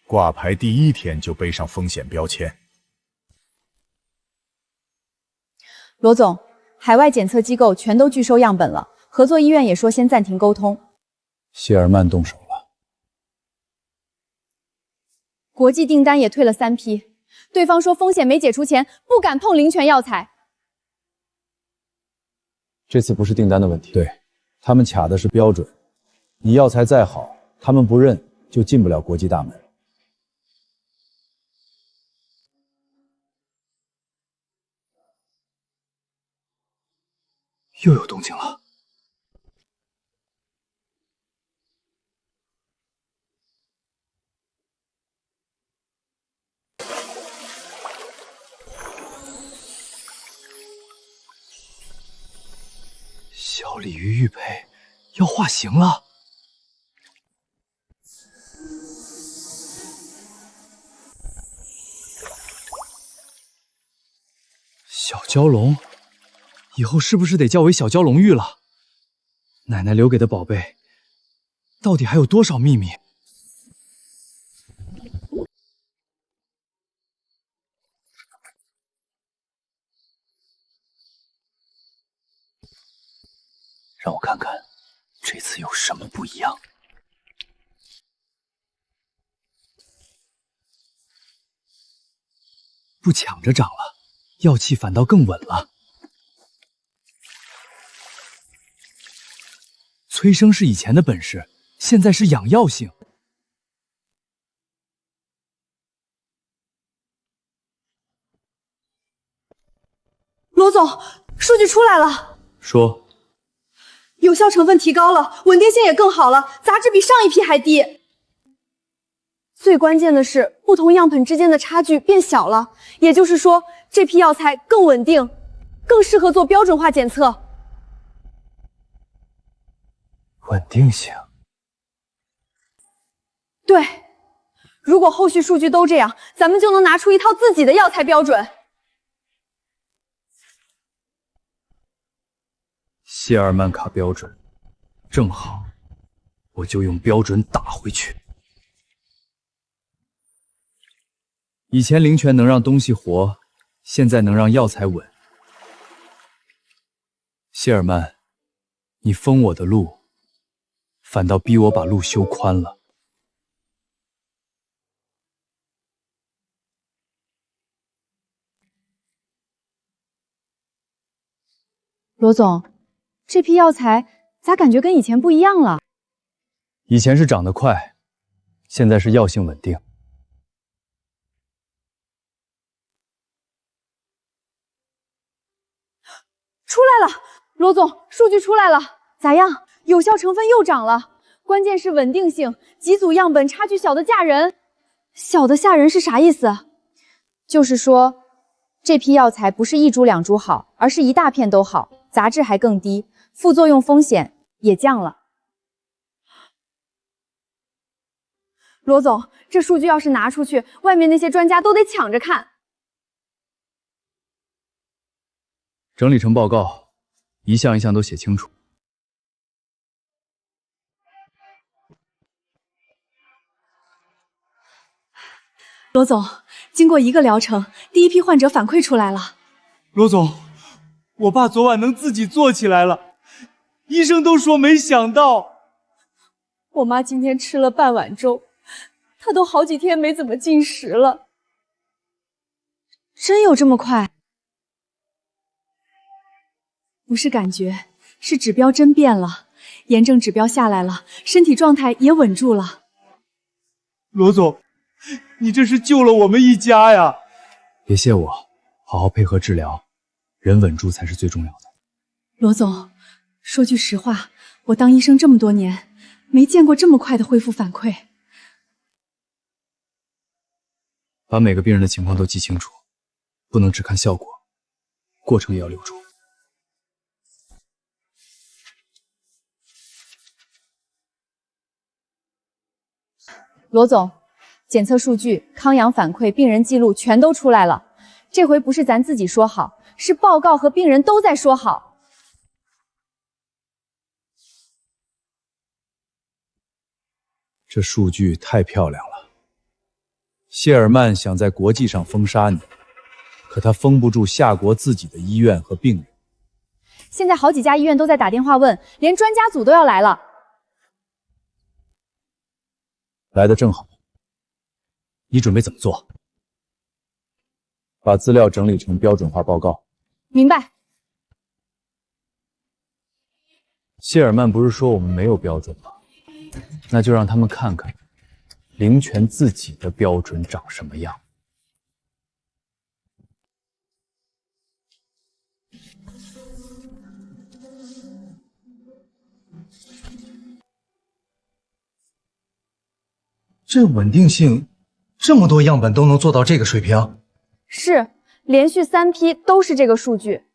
挂牌第一天就背上风险标签。罗总，海外检测机构全都拒收样本了，合作医院也说先暂停沟通。谢尔曼动手了，国际订单也退了3批，对方说风险没解除前不敢碰灵泉药材。这次不是订单的问题，对，他们卡的是标准。你药材再好，他们不认就进不了国际大门。又有动静了。小鲤鱼玉佩要化形了。小蛟龙，以后是不是得叫为小蛟龙玉了？奶奶留给的宝贝，到底还有多少秘密？让我看看，这次有什么不一样？不抢着长了，药气反倒更稳了。催生是以前的本事，现在是养药性。罗总，数据出来了，说。有效成分提高了，稳定性也更好了，杂质比上一批还低。最关键的是，不同样本之间的差距变小了，也就是说，这批药材更稳定，更适合做标准化检测。稳定性。对，如果后续数据都这样，咱们就能拿出一套自己的药材标准。谢尔曼卡标准，正好，我就用标准打回去。以前灵泉能让东西活，现在能让药材稳。谢尔曼，你封我的路，反倒逼我把路修宽了。罗总，这批药材咋感觉跟以前不一样了？以前是长得快，现在是药性稳定。出来了，罗总，数据出来了，咋样？有效成分又涨了，关键是稳定性，几组样本差距小的吓人。小的吓人是啥意思？就是说，这批药材不是一株两株好，而是一大片都好，杂质还更低，副作用风险也降了。罗总，这数据要是拿出去，外面那些专家都得抢着看。整理成报告，一项一项都写清楚。罗总，经过1个疗程，第一批患者反馈出来了。罗总，我爸昨晚能自己坐起来了，医生都说没想到。我妈今天吃了半碗粥，她都好几天没怎么进食了。真有这么快？不是感觉，是指标真变了，炎症指标下来了，身体状态也稳住了。罗总，你这是救了我们一家呀！别谢我，好好配合治疗，人稳住才是最重要的。罗总，说句实话，我当医生这么多年，没见过这么快的恢复反馈。把每个病人的情况都记清楚，不能只看效果，过程也要留住。罗总，检测数据、康阳反馈、病人记录全都出来了。这回不是咱自己说好，是报告和病人都在说好。这数据太漂亮了。谢尔曼想在国际上封杀你，可他封不住夏国自己的医院和病人。现在好几家医院都在打电话问，连专家组都要来了。来得正好。你准备怎么做？把资料整理成标准化报告。明白。谢尔曼不是说我们没有标准吗？那就让他们看看灵泉自己的标准长什么样。这稳定性，这么多样本都能做到这个水平？是，连续3批都是这个数据。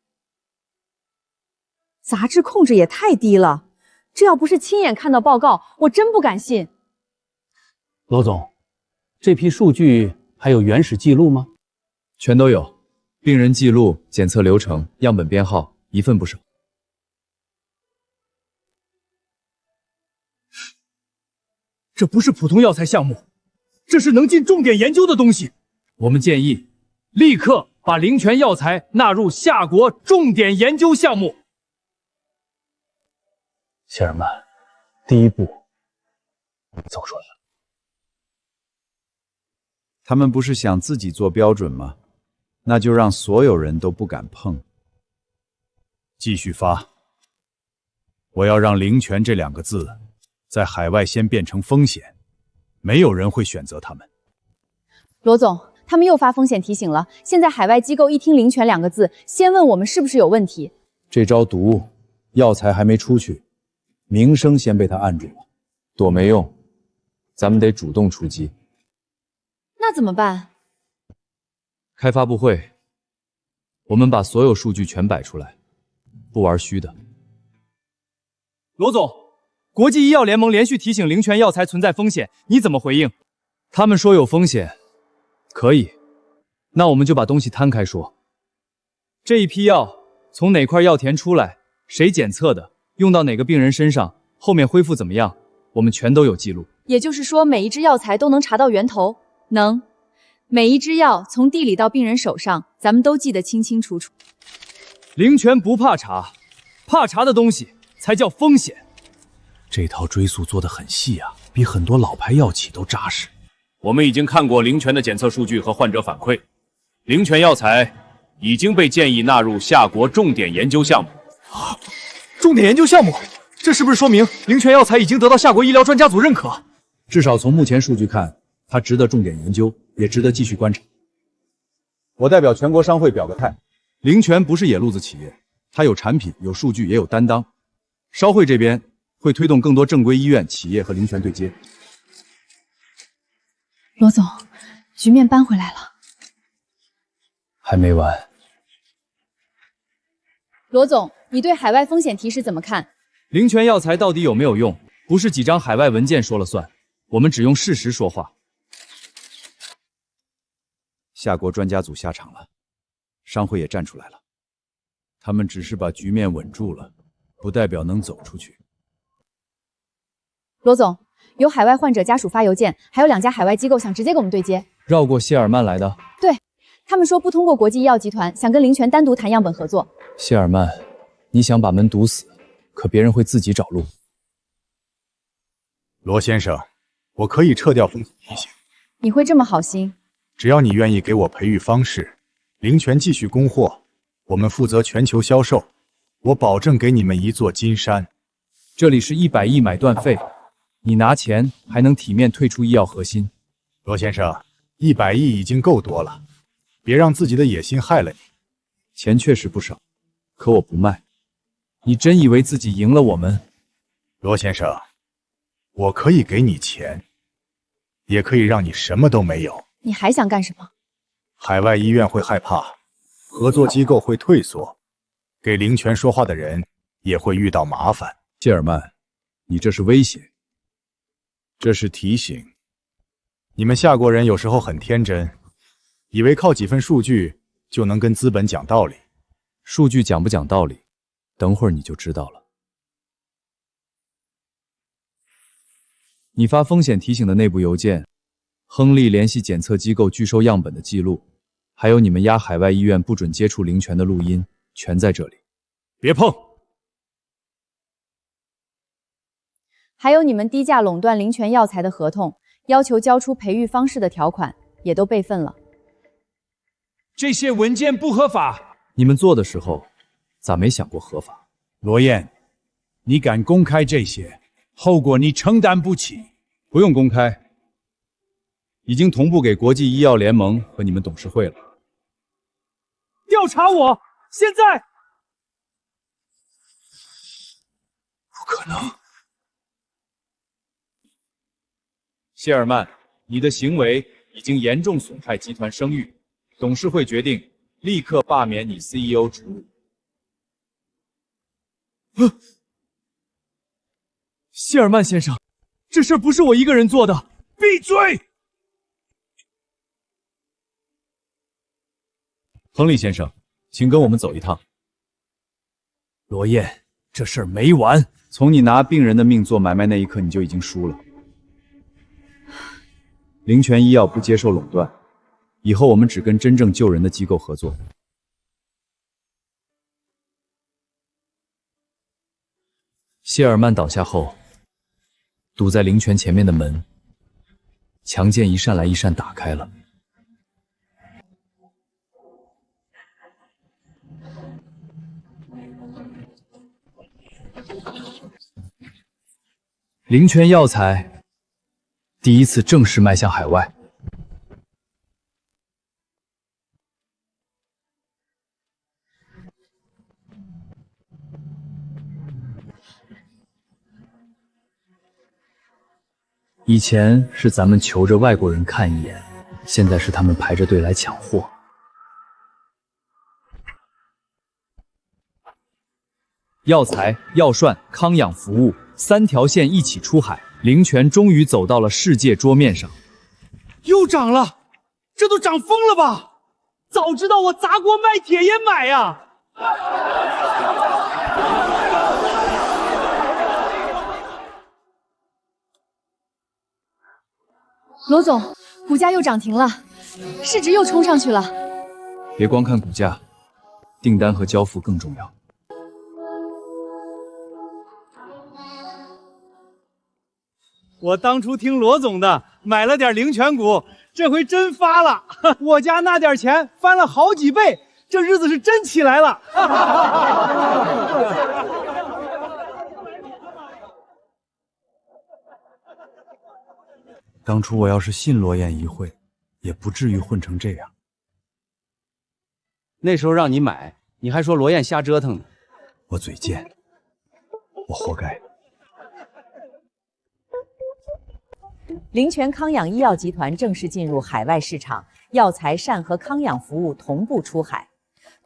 杂质控制也太低了，这要不是亲眼看到报告，我真不敢信。罗总，这批数据还有原始记录吗？全都有，病人记录、检测流程、样本编号，一份不少。这不是普通药材项目，这是能进重点研究的东西。我们建议立刻把灵泉药材纳入夏国重点研究项目。谢尔曼，第一步走出来了。他们不是想自己做标准吗？那就让所有人都不敢碰。继续发。我要让灵泉这2个字在海外先变成风险，没有人会选择他们。罗总，他们又发风险提醒了。现在海外机构一听灵泉2个字，先问我们是不是有问题。这招毒，药材还没出去，名声先被他按住了，躲没用，咱们得主动出击。那怎么办？开发布会，我们把所有数据全摆出来，不玩虚的。罗总，国际医药联盟连续提醒灵泉药材存在风险，你怎么回应？他们说有风险，可以，那我们就把东西摊开说。这一批药从哪块药田出来，谁检测的，用到哪个病人身上，后面恢复怎么样，我们全都有记录。也就是说，每一支药材都能查到源头？能。每一支药从地里到病人手上，咱们都记得清清楚楚。灵泉不怕查，怕查的东西才叫风险。这套追溯做得很细啊，比很多老牌药企都扎实。我们已经看过灵泉的检测数据和患者反馈，灵泉药材已经被建议纳入夏国重点研究项目。重点研究项目，这是不是说明灵泉药材已经得到夏国医疗专家组认可？至少从目前数据看，它值得重点研究，也值得继续观察。我代表全国商会表个态，灵泉不是野路子企业，它有产品、有数据，也有担当。商会这边会推动更多正规医院、企业和灵泉对接。罗总，局面扳回来了。还没完。罗总，你对海外风险提示怎么看？灵泉药材到底有没有用，不是几张海外文件说了算，我们只用事实说话。夏国专家组下场了，商会也站出来了，他们只是把局面稳住了，不代表能走出去。罗总，有海外患者家属发邮件，还有2家海外机构想直接跟我们对接。绕过谢尔曼来的？对，他们说不通过国际医药集团，想跟灵泉单独谈样本合作。谢尔曼，你想把门堵死，可别人会自己找路。罗先生，我可以撤掉风险提醒。你会这么好心？只要你愿意给我培育方式，灵泉继续供货，我们负责全球销售，我保证给你们一座金山。这里是100亿买断费，你拿钱还能体面退出医药核心。罗先生，100亿已经够多了，别让自己的野心害了你。钱确实不少，可我不卖。你真以为自己赢了我们？罗先生，我可以给你钱，也可以让你什么都没有。你还想干什么？海外医院会害怕，合作机构会退缩，给灵泉说话的人也会遇到麻烦。谢尔曼，你这是威胁，这是提醒。你们夏国人有时候很天真，以为靠几份数据就能跟资本讲道理。数据讲不讲道理，等会儿你就知道了。你发风险提醒的内部邮件，亨利联系检测机构拒收样本的记录，还有你们压海外医院不准接触灵泉的录音，全在这里。别碰！还有你们低价垄断灵泉药材的合同，要求交出培育方式的条款，也都备份了。这些文件不合法。你们做的时候，咋没想过合法？罗燕，你敢公开这些，后果你承担不起。不用公开，已经同步给国际医药联盟和你们董事会了。调查我，现在！不可能！谢尔曼，你的行为已经严重损害集团声誉，董事会决定立刻罢免你 CEO 职务。谢尔曼先生，这事不是我一个人做的。闭嘴！亨利先生，请跟我们走一趟。罗燕，这事儿没完。从你拿病人的命做买卖那一刻，你就已经输了。灵泉医药不接受垄断，以后我们只跟真正救人的机构合作。谢尔曼倒下后，堵在灵泉前面的门，强剑一扇来一扇打开了。灵泉药材第一次正式迈向海外。以前是咱们求着外国人看一眼，现在是他们排着队来抢货。药材、药涮、康养服务三条线一起出海，灵泉终于走到了世界桌面上。又涨了，这都涨疯了吧？早知道我砸锅卖铁也买呀！罗总，股价又涨停了，市值又冲上去了。别光看股价，订单和交付更重要。我当初听罗总的，买了点灵泉股，这回真发了。我家那点钱翻了好几倍，这日子是真起来了。当初我要是信罗燕一会，也不至于混成这样。那时候让你买，你还说罗燕瞎折腾呢。我嘴贱，我活该。灵泉康养医药集团正式进入海外市场，药材膳和康养服务同步出海，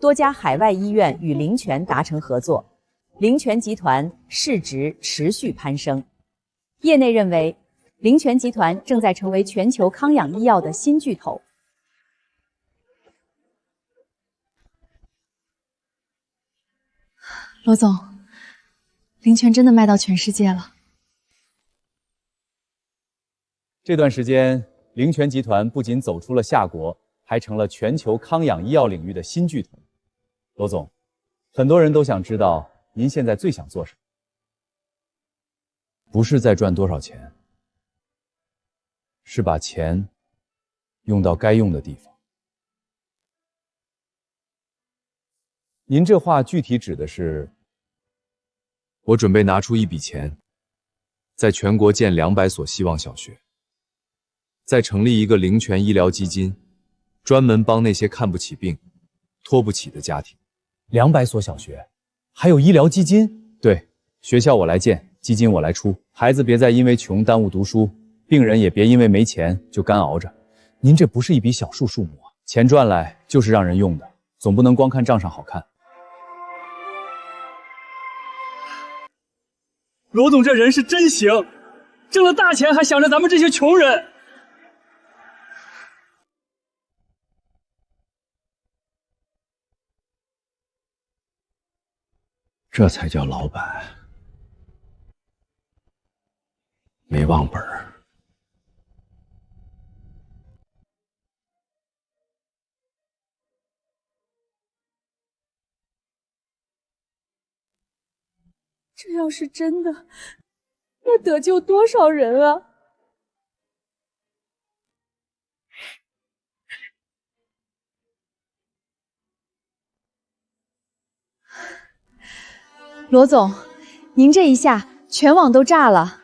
多家海外医院与灵泉达成合作，灵泉集团市值持续攀升。业内认为，灵泉集团正在成为全球康养医药的新巨头。罗总，灵泉真的卖到全世界了。这段时间，灵泉集团不仅走出了夏国，还成了全球康养医药领域的新巨头。罗总，很多人都想知道您现在最想做什么？不是在赚多少钱，是把钱用到该用的地方。您这话具体指的是？我准备拿出一笔钱，在全国建200所希望小学，再成立一个灵泉医疗基金，专门帮那些看不起病、拖不起的家庭。200所小学，还有医疗基金？对，学校我来建，基金我来出，孩子别再因为穷耽误读书，病人也别因为没钱就干熬着。您这不是一笔小数目啊，钱赚来就是让人用的，总不能光看账上好看。罗总这人是真行，挣了大钱还想着咱们这些穷人。这才叫老板，没忘本儿。这要是真的，那得救多少人啊！罗总，您这一下全网都炸了。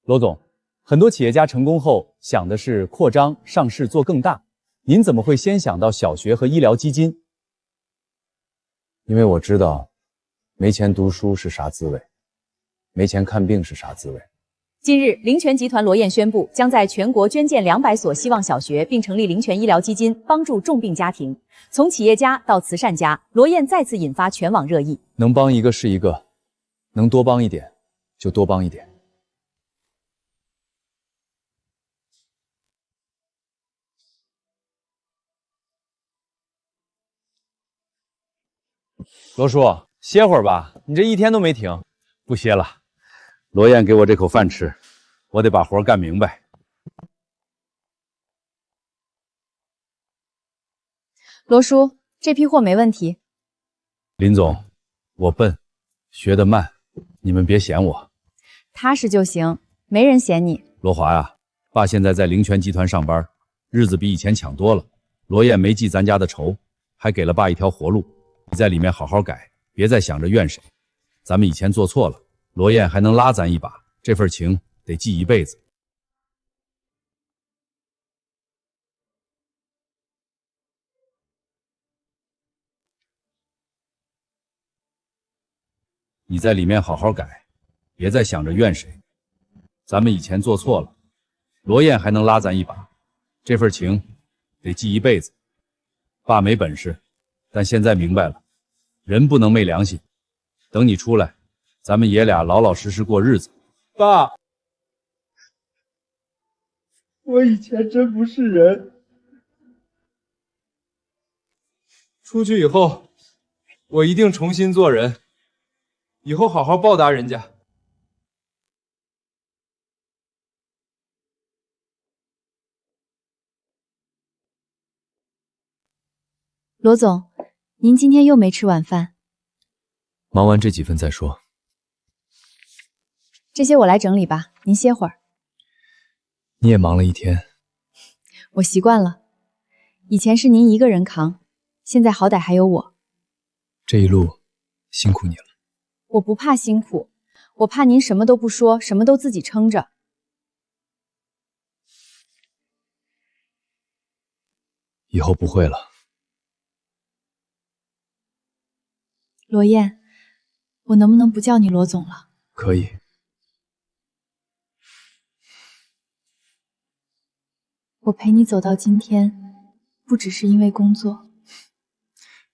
罗总，很多企业家成功后想的是扩张、上市做更大，您怎么会先想到小学和医疗基金？因为我知道，没钱读书是啥滋味，没钱看病是啥滋味。近日，灵泉集团罗燕宣布，将在全国捐建200所希望小学，并成立灵泉医疗基金，帮助重病家庭。从企业家到慈善家，罗燕再次引发全网热议。能帮一个是一个，能多帮一点就多帮一点。罗叔，歇会儿吧，你这一天都没停。不歇了，罗燕给我这口饭吃，我得把活干明白。罗叔，这批货没问题。林总，我笨，学得慢，你们别嫌我。踏实就行，没人嫌你。罗华呀，爸现在在灵泉集团上班，日子比以前强多了。罗燕没记咱家的仇，还给了爸一条活路。你在里面好好改，别再想着怨谁。咱们以前做错了，罗燕还能拉咱一把，这份情得记一辈子。你在里面好好改，别再想着怨谁。咱们以前做错了，罗燕还能拉咱一把，这份情得记一辈子。爸没本事，但现在明白了，人不能昧良心。等你出来，咱们爷俩老老实实过日子。爸，我以前真不是人。出去以后，我一定重新做人，以后好好报答人家。罗总，您今天又没吃晚饭。忙完这几份再说。这些我来整理吧，您歇会儿。你也忙了一天。我习惯了，以前是您一个人扛，现在好歹还有我。这一路辛苦你了。我不怕辛苦，我怕您什么都不说，什么都自己撑着。以后不会了。罗燕，我能不能不叫你罗总了？可以。我陪你走到今天，不只是因为工作。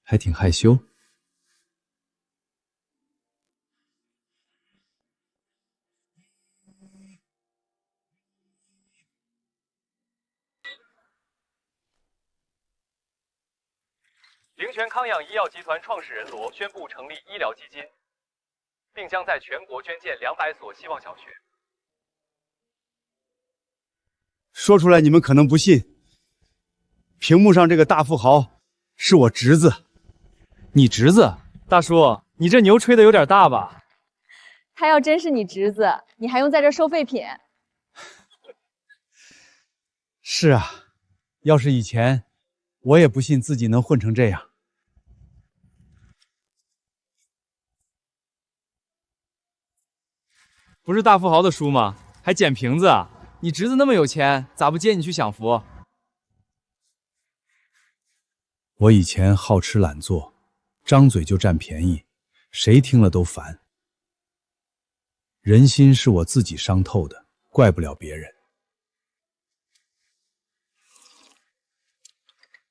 还挺害羞。灵泉康养医药集团创始人罗宣布成立医疗基金，并将在全国捐建200所希望小学。说出来你们可能不信，屏幕上这个大富豪是我侄子。你侄子？大叔，你这牛吹的有点大吧？他要真是你侄子，你还用在这收废品？是啊，要是以前，我也不信自己能混成这样。不是大富豪的书吗？还捡瓶子啊？你侄子那么有钱，咋不接你去享福？我以前好吃懒做，张嘴就占便宜，谁听了都烦。人心是我自己伤透的，怪不了别人。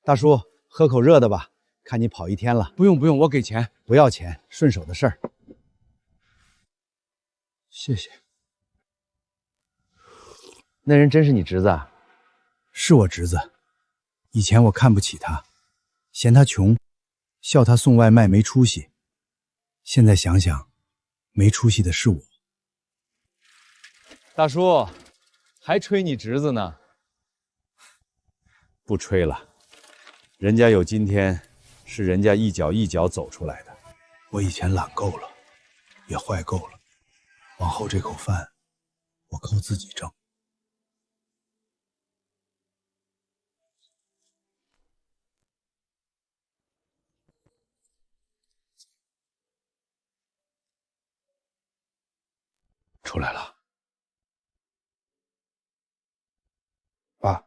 大叔，喝口热的吧，看你跑一天了。不用不用，我给钱。不要钱，顺手的事儿。谢谢。那人真是你侄子啊？是我侄子。以前我看不起他，嫌他穷，笑他送外卖没出息。现在想想，没出息的是我。大叔，还吹你侄子呢？不吹了，人家有今天，是人家一脚一脚走出来的。我以前懒够了，也坏够了，往后这口饭，我靠自己挣。出来了，爸。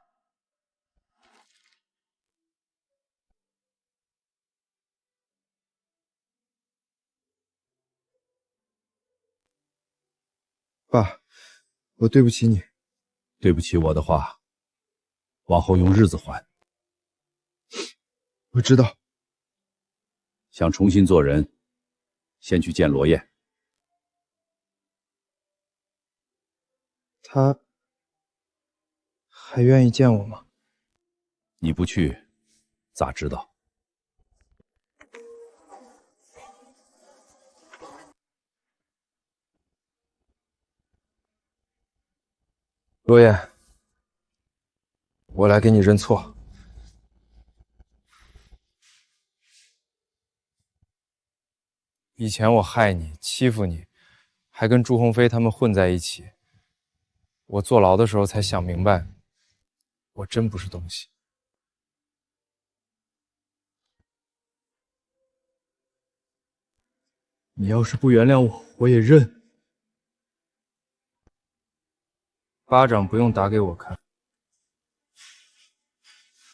爸，我对不起你。对不起我的话，往后用日子还。我知道。想重新做人，先去见罗燕。他还愿意见我吗？你不去，咋知道？罗燕，我来给你认错。以前我害你，欺负你，还跟朱鸿飞他们混在一起。我坐牢的时候才想明白，我真不是东西。你要是不原谅我，我也认。巴掌不用打给我看。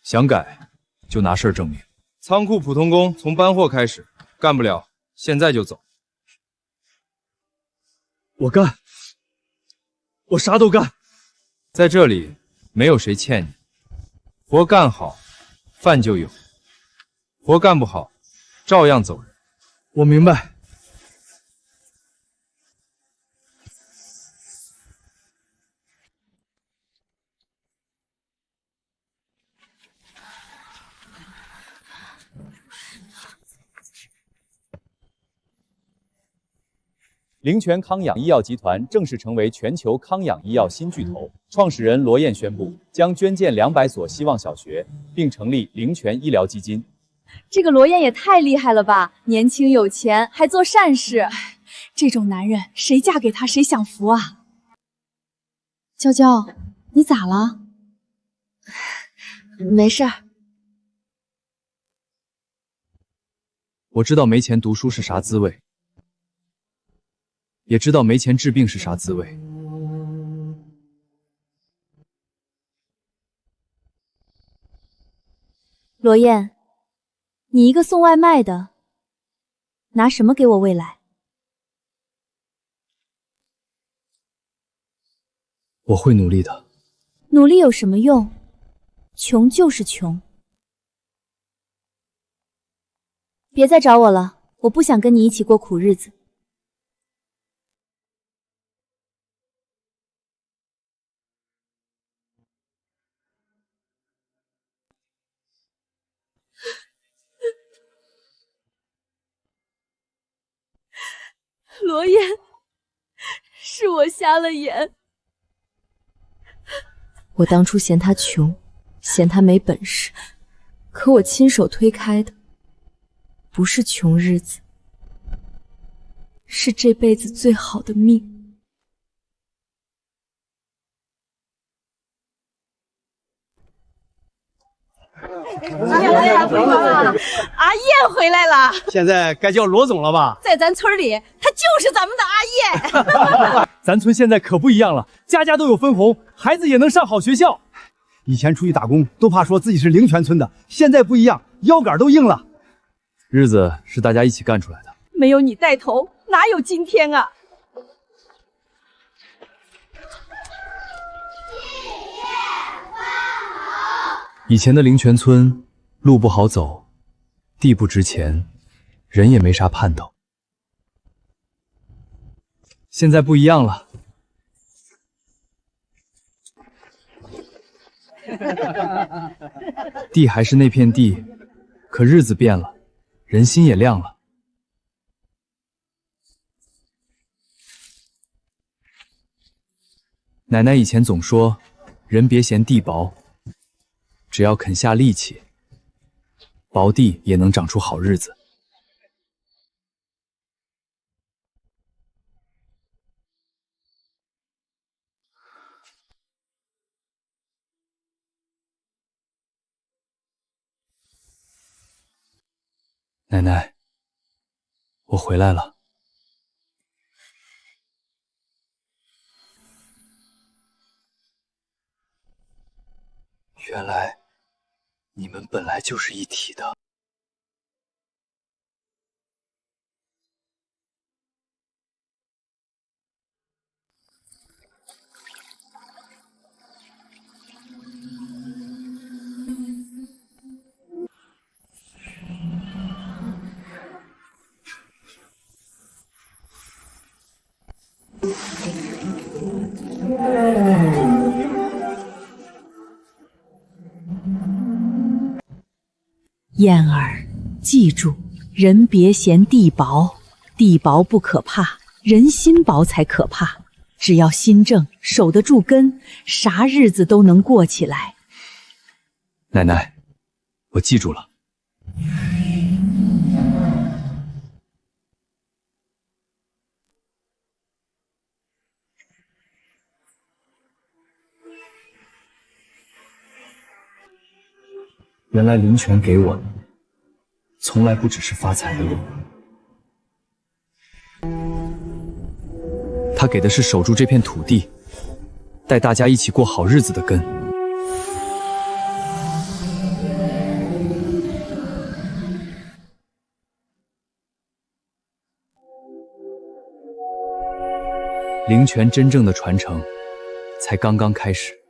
想改，就拿事儿证明。仓库普通工从搬货开始，干不了，现在就走。我干。我啥都干，在这里没有谁欠你，活干好，饭就有；活干不好，照样走人。我明白。灵泉康养医药集团正式成为全球康养医药新巨头。创始人罗燕宣布将捐建200所希望小学，并成立灵泉医疗基金。这个罗燕也太厉害了吧！年轻有钱，还做善事，这种男人谁嫁给他谁享福啊！娇娇，你咋了？没事儿。我知道没钱读书是啥滋味。也知道没钱治病是啥滋味。罗燕，你一个送外卖的，拿什么给我未来？我会努力的。努力有什么用？穷就是穷。别再找我了，我不想跟你一起过苦日子。罗燕，是我瞎了眼。我当初嫌他穷，嫌他没本事，可我亲手推开的，不是穷日子，是这辈子最好的命。阿燕回来了，现在该叫罗总了吧？在咱村里，他就是咱们的阿燕。咱村现在可不一样了，家家都有分红，孩子也能上好学校。以前出去打工都怕说自己是灵泉村的，现在不一样，腰杆都硬了。日子是大家一起干出来的。没有你带头，哪有今天啊？以前的灵泉村，路不好走，地不值钱，人也没啥盼头。现在不一样了。地还是那片地，可日子变了，人心也亮了。奶奶以前总说，人别嫌地薄，只要肯下力气，薄地也能长出好日子。奶奶，我回来了。原来你们本来就是一体的。燕儿，记住，人别嫌地薄，地薄不可怕，人心薄才可怕。只要心正，守得住根，啥日子都能过起来。奶奶，我记住了。原来灵泉给我的，从来不只是发财的路，他给的是守住这片土地，带大家一起过好日子的根。灵泉真正的传承，才刚刚开始。